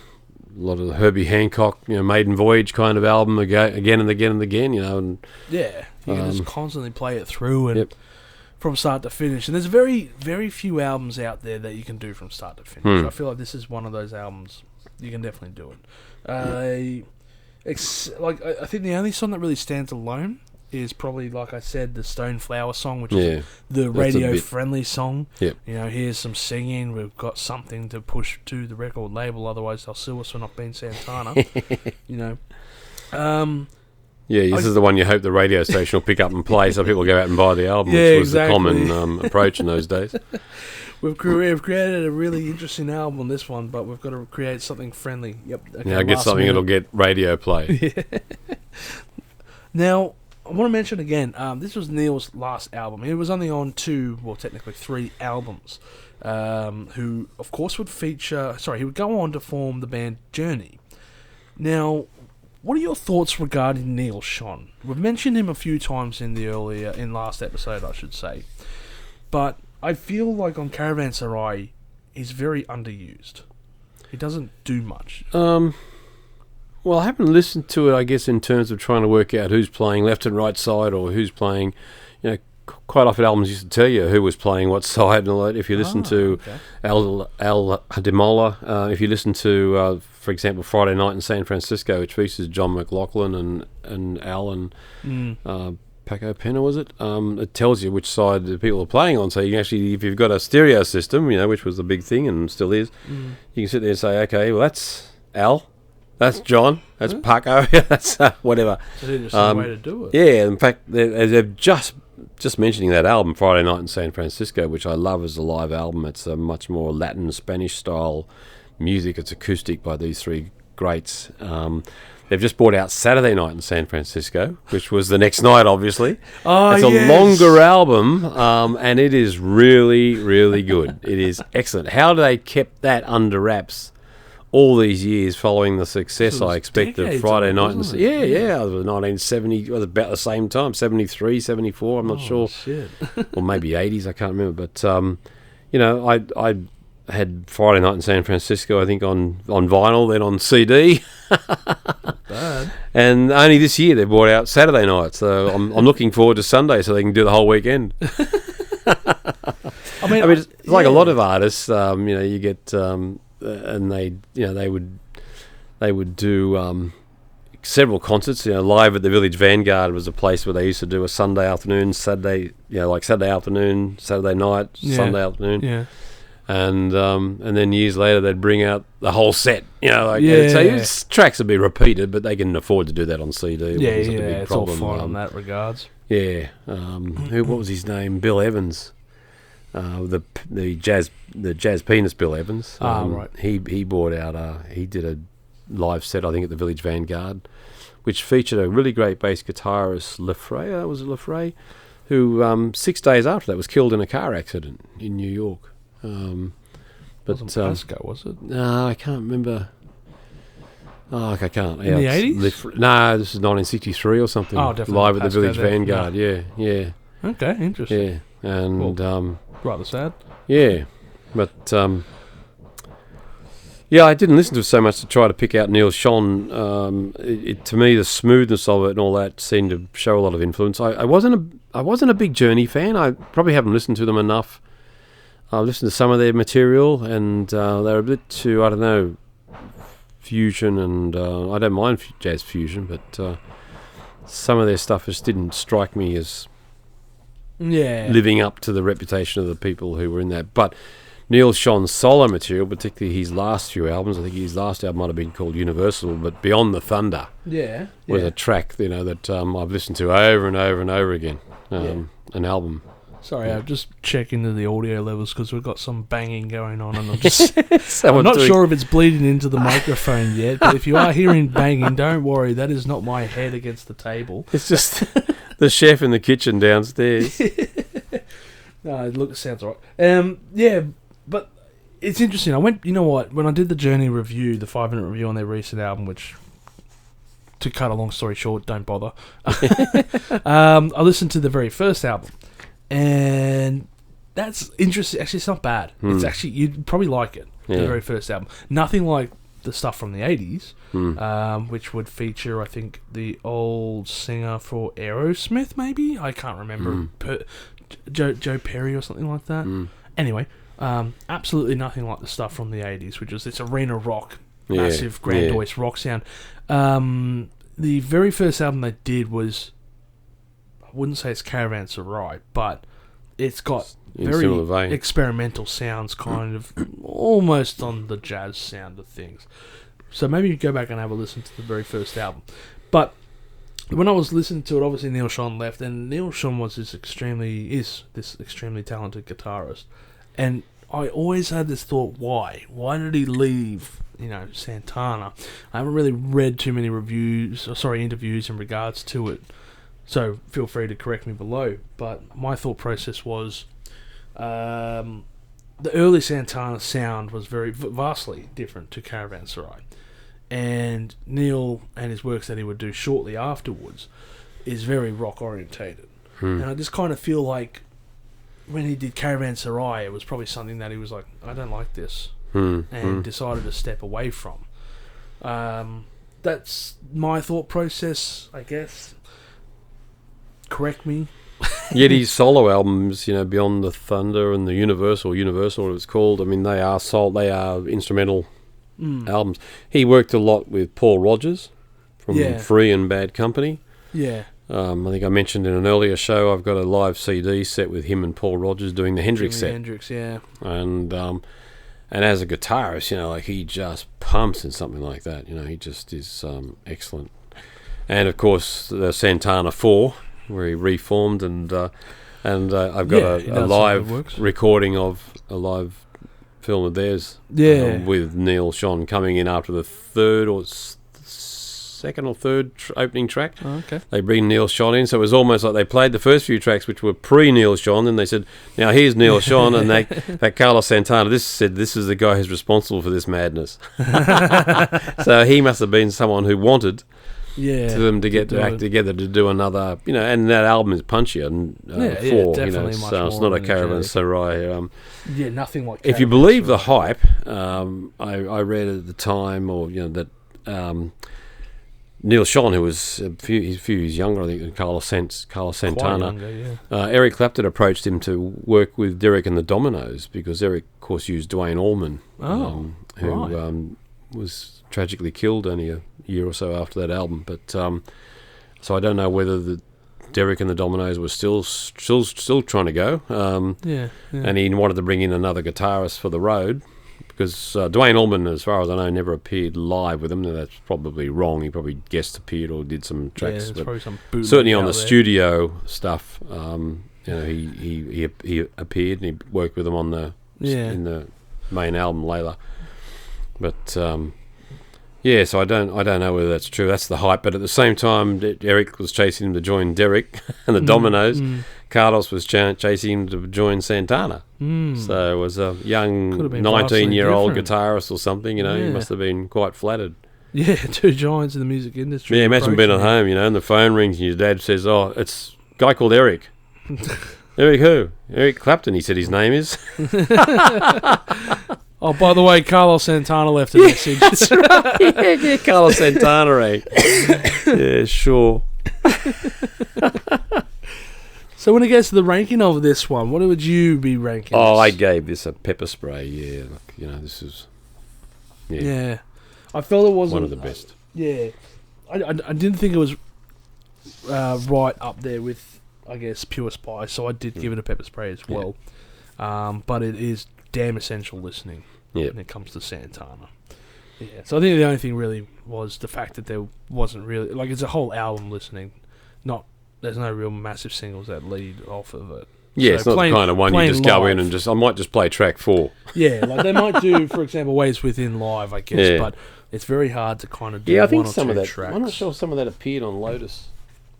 B: a lot of the Herbie Hancock, Maiden Voyage kind of album again and again and again. And
A: yeah, you can just constantly play it through and from start to finish. And there's very, very few albums out there that you can do from start to finish. I feel like this is one of those albums you can definitely do it. I think the only song that really stands alone is probably, like I said, the Stone Flower song, which is the radio-friendly song.
B: Yep.
A: Here's some singing. We've got something to push to the record label, otherwise they'll sue us for not being Santana.
B: This is the one you hope the radio station will pick up and play so people go out and buy the album, which was the common approach in those days.
A: We've created a really interesting album on this one, but we've got to create something friendly. Yep. Okay,
B: Now get something that'll get radio play.
A: Now, I want to mention again, this was Neil's last album. He was only on technically 3 albums, who, of course, he would go on to form the band Journey. Now, what are your thoughts regarding Neil Schon? We've mentioned him a few times in last episode, I should say. But I feel like on Caravanserai, he's very underused. He doesn't do much.
B: Well, I haven't listened to it, I guess, in terms of trying to work out who's playing left and right side or who's playing. Quite often albums used to tell you who was playing what side and all that. If you listen to Al Demola, if you listen to, for example, Friday Night in San Francisco, which features John McLaughlin and Al and Paco Penna, was it? It tells you which side the people are playing on. So you can actually, if you've got a stereo system, which was the big thing and still is, you can sit there and say, okay, well, that's Al. That's John. That's Paco. That's whatever.
A: It's an interesting way to do it.
B: Yeah, in fact, they've just mentioning that album, Friday Night in San Francisco, which I love as a live album. It's a much more Latin, Spanish-style music. It's acoustic by these 3 greats. They've just brought out Saturday Night in San Francisco, which was the next night, obviously. It's a longer album, and it is really, really good. It is excellent. How they kept that under wraps all these years following the success I expect of Friday Night. It was 1970, it was about the same time, 73, 74, I'm not sure.
A: Shit.
B: Or maybe 80s, I can't remember. But, I had Friday Night in San Francisco, I think, on vinyl, then on CD.
A: Bad.
B: And only this year they brought out Saturday Night, so I'm looking forward to Sunday so they can do the whole weekend. I mean, it's like a lot of artists, you get... and they would do several concerts. Live at the Village Vanguard was a place where they used to do a Sunday afternoon, Saturday, like Saturday afternoon, Saturday night, Sunday afternoon. Yeah. And then years later they'd bring out the whole set. So tracks would be repeated, but they can afford to do that on CD.
A: It's all fine in that regards.
B: Yeah. What was his name? Bill Evans. The jazz pianist Bill Evans.
A: Right.
B: He brought out he did a live set, I think, at the Village Vanguard, which featured a really great bass guitarist, Lefray, who 6 days after that was killed in a car accident in New York.
A: Wasn't Pasco, was it?
B: No, I can't remember. I can't.
A: In the 80s?
B: No, this is 1963 or something.
A: Oh, definitely.
B: Live at the
A: Pasco
B: Village
A: there.
B: Vanguard. Yeah.
A: Okay, interesting.
B: Yeah, and
A: cool. Rather sad.
B: Yeah, but I didn't listen to it so much to try to pick out Neil Schon. To me, the smoothness of it and all that seemed to show a lot of influence. I wasn't a big Journey fan. I probably haven't listened to them enough. I've listened to some of their material, and they're a bit too, I don't know, fusion, and I don't mind jazz fusion, but some of their stuff just didn't strike me as living up to the reputation of the people who were in that. But Neil Schon's solo material, particularly his last few albums, I think his last album might have been called Universal, but Beyond the Thunder was a track that I've listened to over and over and over again. An album.
A: Sorry, I'm just checking the audio levels because we've got some banging going on, and I'm not sure if it's bleeding into the microphone yet. But if you are hearing banging, don't worry. That is not my head against the table.
B: It's just the chef in the kitchen downstairs.
A: No, look, it sounds alright. Yeah, but it's interesting. You know what? When I did the Journey review, the 5-minute review on their recent album, which, to cut a long story short, don't bother. I listened to the very first album. And that's interesting. Actually, it's not bad. It's actually, you'd probably like it, the very first album. Nothing like the stuff from the 80s, which would feature, I think, the old singer for Aerosmith, maybe? I can't remember. Joe Perry or something like that. Anyway, absolutely nothing like the stuff from the 80s, which was this arena rock, massive, grandiose rock sound. The very first album they did was... I wouldn't say it's Caravanserai, but it's got very experimental sounds, kind of almost on the jazz sound of things. So maybe you go back and have a listen to the very first album. But when I was listening to it, obviously Neil Schon left, and Neil Schon was this extremely talented guitarist. And I always had this thought, why? Why did he leave, Santana? I haven't really read too many interviews in regards to it. So feel free to correct me below. But my thought process was the early Santana sound was very vastly different to Caravanserai. And Neil and his works that he would do shortly afterwards is very rock orientated. And I just kind of feel like when he did Caravanserai, it was probably something that he was like, I don't like this, and decided to step away from. That's my thought process, I guess. Correct me.
B: Yet his solo albums, Beyond the Thunder and the Universal, what it's called. I mean, they are instrumental albums. He worked a lot with Paul Rodgers from Free and Bad Company. Yeah. I think I mentioned in an earlier show, I've got a live CD set with him and Paul Rodgers doing the Hendrix set. And as a guitarist, he just pumps in something like that. He just is excellent. And of course, the Santana 4. Where he reformed, and I've got a live recording of a live film of theirs, with Neil Schon coming in after the second or third opening track. Oh, okay. They bring Neil Schon in, so it was almost like they played the first few tracks, which were pre-Neil Schon, and they said, "Now here's Neil Schon," and that Carlos Santana. This is the guy who's responsible for this madness. So he must have been someone who wanted. To them to get to act together to do another, and that album is punchier and
A: definitely much
B: so it's not a Caravanserai.
A: Nothing like.
B: If you believe the hype, I read at the time, that Neil Schon, who was a few years younger, I think, than Carlos Santana. Younger, Eric Clapton approached him to work with Derek and the Dominoes because Eric, of course, used Duane Allman, who was tragically killed only a year or so after that album. But so I don't know whether the Derek and the Dominoes were still trying to go. And he wanted to bring in another guitarist for the road because Duane Allman, as far as I know, never appeared live with him. Now, that's probably wrong. He probably guest appeared or did some tracks. But probably some certainly on the studio stuff, he appeared and he worked with them on in the main album Layla. But so I don't know whether that's true. That's the hype. But at the same time, Eric was chasing him to join Derek and the Dominoes. Carlos was chasing him to join Santana. So it was a young 19-year-old guitarist or something. He must have been quite flattered. Yeah, two giants in the music industry. Yeah, imagine being at home, and the phone rings and your dad says, "Oh, it's a guy called Eric." Eric who? Eric Clapton, he said his name is.
A: Oh, by the way, Carlos Santana left a message.
B: That's right. Yeah, Carlos Santana, right? Yeah, sure.
A: So when it gets to the ranking of this one, what would you be ranking?
B: Oh, I gave this a pepper spray. Yeah, this is.
A: Yeah, I felt it wasn't
B: one of the best.
A: I didn't think it was right up there with, I guess, Pure Spice, so I did give it a pepper spray as well. But it is damn essential listening when it comes to Santana. Yeah, so I think the only thing really was the fact that there wasn't really, it's a whole album listening, there's no real massive singles that lead off of it.
B: Yeah,
A: So
B: it's not the kind of one you
A: playing
B: just go
A: live.
B: in and just, I might just play track 4.
A: Yeah, like they might do, for example, Ways Within live, I guess,
B: Yeah.
A: but it's very hard to kind of do
B: Yeah, I think
A: one or
B: some
A: two
B: of that,
A: tracks.
B: I'm not sure if some of that appeared on Lotus,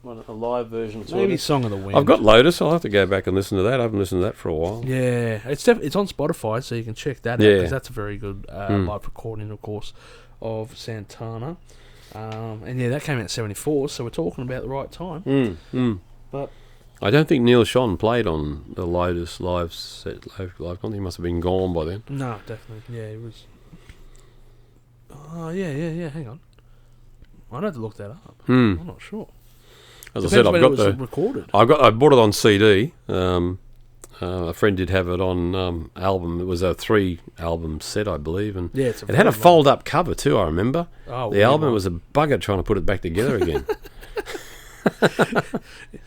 B: a live version.
A: Maybe Song of the Wind.
B: I've got Lotus, I'll have to go back and listen to that. I haven't listened to that for a while.
A: Yeah, it's on Spotify, so you can check that out,
B: Yeah.
A: because that's a very good live recording, of course, of Santana. And yeah, that came out in 74, so we're talking about the right time. But
B: I don't think Neil Schon played on the Lotus live concert. He must have been gone by then.
A: no, definitely, yeah, it was. Oh yeah. Hang on, I'd have to look that up. I'm not sure.
B: As
A: Depends
B: I said,
A: when
B: I've
A: it
B: got
A: was recorded.
B: I bought it on CD. A friend did have it on album. It was a 3-album set, I believe, and
A: Yeah, it's
B: it had a fold-up cover too. I remember the album was a bugger trying to put it back together again.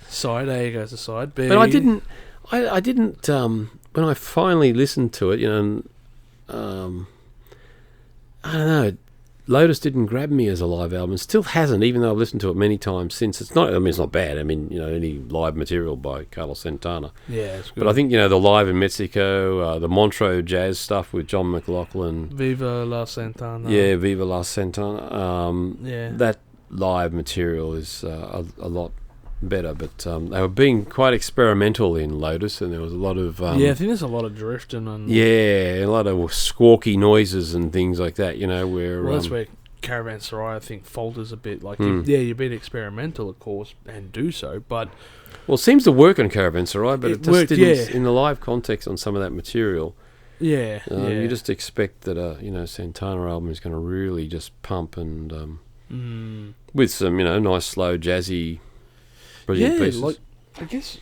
A: Side A goes to side B.
B: But I didn't. When I finally listened to it, you know, I don't know. Lotus didn't grab me as a live album. It still hasn't, even though I've listened to it many times since. It's not. I mean, it's not bad. I mean, you know, any live material by Carlos Santana.
A: Yeah, it's good.
B: But I think, you know, the live in Mexico, the Montreux jazz stuff with John McLaughlin.
A: Viva la Santana.
B: Yeah, Viva la Santana.
A: Yeah.
B: That live material is a lot better. But they were being quite experimental in Lotus, and there was a lot of...
A: yeah, I think there's a lot of drifting and...
B: Yeah, a lot of squawky noises and things like that, you know, where...
A: Well, that's where Caravanserai, I think, falters a bit. Like,
B: Hmm.
A: you're being experimental, of course, and do so, but...
B: Well, it seems to work on Caravanserai, but it just
A: worked,
B: didn't...
A: yeah.
B: In the live context on some of that material,
A: Yeah,
B: you just expect that a, you know, Santana album is going to really just pump and... with some, you know, nice, slow, jazzy, brilliant pieces.
A: like, I guess...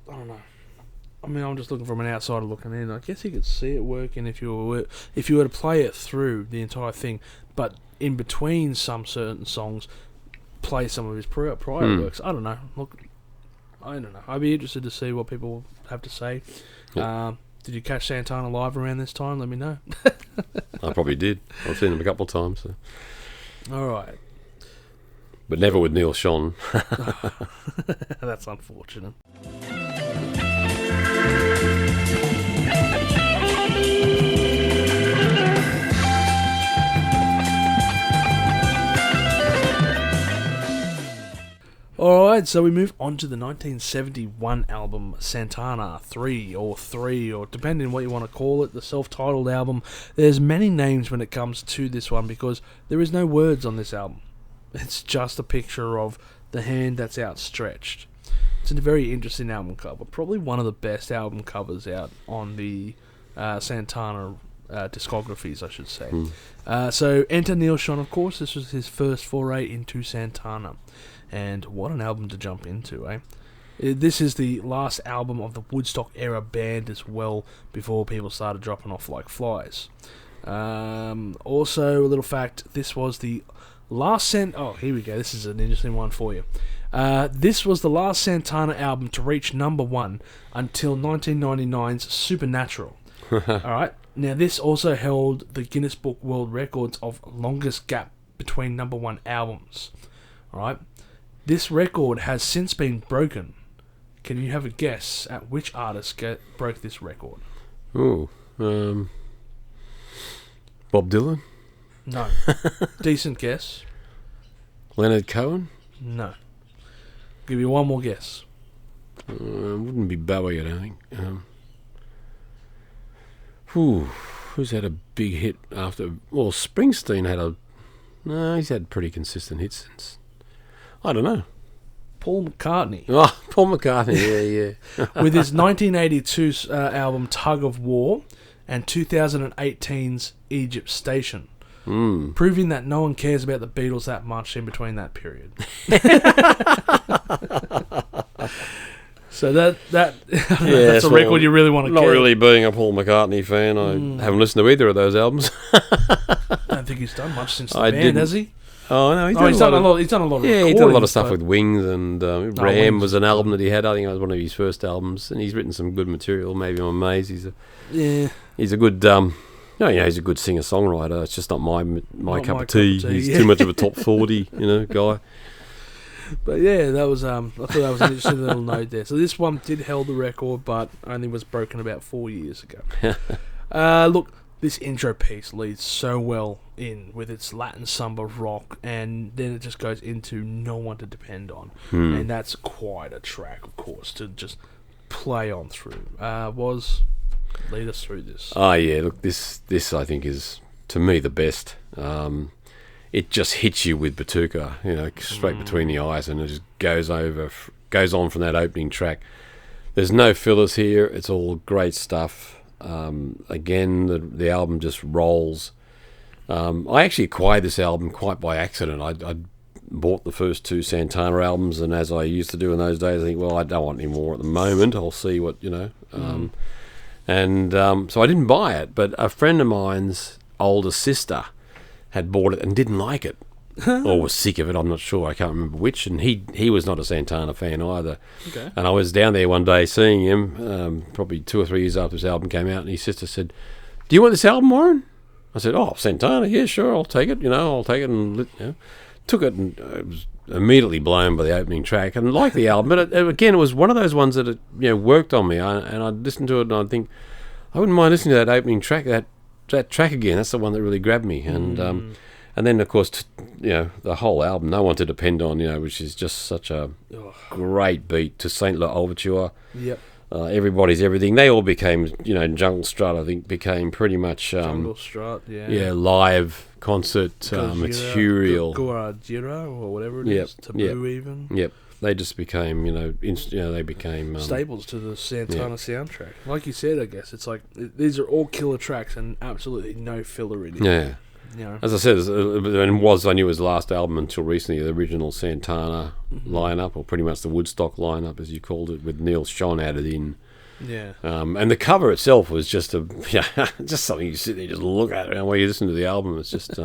A: I don't know. I mean, I'm just looking from an outsider looking in. I guess you could see it working if you were to play it through the entire thing, but in between some certain songs, play some of his prior works. I don't know. Look, I don't know. I'd be interested to see what people have to say.
B: Yeah.
A: Did you catch Santana live around this time? Let me know.
B: I probably did. I've seen him a couple of times. So.
A: All right.
B: But never with Neil Schon.
A: That's unfortunate. Alright, so we move on to the 1971 album Santana 3, or depending on what you want to call it, the self-titled album. There's many names when it comes to this one because there is no words on this album. It's just a picture of the hand that's outstretched. It's a very interesting album cover, probably one of the best album covers out on the Santana discographies, I should say. So enter Neil Schon, of course. This was his first foray into Santana. And what an album to jump into, eh? This is the last album of the Woodstock era band as well, before people started dropping off like flies. Also, a little fact, this was the last oh, here we go, this is an interesting one for you. This was the last Santana album to reach number 1 until 1999's Supernatural. Alright, now this also held the Guinness Book World Records of longest gap between number 1 albums. Alright, this record has since been broken. Can you have a guess at which artist broke this record?
B: Oh, Bob Dylan?
A: No. Decent guess.
B: Leonard Cohen?
A: No. Give you one more guess.
B: Wouldn't be Bowie, I don't think. Who's had a big hit after... Well, Springsteen had a... No, he's had pretty consistent hits since... I don't know.
A: Paul McCartney.
B: Oh, Paul McCartney, yeah.
A: With his 1982 album Tug of War and 2018's Egypt Station. Proving that no one cares about the Beatles that much in between that period. So that's a record you really want to
B: Not
A: get.
B: really being a Paul McCartney fan. I haven't listened to either of those albums.
A: I don't think he's done much since the band, has he?
B: Oh no,
A: He's done a lot of
B: yeah, he's done a lot of stuff
A: but-
B: with Wings, and Ram
A: Wings
B: was an album that he had. I think it was one of his first albums, and he's written some good material. Maybe I'm amazed. He's a good he's a good singer songwriter. It's just not my cup of tea. He's too much of a top 40 guy.
A: But yeah, that was I thought that was an interesting little note there. So this one did hold the record, but only was broken about 4 years ago. Look, this intro piece leads so well in with its Latin samba rock, and then it just goes into No One to Depend On, and that's quite a track, of course, to just play on through. Lead us through this.
B: Oh yeah, look, this I think is, to me, the best. It just hits you with Batuka, straight between the eyes, and it just goes on from that opening track. There's no fillers here. It's all great stuff. Again, the album just rolls. I actually acquired this album quite by accident. I bought the first two Santana albums, and as I used to do in those days, I think, well, I don't want any more at the moment. I'll see what, so I didn't buy it, but a friend of mine's older sister had bought it and didn't like it, or was sick of it. I'm not sure. I can't remember which. And he was not a Santana fan either.
A: Okay.
B: And I was down there one day seeing him, probably 2 or 3 years after this album came out, and his sister said, "Do you want this album, Warren?" I said, "Oh, Santana, yeah, sure, I'll take it. I'll take it." And took it, and I was immediately blown by the opening track and liked the album. But again, it was one of those ones that worked on me. And I'd listen to it, and I'd think, I wouldn't mind listening to that opening track. That track again, that's the one that really grabbed me. And then, of course, the whole album, No One to Depend On, which is just such a great beat to Saint La Overture.
A: Yep.
B: Everybody's Everything. They all became, Jungle Strut, I think, became pretty much...
A: Jungle Strut, yeah.
B: Yeah, live concert material.
A: Guajira, or whatever it is. Taboo, even.
B: Yep. They just became, they became...
A: staples to the Santana soundtrack. Like you said, I guess, it's like, these are all killer tracks and absolutely no filler in it.
B: Yeah. As I said, I knew it was the last album until recently, the original Santana lineup, or pretty much the Woodstock lineup, as you called it, with Neil Schon added in.
A: Yeah.
B: And the cover itself was just just something you sit there and just look at it, and while you listen to the album, it's just,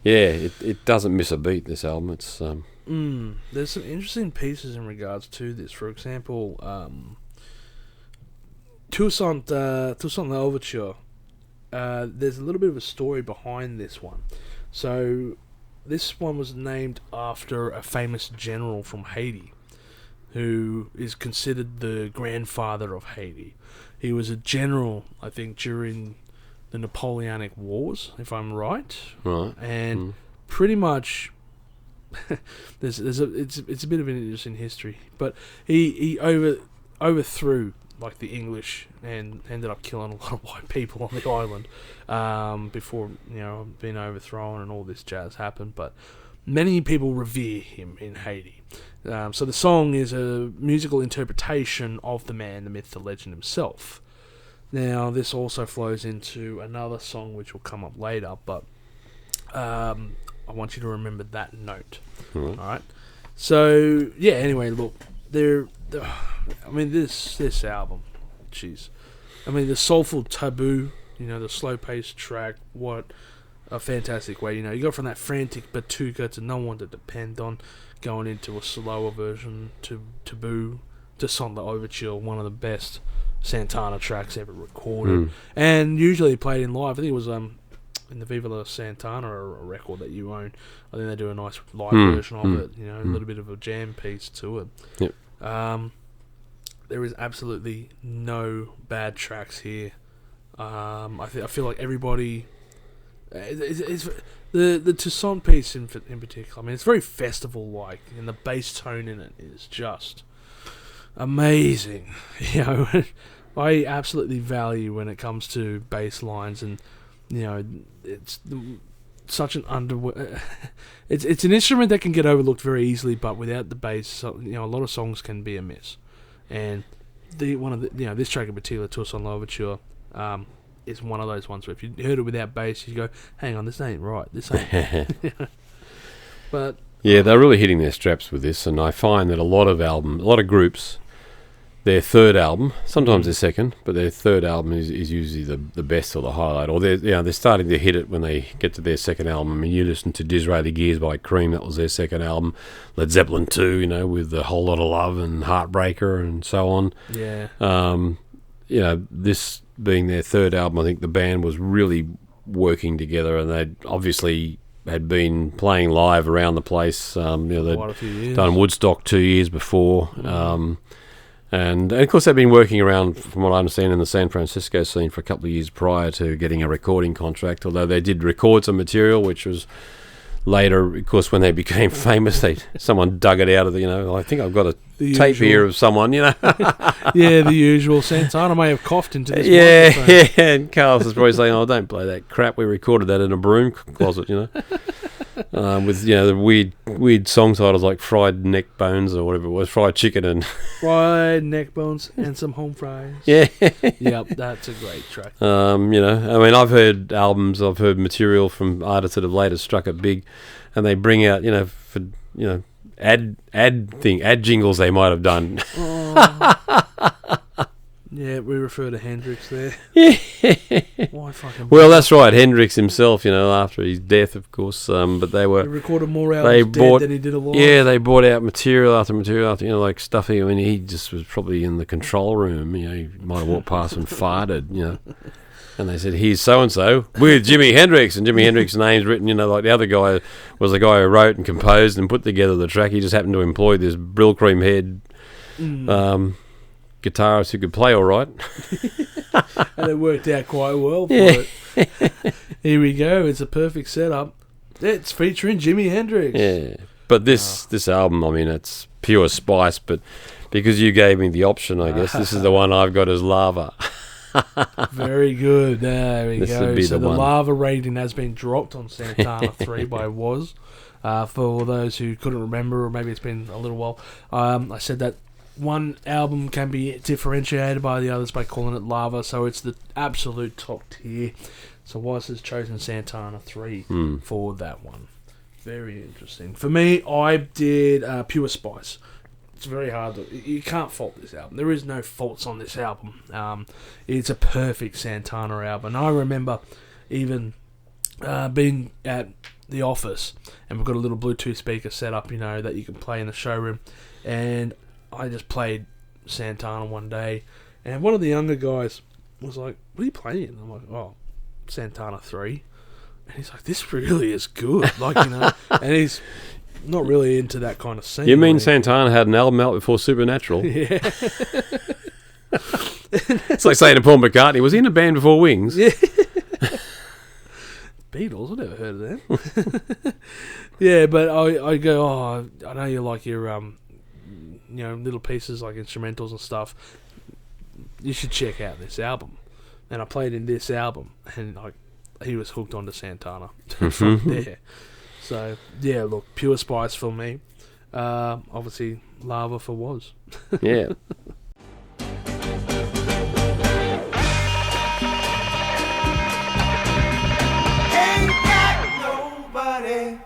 B: it doesn't miss a beat, this album. It's...
A: There's some interesting pieces in regards to this. For example, Toussaint L'Ouverture. There's a little bit of a story behind this one. So, this one was named after a famous general from Haiti, who is considered the grandfather of Haiti. He was a general, I think, during the Napoleonic Wars, if I'm right.
B: Right.
A: And pretty much... it's a bit of an interesting history, but he overthrew like the English and ended up killing a lot of white people on the island before being overthrown and all this jazz happened. But many people revere him in Haiti. So the song is a musical interpretation of the man, the myth, the legend himself. Now this also flows into another song which will come up later, but I want you to remember that note. All right. So yeah. Anyway, look, this album, jeez. The soulful Taboo. The slow-paced track. What a fantastic way. You go from that frantic Batuka to No One to Depend On, going into a slower version to Taboo to Saint L'Ouverture, one of the best Santana tracks ever recorded, and usually played in live. I think it was in the Viva La Santana, a record that you own. I think they do a nice live version of it, a little bit of a jam piece to it.
B: Yep.
A: There is absolutely no bad tracks here. I feel like everybody... It's the Toussaint piece in particular, it's very festival-like, and the bass tone in it is just amazing. I absolutely value when it comes to bass lines, and it's such an it's an instrument that can get overlooked very easily, but without the bass, a lot of songs can be a miss. And this track in particular, Toussaint L'Ouverture, is one of those ones where if you heard it without bass, you go, "Hang on, this ain't right. This ain't." But
B: yeah, they're really hitting their straps with this, and I find that a lot of groups, their third album, sometimes their second, but their third album is usually the best or the highlight, or they're starting to hit it when they get to their second album. You listen to Disraeli Gears by Cream, that was their second album. Led Zeppelin 2, with a Whole Lot of Love and Heartbreaker and so on.
A: Yeah.
B: This being their third album, I think the band was really working together, and they obviously had been playing live around the place. They'd
A: Quite a few years.
B: done Woodstock 2 years before. And of course, they've been working around, from what I understand, in the San Francisco scene for a couple of years prior to getting a recording contract, although they did record some material, which was later, of course, when they became famous, someone dug it out of the, I think I've got a tape here of someone,
A: Yeah, the usual. Santana may have coughed into this microphone.
B: Yeah, and Carlos is probably saying, "Oh, don't play that crap. We recorded that in a broom closet, with the weird song titles like Fried Neck Bones or whatever it was, Fried Chicken and
A: Fried neck bones and some home fries.
B: Yeah.
A: Yep, that's a great track.
B: I've heard albums, I've heard material from artists that have later struck it big, and they bring out, ad jingles they might have done.
A: Yeah, we refer to Hendrix there.
B: Yeah.
A: Why fucking?
B: Well, that's right. Hendrix himself, after his death, of course. But they were.
A: He recorded more albums dead than he did alive.
B: Yeah, they brought out material after material after, like stuff. He just was probably in the control room. He might have walked past and farted. And they said, "Here's so and so with Jimi Hendrix," and Jimi Hendrix's name's written. Like the other guy was the guy who wrote and composed and put together the track. He just happened to employ this Brill Cream head. Guitarist who could play all right.
A: And it worked out quite well for it. Here we go. It's a perfect setup. It's featuring Jimi Hendrix.
B: Yeah. But this album, it's pure spice, but because you gave me the option, I guess, this is the one I've got as Lava.
A: Very good. There we go.
B: Would be
A: So the
B: one.
A: Lava rating has been dropped on Santana 3 by Wazza. For those who couldn't remember, or maybe it's been a little while, I said that one album can be differentiated by the others by calling it Lava, so it's the absolute top tier. So Wazza has chosen Santana 3 for that one. Very interesting. For me, I did Pure Spice. It's very hard you can't fault this album. There is no faults on this album. It's a perfect Santana album. And I remember even being at the office, and we've got a little Bluetooth speaker set up, that you can play in the showroom, and I just played Santana one day, and one of the younger guys was like, "What are you playing?" And I'm like, "Oh, Santana 3." And he's like, "This really is good." And he's not really into that kind of scene.
B: You mean Santana had an album out before Supernatural?
A: Yeah.
B: It's like saying to Paul McCartney, was he in a band before Wings?
A: Yeah. Beatles, I never heard of them. Yeah, but I go, "Oh, I know you like your little pieces like instrumentals and stuff. You should check out this album." And I played in this album, and he was hooked onto Santana from there. So yeah, look, Pure Spice for me. Obviously, Lava for Waz.
B: Yeah.
C: Ain't got nobody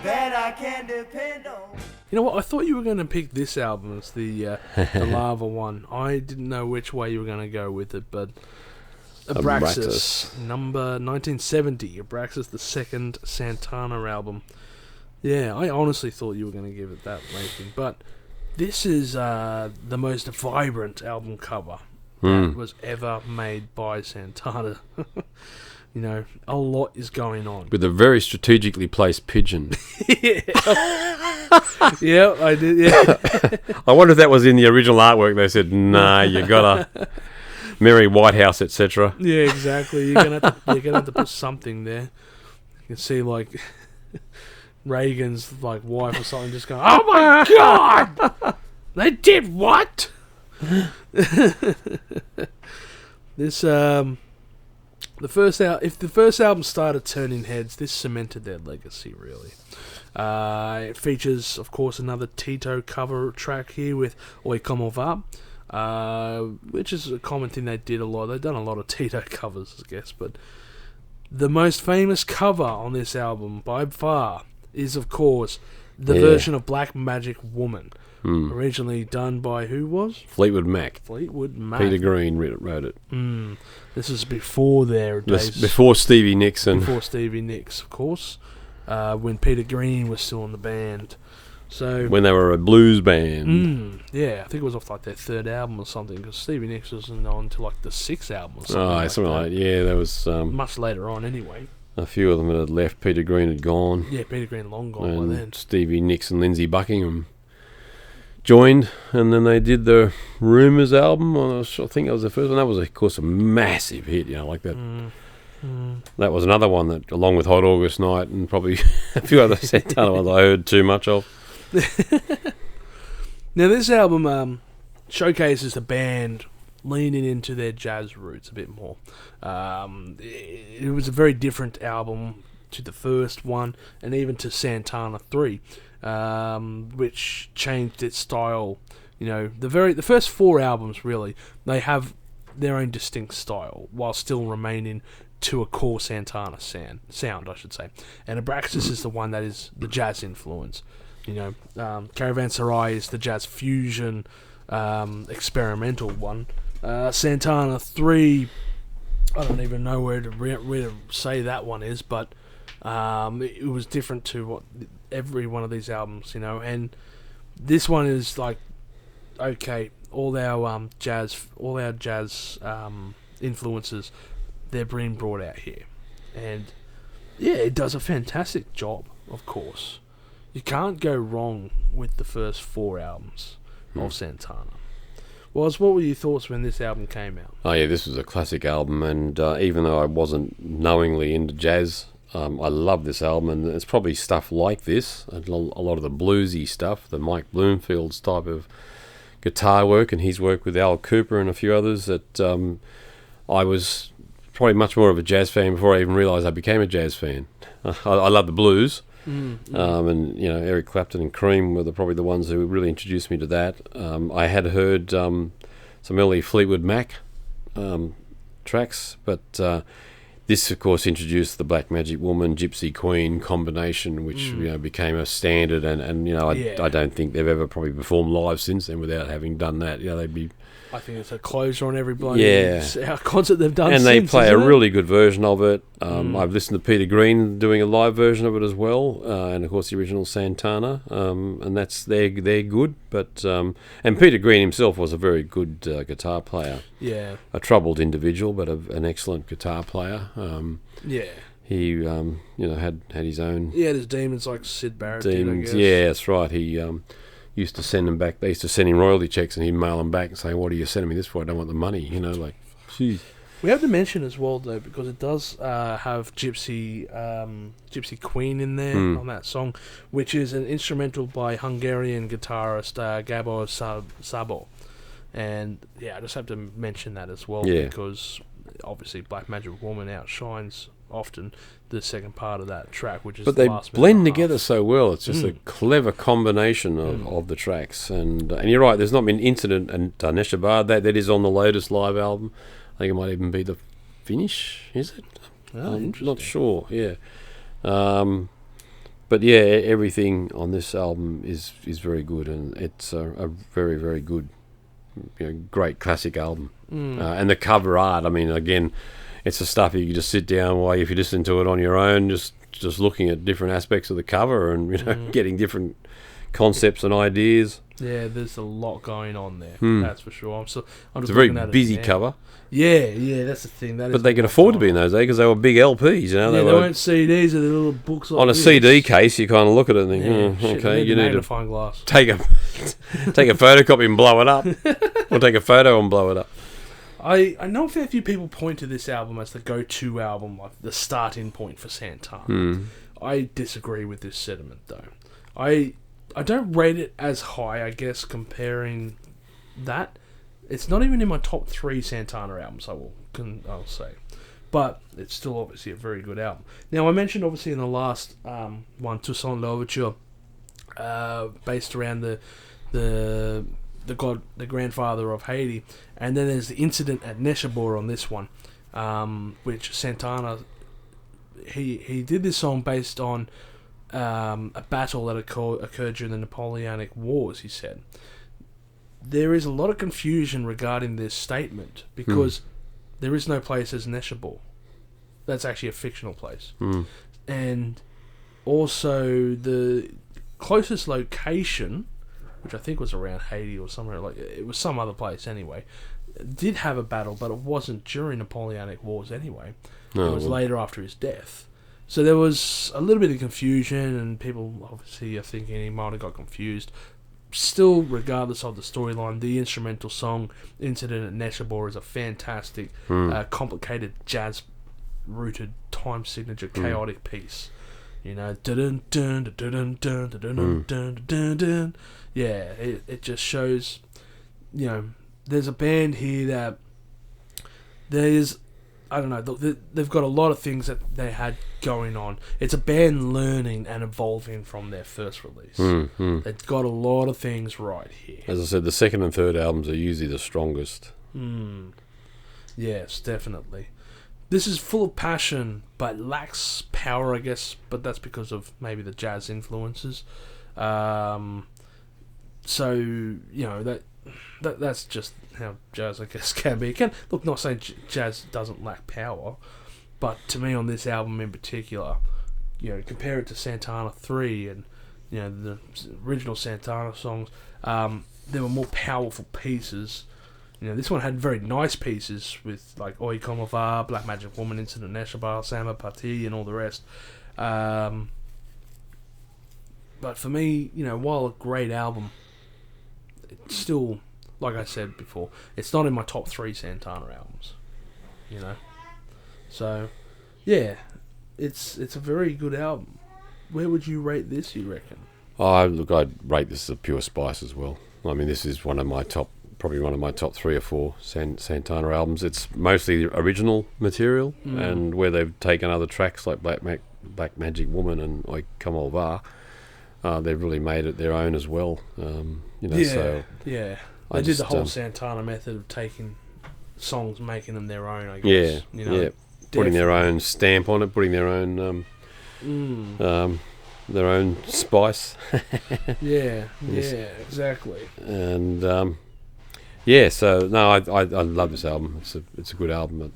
C: that I can depend on.
A: You know what? I thought you were going to pick this album as the Lava one. I didn't know which way you were going to go with it, but Abraxas, number 1970. Abraxas, the second Santana album. Yeah, I honestly thought you were going to give it that rating, but this is the most vibrant album cover that was ever made by Santana. A lot is going on.
B: With a very strategically placed pigeon.
A: Yeah, I did. Yeah.
B: I wonder if that was in the original artwork. They said, "Nah, you gotta Mary Whitehouse, etc."
A: Yeah, exactly. You're gonna have to put something there. You can see Reagan's wife or something just going, "Oh my God, they did what?" This if the first album started turning heads, this cemented their legacy really. It features, of course, another Tito cover track here with Oi Como Va, which is a common thing they did a lot. They've done a lot of Tito covers, I guess, but the most famous cover on this album, by far, is, of course, the version of Black Magic Woman, originally done by who was?
B: Fleetwood Mac.
A: Fleetwood Mac.
B: Peter Green wrote it.
A: This is before their days.
B: Before Stevie Nicks.
A: Before Stevie Nicks, of course. When Peter Green was still in the band. So
B: when they were a blues band.
A: Yeah, I think it was off their third album or something, because Stevie Nicks wasn't on to the sixth album or something.
B: Something like that. Yeah, that was...
A: much later on anyway.
B: A few of them had left. Peter Green had gone.
A: Yeah, Peter Green long gone
B: And
A: by then.
B: Stevie Nicks and Lindsay Buckingham joined, and then they did the Rumours album. I think that was the first one. That was, of course, a massive hit, like that. That was another one that, along with Hot August Night and probably a few other Santana ones I heard too much of.
A: Now, this album showcases the band leaning into their jazz roots a bit more. It was a very different album to the first one, and even to Santana 3, which changed its style. The first 4 albums, really, they have their own distinct style, while still remaining to a core Santana sound, I should say. And Abraxas is the one that is the jazz influence. Caravanserai is the jazz fusion, experimental one. Santana 3, I don't even know where to say that one is, but it was different to what every one of these albums, and this one is like, okay, all our jazz influences, they're being brought out here, and yeah, it does a fantastic job. Of course, you can't go wrong with the first 4 albums of Santana. What were your thoughts when this album came out?
B: Oh yeah, this was a classic album, and even though I wasn't knowingly into jazz, I love this album, and it's probably stuff like this, a lot of the bluesy stuff, the Mike Bloomfield's type of guitar work, and his work with Al Cooper and a few others, that I was probably much more of a jazz fan before I even realised I became a jazz fan. I love the blues. And Eric Clapton and Cream were probably the ones who really introduced me to that. I had heard some early Fleetwood Mac tracks, but this, of course, introduced the Black Magic Woman, Gypsy Queen combination, which became a standard. And I don't think they've ever probably performed live since then without having done that. They'd be.
A: I think it's a closer on every bloody concert they've done.
B: And
A: since,
B: they play a
A: it?
B: really good version of it. I've listened to Peter Green doing a live version of it as well, and of course the original Santana. And they're good. But and Peter Green himself was a very good guitar player.
A: Yeah,
B: a troubled individual, but an excellent guitar player. He had his own.
A: He had his demons like Sid Barrett
B: demons.
A: did, I guess.
B: Yeah, that's right. He used to send them back. They used to send him royalty checks, and he'd mail them back and say, "What are you sending me this for? I don't want the money." Jeez.
A: We have to mention as well, though, because it does have Gypsy Queen in there on that song, which is an instrumental by Hungarian guitarist Gabor Szabo. And yeah, I just have to mention that as well, because obviously Black Magic Woman outshines often the second part of that track, which is
B: but
A: the
B: they
A: last
B: blend together so well. It's just a clever combination of the tracks, and you're right, there's not been Incident and Neshabar that is on the Lotus live album. I think it might even be the finish, is it? I'm not sure. But yeah, everything on this album is very good, and it's a very, very good, great classic album. And the cover art, I mean, again, it's the stuff you can just sit down while, if you listen to it on your own, just looking at different aspects of the cover and getting different concepts and ideas.
A: Yeah, there's a lot going on there. That's for sure. I'm just
B: it's a very busy cover.
A: Yeah, that's the thing.
B: But they could afford to be in those days because they were big LPs.
A: They weren't CDs, or the little books. Like
B: on a CD case, you kind of look at it and think,
A: okay,
B: you need to
A: glass.
B: take a photocopy and blow it up, or take a photo and blow it up.
A: I know a fair few people point to this album as the go-to album, like the starting point for Santana. I disagree with this sentiment, though. I don't rate it as high, I guess, comparing that. It's not even in my top 3 Santana albums, I'll say. But it's still obviously a very good album. Now, I mentioned obviously in the last one, Toussaint L'Ouverture, based around the grandfather of Haiti, and then there's the incident at Neshabur on this one, which Santana, he did this song based on a battle that occurred during the Napoleonic Wars, he said. There is a lot of confusion regarding this statement, because there is no place as Neshabur. That's actually a fictional place. And also the closest location, which I think was around Haiti or somewhere, like it was some other place anyway, did have a battle, but it wasn't during Napoleonic Wars anyway. It was later after his death. So there was a little bit of confusion, and people obviously are thinking he might have got confused. Still, regardless of the storyline, the instrumental song "Incident at Neshabor" is a fantastic, complicated jazz-rooted time signature, chaotic piece. You know, dun dun dun dun dun dun dun dun dun. Yeah, it just shows. You know, there's a band here that there's. I don't know, they've got a lot of things that they had going on. It's a band learning and evolving from their first release. They've got a lot of things right here.
B: As I said, the second and third albums are usually the strongest.
A: Yes, definitely. This is full of passion, but lacks power, I guess, but that's because of maybe the jazz influences. So, you know, that's just how jazz, I guess, can be. Look, not saying jazz doesn't lack power, but to me on this album in particular, you know, compare it to Santana 3 and, you know, the original Santana songs, there were more powerful pieces. You know, this one had very nice pieces with, like, Oi Como Va, Black Magic Woman, Incident Neshabar, Samba Party, and all the rest. But for me, you know, while a great album, it's still, like I said before, it's not in my top 3 Santana albums, you know. So, yeah, it's a very good album. Where would you rate this, you reckon?
B: Look, I'd rate this as a pure spice as well. I mean, this is probably one of my top 3 or 4 Santana albums. It's mostly the original material, and where they've taken other tracks like Black Magic Woman and Oi Como Va, they've really made it their own as well. You know,
A: yeah. They did the whole Santana method of taking songs, making them their own, I guess.
B: Yeah,
A: you know,
B: yeah. Putting their own stamp on it, putting their own spice.
A: yeah, exactly.
B: And so no, I love this album. It's a good album.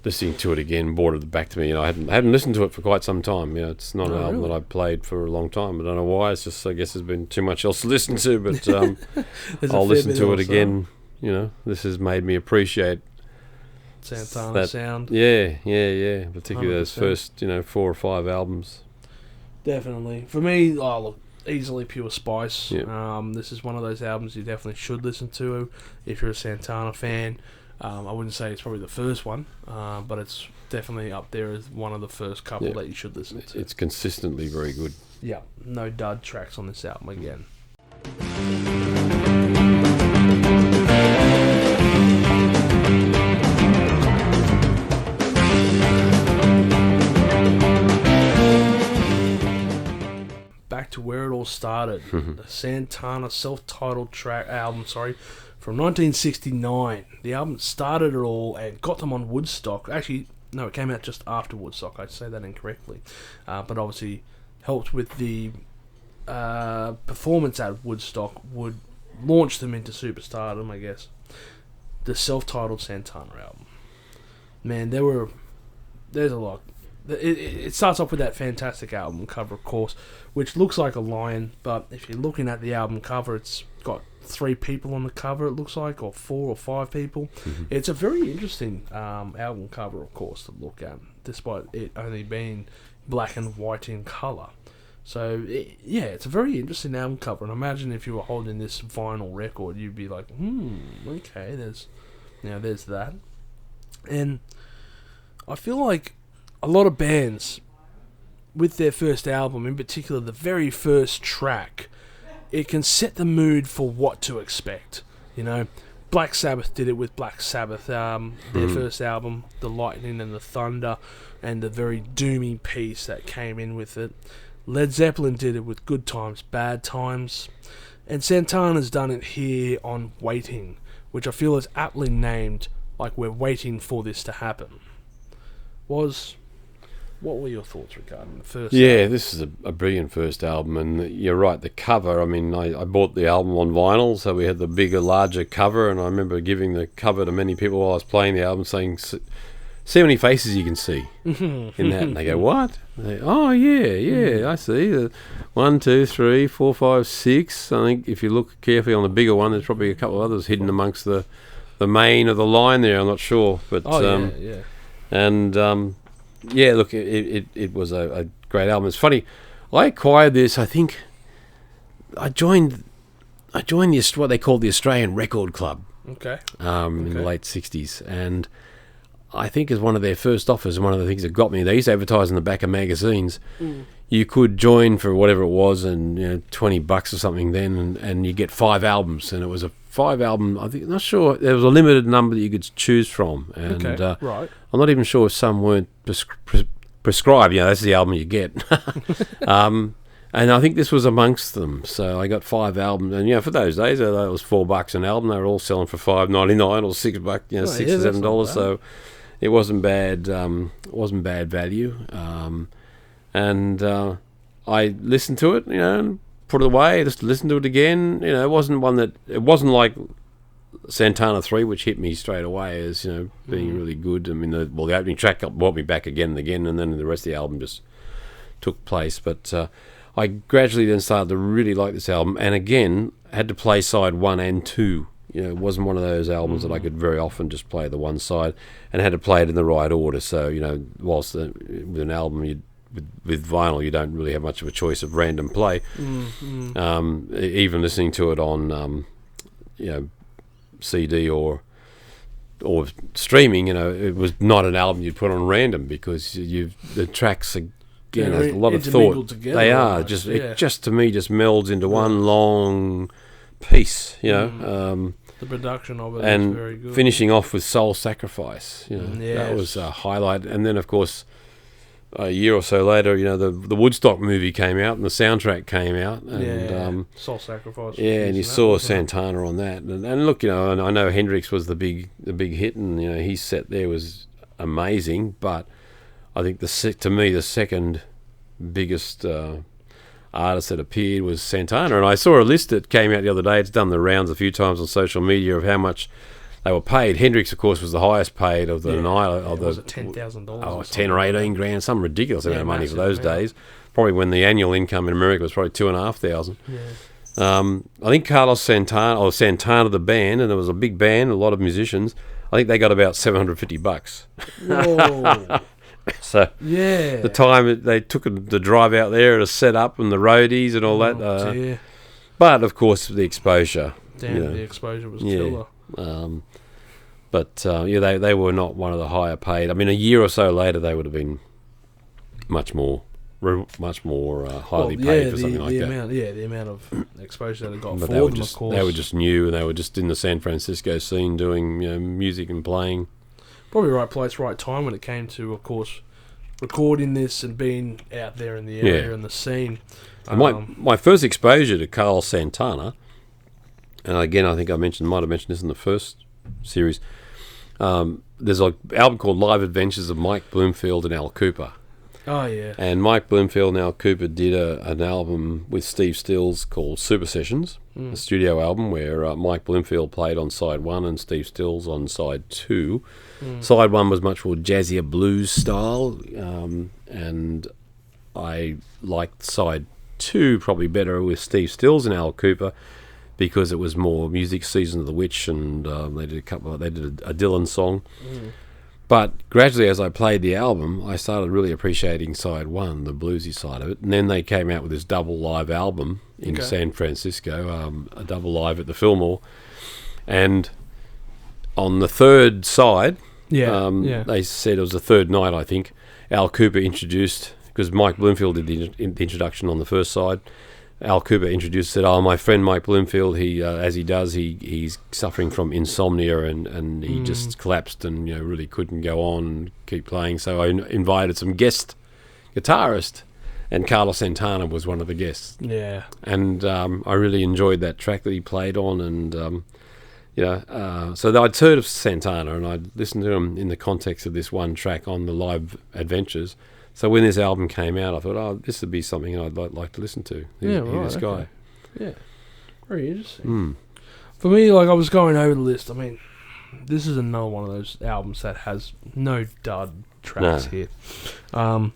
B: Listening to it again brought it back to me. You know, I hadn't listened to it for quite some time. You know, it's not an album that I've played for a long time. I don't know why. It's just, I guess there's been too much else to listen to. But I'll listen to it again. You know, this has made me appreciate
A: Santana sound.
B: Yeah. Particularly 100%. Those first, 4 or 5 albums.
A: Definitely. For me, look, easily pure spice.
B: Yeah.
A: This is one of those albums you definitely should listen to if you're a Santana fan. I wouldn't say it's probably the first one, but it's definitely up there as one of the first couple that you should listen to.
B: It's consistently very good.
A: Yeah, no dud tracks on this album again. Back to where it all started. The Santana self-titled album, from 1969. The album started it all and got them on Woodstock. Actually, no, it came out just after Woodstock. I say that incorrectly. But obviously helped with the performance at Woodstock, would launch them into superstardom, I guess. The self-titled Santana album. Man, there's a lot. It starts off with that fantastic album cover, of course, which looks like a lion, but if you're looking at the album cover, it's got 3 people on the cover, it looks like, or 4 or 5 people. It's a very interesting album cover, of course, to look at, despite it only being black and white in colour. So, it's a very interesting album cover, and imagine if you were holding this vinyl record, you'd be like, okay, there's that. And I feel like a lot of bands, with their first album, in particular the very first track, it can set the mood for what to expect. You know, Black Sabbath did it with Black Sabbath, their first album, The Lightning and the Thunder, and the very doomy piece that came in with it. Led Zeppelin did it with Good Times, Bad Times. And Santana's done it here on Waiting, which I feel is aptly named, like we're waiting for this to happen. What were your thoughts regarding the first album?
B: This is a brilliant first album, and you're right, the cover, I mean, I bought the album on vinyl, so we had the bigger, larger cover, and I remember giving the cover to many people while I was playing the album, saying, see how many faces you can see in that, and they go, what? They, I see, 1, 2, 3, 4, 5, 6, I think if you look carefully on the bigger one, there's probably a couple of others hidden amongst the mane of the line there, I'm not sure, but, yeah, look, it was a great album. It's funny, I acquired this. I think I joined what they called the Australian Record Club.
A: Okay.
B: In the late '60s, and I think as one of their first offers, one of the things that got me, they used to advertise in the back of magazines. You could join for whatever it was, and $20 or something then, and you get 5 albums, and it was a 5-album. I think, not sure, there was a limited number that you could choose from, and
A: right.
B: I'm not even sure if some weren't prescribed. That's the album you get. And I think this was amongst them. So I got 5 albums, and for those days, that was $4 an album. They were all selling for $5.99 or $6, $6 or $7. So it wasn't bad. Wasn't bad value. And I listened to it, and put it away. Just listened to it again. It wasn't one that. It wasn't like Santana 3, which hit me straight away as being really good. I mean, the opening track brought me back again and again, and then the rest of the album just took place. But I gradually then started to really like this album, and again had to play side 1 and 2. It wasn't one of those albums that I could very often just play the one side, and had to play it in the right order. So whilst with an album with vinyl you don't really have much of a choice of random play. Even listening to it on CD or streaming, it was not an album you'd put on random, because the tracks are. A lot of thought.
A: Together,
B: they are just it just to me just melds into one long piece. The
A: production of it
B: and
A: is very good.
B: Finishing off with Soul Sacrifice. That was a highlight. And then of course a year or so later, the Woodstock movie came out and the soundtrack came out. And,
A: Soul Sacrifice.
B: And you saw Santana on that. And look, and I know Hendrix was the big hit, and his set there was amazing, but I think to me the second biggest artist that appeared was Santana, and I saw a list that came out the other day. It's done the rounds a few times on social media of how much they were paid. Hendrix, of course, was the highest paid of the night.
A: Was it $10,000?
B: Oh, 10 or 18 grand, some ridiculous amount of money for those
A: amount.
B: days. Probably when the annual income in America was probably $2,500.
A: Yeah.
B: I think Carlos Santana, or Santana the band, and there was a big band, a lot of musicians. I think they got about $750.
A: Whoa.
B: So the time they took the drive out there to set up and the roadies and all that. But of course the exposure.
A: The exposure was killer.
B: But they were not one of the higher paid. I mean, a year or so later they would have been much more highly paid for something like that.
A: The amount of exposure they got
B: But
A: for
B: they were
A: them,
B: just,
A: of course.
B: they were just new, and they were just in the San Francisco scene doing music and playing.
A: Probably right place, right time when it came to, of course, recording this and being out there in the area and the scene.
B: My first exposure to Carlos Santana, and again, I think might have mentioned this in the first series. There's an album called Live Adventures of Mike Bloomfield and Al Cooper.
A: Oh, yeah.
B: And Mike Bloomfield and Al Cooper did an album with Steve Stills called Super Sessions, a studio album where Mike Bloomfield played on side 1 and Steve Stills on side 2. Side 1 was much more jazzier blues style, and I liked side 2 probably better with Steve Stills and Al Cooper, because it was more music, Season of the Witch, and they did a Dylan song. But gradually, as I played the album, I started really appreciating side 1, the bluesy side of it. And then they came out with this double live album in San Francisco, a double live at the Fillmore. And on the third side, they said it was the third night, I think, Al Cooper introduced, because Mike Bloomfield did the introduction on the first side. Al Cooper introduced, said, my friend Mike Bloomfield, he's suffering from insomnia, and he just collapsed and really couldn't go on and keep playing. So I invited some guest guitarists, and Carlos Santana was one of the guests. Yeah. And I really enjoyed that track that he played on, and so I'd heard of Santana, and I'd listened to him in the context of this one track on the Live Adventures. So when this album came out, I thought, this would be something I'd like to listen to. This guy.
A: Yeah, very interesting. For me, I was going over the list. I mean, this is another one of those albums that has no dud tracks here. Love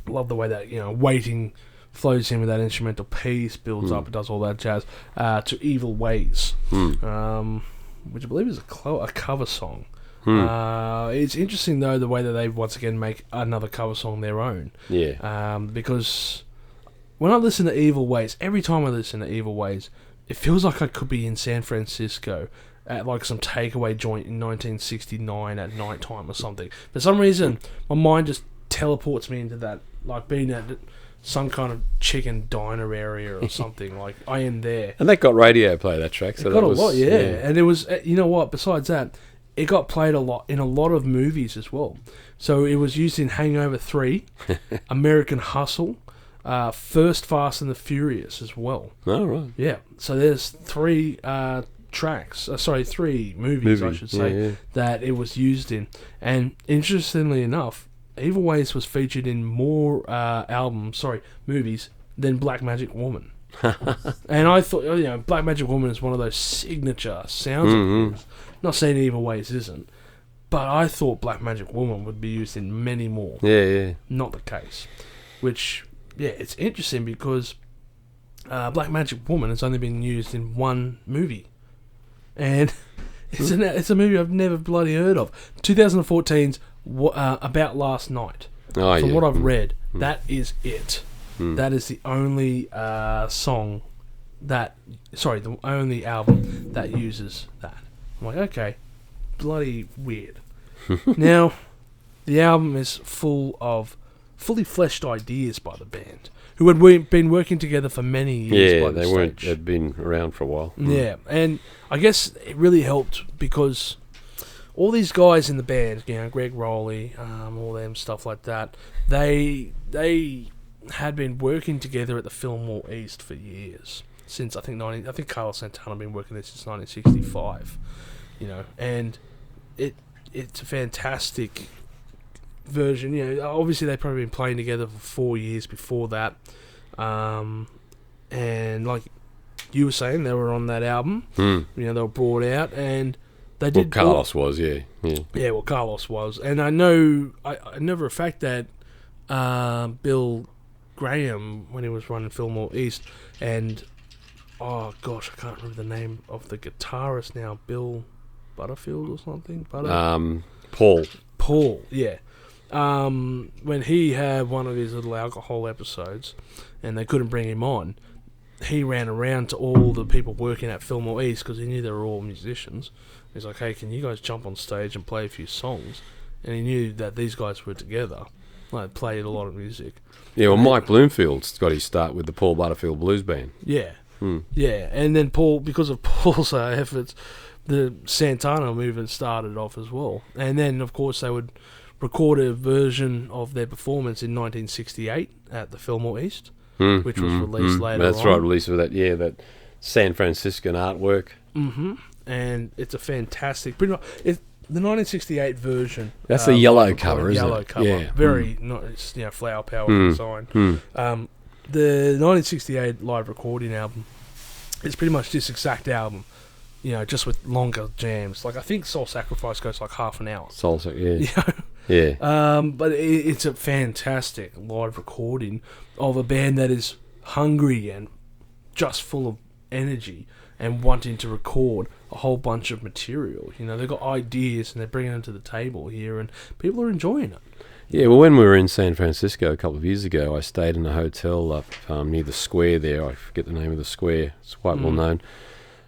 A: the way that Waiting flows in with that instrumental piece, builds up, it does all that jazz. To Evil Ways, which I believe is a cover song. It's interesting though the way that they once again make another cover song their own.
B: Yeah.
A: Because when I listen to Evil Ways, every time I listen to Evil Ways, it feels like I could be in San Francisco at like some takeaway joint in 1969 at night time or something. For some reason, my mind just teleports me into that, like being at some kind of chicken diner area or something. Like I am there.
B: And that got radio play, that track. So
A: it got
B: that was,
A: a lot, yeah. And it was, you know what? Besides that, it got played a lot in a lot of movies as well. So it was used in Hangover 3, American Hustle, First Fast and the Furious as well.
B: Oh, right.
A: Yeah. So there's three movies, I should say, that it was used in. And interestingly enough, Evil Ways was featured in more movies than Black Magic Woman. And I thought, Black Magic Woman is one of those signature sounds of movies. Not saying Evil Ways isn't, but I thought Black Magic Woman would be used in many more.
B: Yeah.
A: Not the case. Which, it's interesting because Black Magic Woman has only been used in one movie. And it's a movie I've never bloody heard of. 2014's About Last Night. From what I've read, that is it. That is the only the only album that uses that. I'm like, okay, bloody weird. Now, the album is full of fully fleshed ideas by the band, who had been working together for many years.
B: Yeah, they'd been around for a while.
A: Yeah, and I guess it really helped because all these guys in the band, Greg Rowley, all them stuff like that, they had been working together at the Fillmore East for years. Since I think Carlos Santana had been working there since 1965, and it's a fantastic version. Obviously they've probably been playing together for 4 years before that, and like you were saying, they were on that album. They were brought out, and they did.
B: Well, Carlos was, yeah.
A: Well, Carlos was, and I know for a fact that Bill Graham, when he was running Fillmore East, and oh gosh, I can't remember the name of the guitarist now. Bill Butterfield or something. Paul, yeah. When he had one of his little alcohol episodes, and they couldn't bring him on, he ran around to all the people working at Fillmore East because he knew they were all musicians. He's like, "Hey, can you guys jump on stage and play a few songs?" And he knew that these guys were together. Like, played a lot of music. Yeah,
B: well, Mike Bloomfield's got his start with the Paul Butterfield Blues Band.
A: Yeah. Yeah, and then because of Paul's efforts, the Santana movement started off as well. And then, of course, they would record a version of their performance in 1968 at the Fillmore East, which was released later on.
B: That's right, released with that San Franciscan artwork.
A: And it's a fantastic... Pretty much, the 1968 version...
B: That's the yellow cover, isn't it?
A: Yellow cover.
B: Yeah.
A: Very nice, flower power design. The 1968 live recording album is pretty much this exact album, just with longer jams. Like, I think Soul Sacrifice goes like half an hour.
B: Soul Sacrifice, yeah. Yeah.
A: But it's a fantastic live recording of a band that is hungry and just full of energy and wanting to record a whole bunch of material. They've got ideas and they're bringing them to the table here, and people are enjoying it.
B: Yeah, well, when we were in San Francisco a couple of years ago, I stayed in a hotel up near the square there. I forget the name of the square. It's quite well known.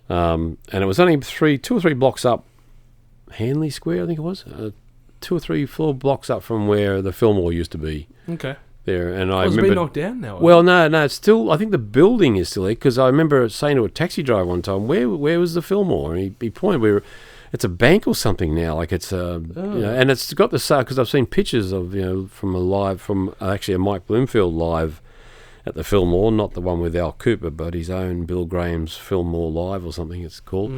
B: And it was only 2 or 3 blocks up Hanley Square, I think it was. 2 or 3 floor blocks up from where the Fillmore used to be.
A: Okay.
B: There, and I
A: remember... It's been knocked down now.
B: Well, no, it's still... I think the building is still there, because I remember saying to a taxi driver one time, where was the Fillmore? And he pointed, it's a bank or something now. Like it's and it's got the because I've seen pictures of from actually a Mike Bloomfield live at the Fillmore, not the one with Al Cooper, but his own Bill Graham's Fillmore Live or something it's called,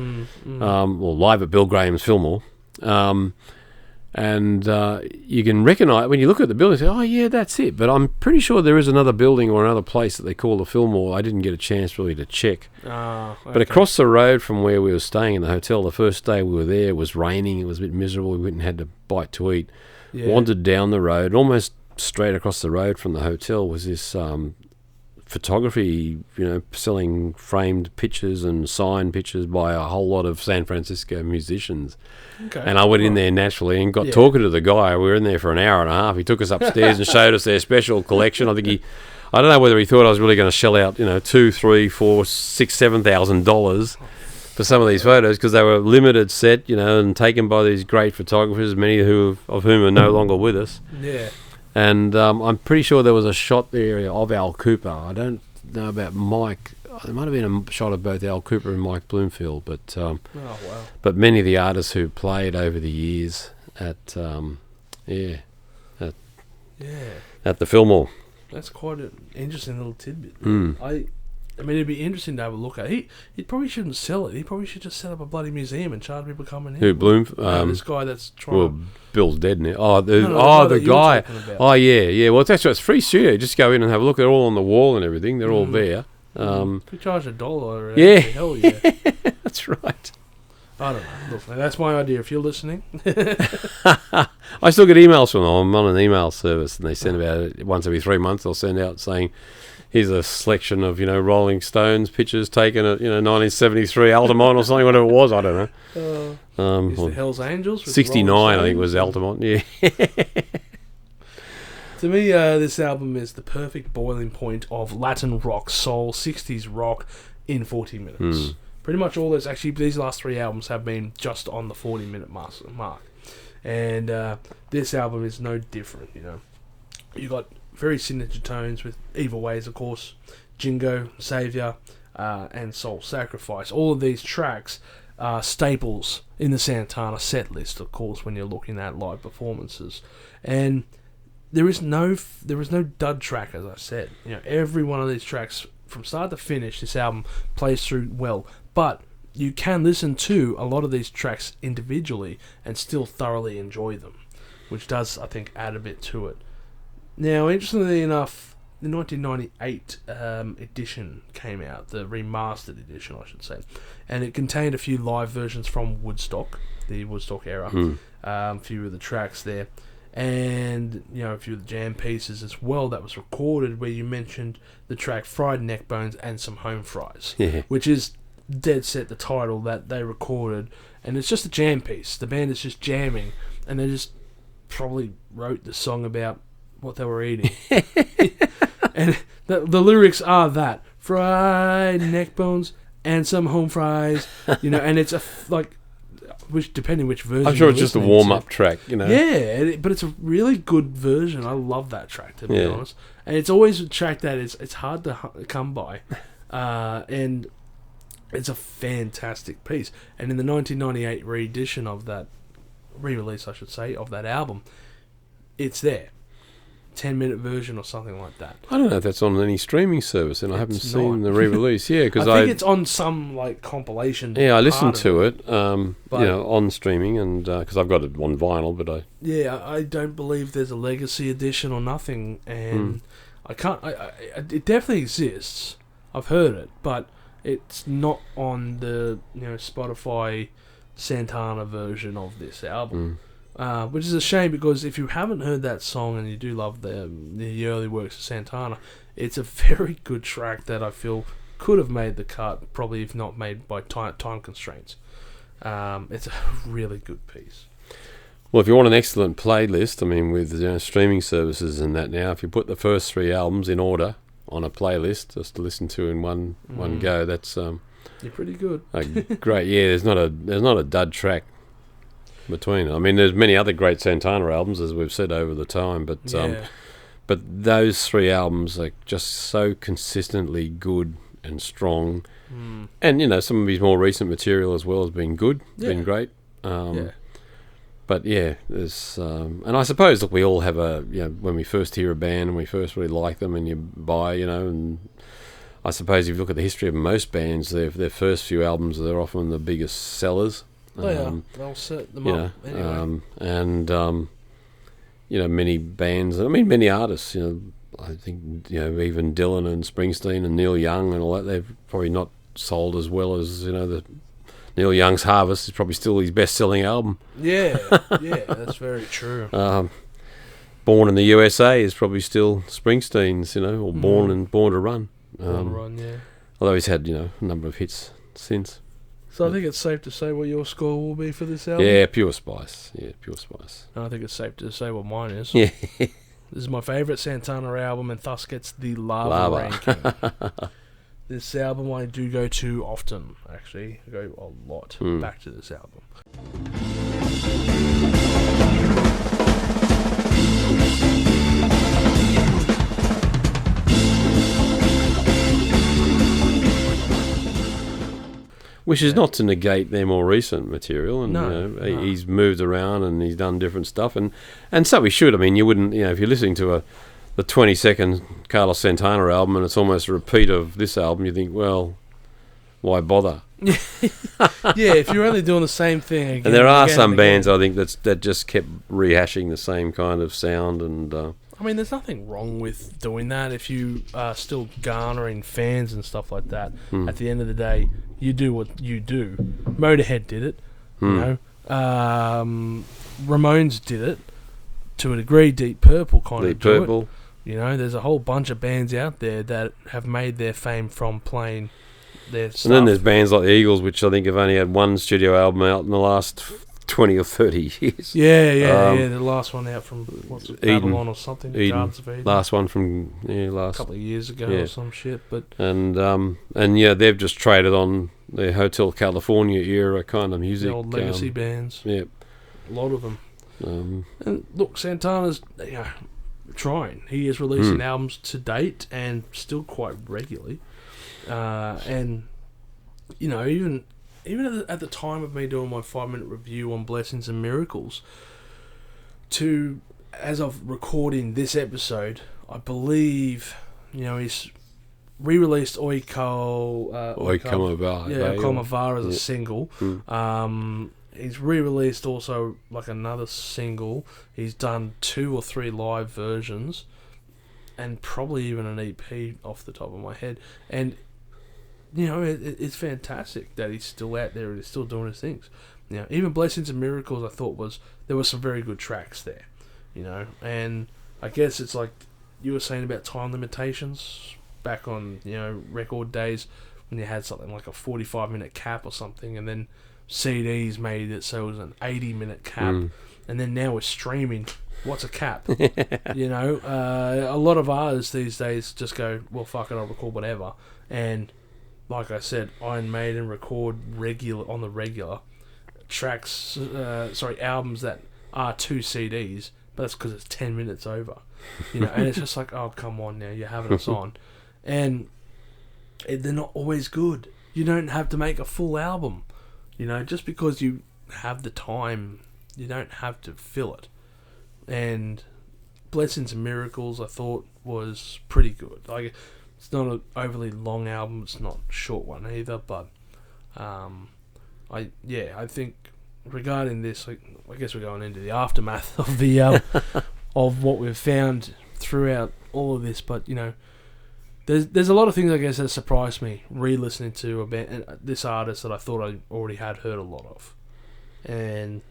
B: or Live at Bill Graham's Fillmore, and you can recognise when you look at the building, and say, oh yeah, that's it. But I'm pretty sure there is another building or another place that they call the Fillmore. I didn't get a chance really to check.
A: Okay.
B: But across the road from where we were staying in the hotel, the first day we were there, it was raining. It was a bit miserable. We went and had a bite to eat. Yeah. Wandered down the road, almost straight across the road from the hotel was this photography, selling framed pictures and signed pictures by a whole lot of San Francisco musicians.
A: Okay.
B: And I went in there naturally and got talking to the guy. We were in there for an hour and a half. He took us upstairs and showed us their special collection. I don't know whether he thought I was really going to shell out, $2,000, $3,000, $4,000, $6,000, $7,000 for some of these photos, because they were limited set, and taken by these great photographers, many of whom are no longer with us.
A: Yeah.
B: And I'm pretty sure there was a shot there of Al Cooper. I don't know about Mike. There might have been a shot of both Al Cooper and Mike Bloomfield, but
A: wow.
B: But many of the artists who played over the years at the Fillmore.
A: That's quite an interesting little tidbit.
B: Mm.
A: I mean, it'd be interesting to have a look at. He probably shouldn't sell it. He probably should just set up a bloody museum and charge people coming in.
B: Who, Bloom?
A: This guy that's trying.
B: Well, Bill's dead now. Oh, the
A: that
B: guy.
A: you're talking about.
B: Oh, yeah. Well, that's it's free studio. Just go in and have a look. They're all on the wall and everything. They're all there.
A: If you charge $1,
B: yeah.
A: Hell yeah.
B: That's right.
A: I don't know. Look, that's my idea. If you're listening.
B: I still get emails from them. I'm on an email service, and they send about it once every 3 months. They'll send out saying, here's a selection of, Rolling Stones pictures taken at, 1973 Altamont or something, whatever it was. I don't know.
A: Is the Hells Angels? With
B: 69, I think, was Altamont. Yeah.
A: To me, this album is the perfect boiling point of Latin rock, soul, 60s rock in 40 minutes. Pretty much all those, actually, these last 3 albums have been just on the 40-minute mark. And this album is no different, You got very signature tones with Evil Ways, of course, Jingo, Saviour, and Soul Sacrifice. All of these tracks are staples in the Santana set list, of course, when you're looking at live performances. And there is no dud track, as I said. Every one of these tracks, from start to finish, this album plays through well. But you can listen to a lot of these tracks individually and still thoroughly enjoy them, which does, I think, add a bit to it. Now, interestingly enough, the 1998 edition came out, the remastered edition, I should say, and it contained a few live versions from Woodstock, the Woodstock era, a few of the tracks there, and a few of the jam pieces as well that was recorded, where you mentioned the track Fried Neck Bones and Some Home Fries, which is dead set the title that they recorded, and it's just a jam piece. The band is just jamming, and they just probably wrote the song about what they were eating. And the lyrics are that fried neck bones and some home fries, and it's depending which version.
B: I'm sure it's just a warm-up track,
A: Yeah, but it's a really good version. I love that track, to be honest. And it's always a track that it's hard to come by, and it's a fantastic piece. And in the 1998 re-edition of that, re-release, I should say, of that album, it's there. 10-minute version or something like that.
B: I don't know if that's on any streaming service, and I haven't seen the re-release. Yeah, because
A: I think it's on some compilation.
B: Yeah, I listened to it, on streaming, and because I've got it on vinyl, but
A: I don't believe there's a legacy edition or nothing, and I can't. It definitely exists. I've heard it, but it's not on the Spotify Santana version of this album. Which is a shame, because if you haven't heard that song and you do love the early works of Santana, it's a very good track that I feel could have made the cut, probably if not made by time constraints. It's a really good piece.
B: Well, if you want an excellent playlist, with streaming services and that now, if you put the first 3 albums in order on a playlist just to listen to in one go, that's
A: you're pretty good.
B: Great. Yeah, there's not a dud track between it. There's many other great Santana albums, as we've said over the time, but those 3 albums are just so consistently good and strong, and some of his more recent material as well has been good, been great. But there's and I suppose, look, we all have when we first hear a band and we first really like them, and you buy, and I suppose if you look at the history of most bands, their first few albums, they're often the biggest sellers.
A: They'll set them up anyway.
B: And many bands, many artists, I think, even Dylan and Springsteen and Neil Young and all that, they've probably not sold as well as, the Neil Young's Harvest is probably still his best-selling album.
A: Yeah, that's very true.
B: Born in the USA is probably still Springsteen's, or Born to Run.
A: On run, yeah.
B: Although he's had, a number of hits since.
A: So I think it's safe to say what your score will be for this album.
B: Yeah, Pure Spice. And
A: I think it's safe to say what mine is.
B: Yeah.
A: This is my favourite Santana album, and thus gets the lava ranking. This album I do go to often, actually. I go a lot back to this album.
B: Which is not to negate their more recent material, and
A: No.
B: he's moved around and he's done different stuff, and so he should. I mean, you wouldn't, if you're listening to the 22nd Carlos Santana album and it's almost a repeat of this album, you think, well, why bother?
A: Yeah, if you're only doing the same thing again.
B: And there are
A: again
B: some
A: and
B: bands
A: again.
B: I think that just kept rehashing the same kind of sound, and
A: I mean, there's nothing wrong with doing that if you are still garnering fans and stuff like that. At the end of the day, you do what you do. Motorhead did it, Ramones did it to a degree. Deep Purple kind of do
B: Purple.
A: it. There's a whole bunch of bands out there that have made their fame from playing their stuff.
B: And then there's bands like the Eagles, which I think have only had one studio album out in the last 20 or 30 years.
A: Yeah. The last one out from Babylon or something. Gardens of Eden.
B: Last one from last
A: couple of years ago or some shit. But
B: and they've just traded on their Hotel California era kind of music.
A: the old legacy bands.
B: Yeah,
A: A lot of them.
B: and
A: look, Santana's trying. He is releasing albums to date and still quite regularly. And even at the time of me doing my 5-minute review on Blessings and Miracles, to as of recording this episode, I believe he's re-released Oi Come Avar as a single. He's re-released also like another single. He's done 2 or 3 live versions, and probably even an EP off the top of my head. And it's fantastic that he's still out there and he's still doing his things. Even Blessings and Miracles, I thought there were some very good tracks there. And I guess it's like you were saying about time limitations back on record days when you had something like a 45-minute cap or something, and then CDs made it so it was an 80-minute cap, and then now we're streaming. What's a cap? A lot of artists these days just go, well, fuck it, I'll record whatever. And like I said, Iron Maiden record on the regular tracks, albums that are 2 CDs, but that's because it's 10 minutes over. And it's just like, oh, come on now, you're having us on. And they're not always good. You don't have to make a full album. Just because you have the time, you don't have to fill it. And Blessings and Miracles, I thought, was pretty good. Like, it's not an overly long album. It's not a short one either. But I think regarding this, I guess we're going into the aftermath of the of what we've found throughout all of this. But there's a lot of things, I guess, that surprised me re-listening to this artist that I thought I already had heard a lot of. And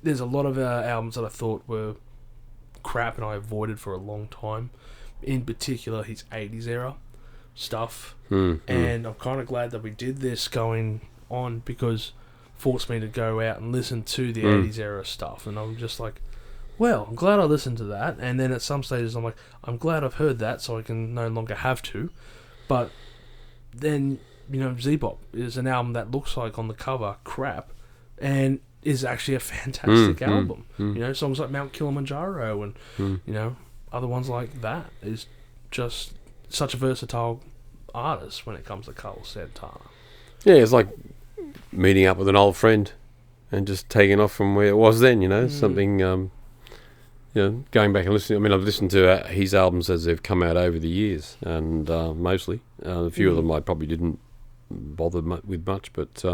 A: there's a lot of albums that I thought were crap and I avoided for a long time. In particular, his 80s era stuff. And I'm kind of glad that we did this going on, because it forced me to go out and listen to the 80s era stuff. And I'm just like, well, I'm glad I listened to that. And then at some stages I'm like, I'm glad I've heard that so I can no longer have to. But then, Z-Bop is an album that looks like on the cover crap and is actually a fantastic album. Songs like Mount Kilimanjaro and other ones like that is just such a versatile artist when it comes to Carlos Santana.
B: Yeah, it's like meeting up with an old friend and just taking off from where it was then. Something going back and listening. I mean, I've listened to his albums as they've come out over the years, and mostly a few of them I probably didn't bother with much, but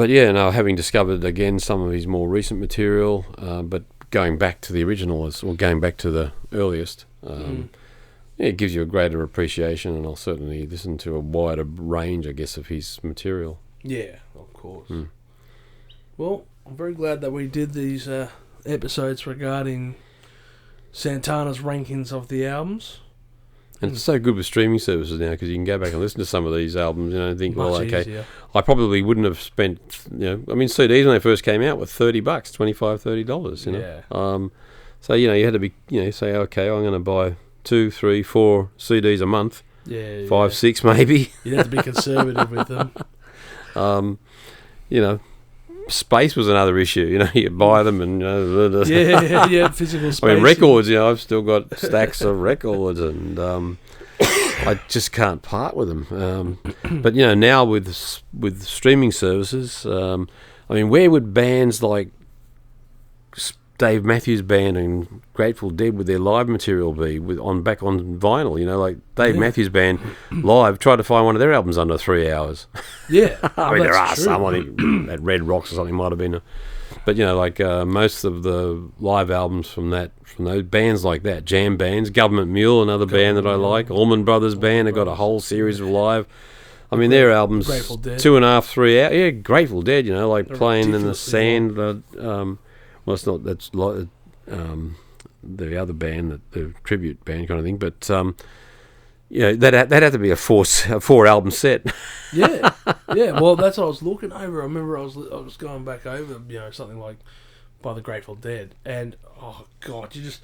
B: yeah, no, having discovered again some of his more recent material, but going back to the original or going back to the earliest, it gives you a greater appreciation, and I'll certainly listen to a wider range, I guess, of his material.
A: Yeah, of course. Well, I'm very glad that we did these episodes regarding Santana's rankings of the albums.
B: And it's so good with streaming services now because you can go back and listen to some of these albums, and think,
A: Much
B: well, okay,
A: easier.
B: I probably wouldn't have spent, CDs when they first came out were $30, $25, $30,
A: Yeah.
B: So, you had to be, say, okay, I'm going to buy 2, 3, 4 CDs a month,
A: Yeah.
B: 5, 6 maybe.
A: You have to be conservative with them.
B: Space was another issue, you buy them and,
A: Yeah, physical space.
B: I mean, records, I've still got stacks of records and I just can't part with them. But, now with streaming services, where would bands like Dave Matthews Band and Grateful Dead with their live material be back on vinyl? Like Dave Matthews Band live, tried to find one of their albums under 3 hours.
A: Yeah.
B: There are some, I think, at Red Rocks or something might have been. But, most of the live albums from those bands like that, jam bands, Government Mule, another band that I like, Allman Brothers Band, they've got a whole series of live. Their albums,
A: Grateful Dead.
B: 2.5, 3 hours. Yeah, Grateful Dead, like
A: They're
B: Playing in the
A: ridiculously
B: Sand. Well, it's not, that's like the other band, the tribute band kind of thing, but that had to be a 4 album set.
A: Yeah. Well, that's what I was looking over. I remember I was going back over, something like by the Grateful Dead, and oh god, you just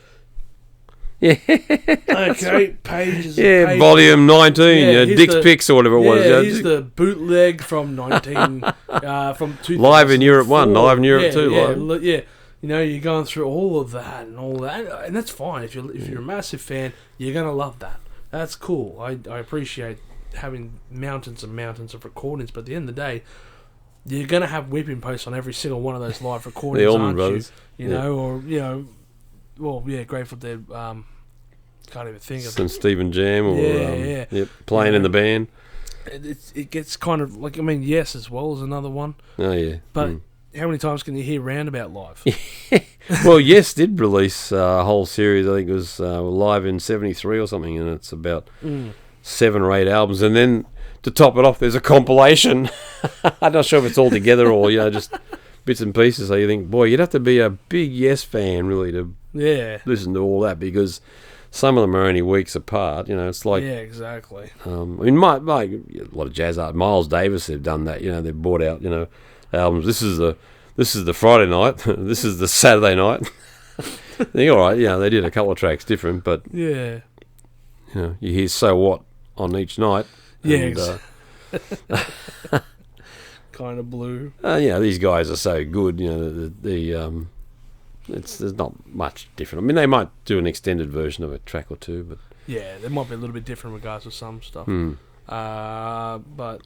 A: okay, pages.
B: Yeah,
A: pages.
B: volume 19,
A: here's
B: Dick's
A: the-
B: Picks or whatever it was.
A: Here's the bootleg from 19 from 2004.
B: Live in Europe 1, Live in Europe 2. Live.
A: Yeah. You're going through all of that and all that, and that's fine. If you're a massive fan, you're gonna love that. That's cool. I appreciate having mountains and mountains of recordings, but at the end of the day, you're gonna have whipping posts on every single one of those live recordings,
B: The Allman
A: aren't
B: Brothers.
A: Grateful Dead. Can't even think of
B: Some
A: it.
B: Stephen Jam or
A: Yeah.
B: Playing in the Band.
A: It gets kind of like, Yes as well as another one,
B: Oh yeah,
A: but. How many times can you hear Roundabout live?
B: Well, Yes did release a whole series. I think it was live in '73 or something, and it's about 7 or 8 albums. And then to top it off, there's a compilation. I'm not sure if it's all together or just bits and pieces. So you think, boy, you'd have to be a big Yes fan really to listen to all that, because some of them are only weeks apart. It's like
A: exactly.
B: a lot of jazz art. Miles Davis have done that. They've brought out albums. This is the Friday night. This is the Saturday night. All right, they did a couple of tracks different, but
A: Yeah.
B: you hear So What on each night.
A: Yeah. Kind of blue.
B: These guys are so good. There's not much different. They might do an extended version of a track or two, but
A: Yeah, there might be a little bit different in regards to some stuff. But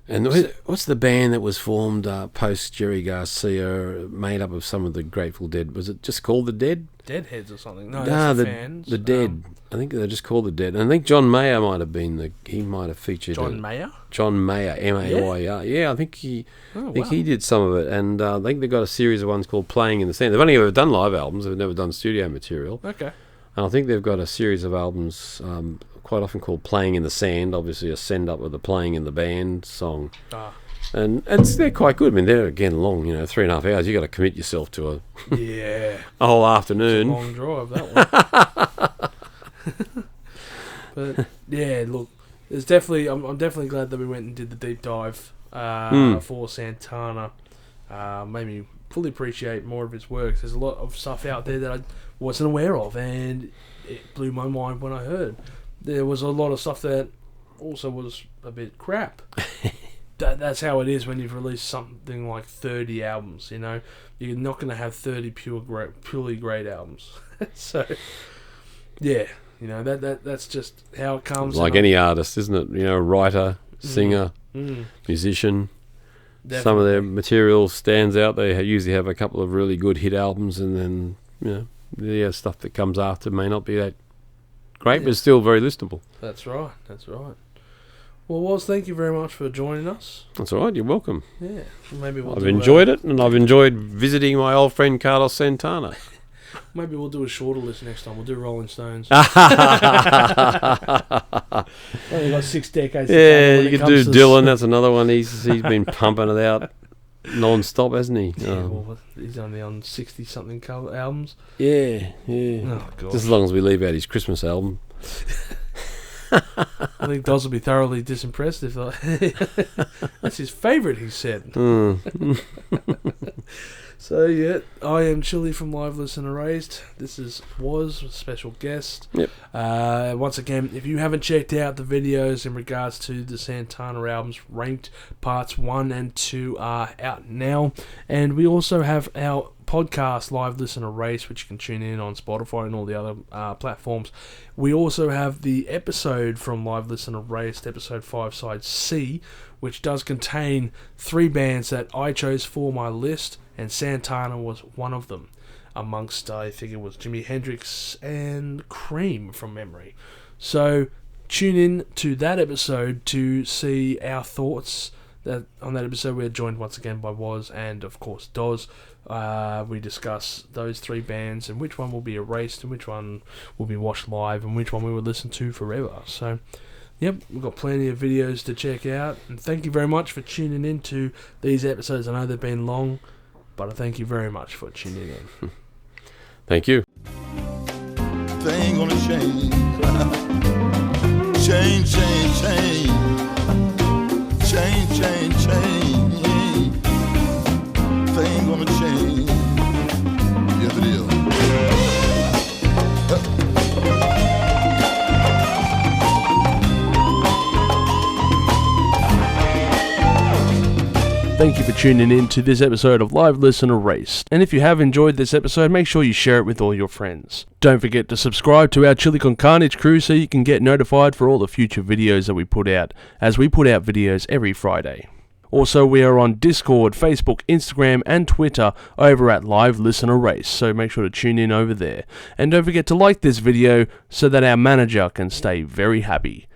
B: And what's the band that was formed post Jerry Garcia, made up of some of the Grateful Dead? Was it just called the Dead?
A: Deadheads or something. No, that's the fans.
B: The Dead. I think they're just called the Dead. And I think John Mayer might have been he might have featured.
A: John Mayer?
B: John Mayer, M-A-Y-R. Yeah, I think he did some of it. And I think they've got a series of ones called Playing in the Sand. They've only ever done live albums. They've never done studio material.
A: Okay.
B: And I think they've got a series of albums quite often called Playing in the Sand, obviously a send-up of the Playing in the Band song. And they're quite good. They're, again, long, 3.5 hours. You've got to commit yourself to a whole afternoon.
A: It's a long drive, that one. But, look, there's definitely... I'm definitely glad that we went and did the deep dive for Santana. Made me fully appreciate more of his work. There's a lot of stuff out there that I wasn't aware of, and it blew my mind when I heard. There was a lot of stuff that also was a bit crap. That's how it is when you've released something like 30 albums, You're not going to have 30 purely great albums. So, that's just how it comes.
B: Like any artist, isn't it? Writer, singer, musician.
A: Definitely.
B: Some of their material stands out. They usually have a couple of really good hit albums, and then, the stuff that comes after may not be that great, but it's still very listenable.
A: That's right. Well, Woz, thank you very much for joining us.
B: That's all right. You're welcome.
A: Yeah, maybe
B: I've enjoyed it, and I've enjoyed visiting my old friend Carlos Santana.
A: Maybe we'll do a shorter list next time. We'll do Rolling Stones.
B: Yeah,
A: Only got 6 decades.
B: you could do Dylan. That's another one. He's been pumping it out. non-stop, hasn't he?
A: Yeah, well, he's only on 60-something albums.
B: Yeah.
A: Oh, God.
B: Just as long as we leave out his Christmas album.
A: I think Doz will be thoroughly disimpressed if that's his favourite, he said. So, yeah, I am Chilli from Live Listen Erased. This is Was, a special guest.
B: Yep.
A: Once again, if you haven't checked out the videos in regards to the Santana albums, Ranked Parts 1 and 2 are out now. And we also have our podcast, Live Listen Erased, which you can tune in on Spotify and all the other platforms. We also have the episode from Live Listen Erased, episode 5, side C, which does contain 3 bands that I chose for my list, and Santana was one of them, amongst, I think it was Jimi Hendrix and Cream from memory. So tune in to that episode to see our thoughts. On that episode, we're joined once again by Waz and, of course, Doz. We discuss those 3 bands and which one will be erased and which one will be watched live and which one we would listen to forever. So, yep, we've got plenty of videos to check out. And thank you very much for tuning in to these episodes. I know they've been long, but I thank you very much for tuning in.
B: Thank you.
D: Thing gonna change. Change, change, change. Change, change, change. Thing gonna change. Yes, it is.
A: Thank you for tuning in to this episode of Live Listen Erased. And if you have enjoyed this episode, make sure you share it with all your friends. Don't forget to subscribe to our Chilli Con Carnage Crew so you can get notified for all the future videos that we put out, as we put out videos every Friday. Also, we are on Discord, Facebook, Instagram, and Twitter over at Live Listen Erased, so make sure to tune in over there. And don't forget to like this video so that our manager can stay very happy.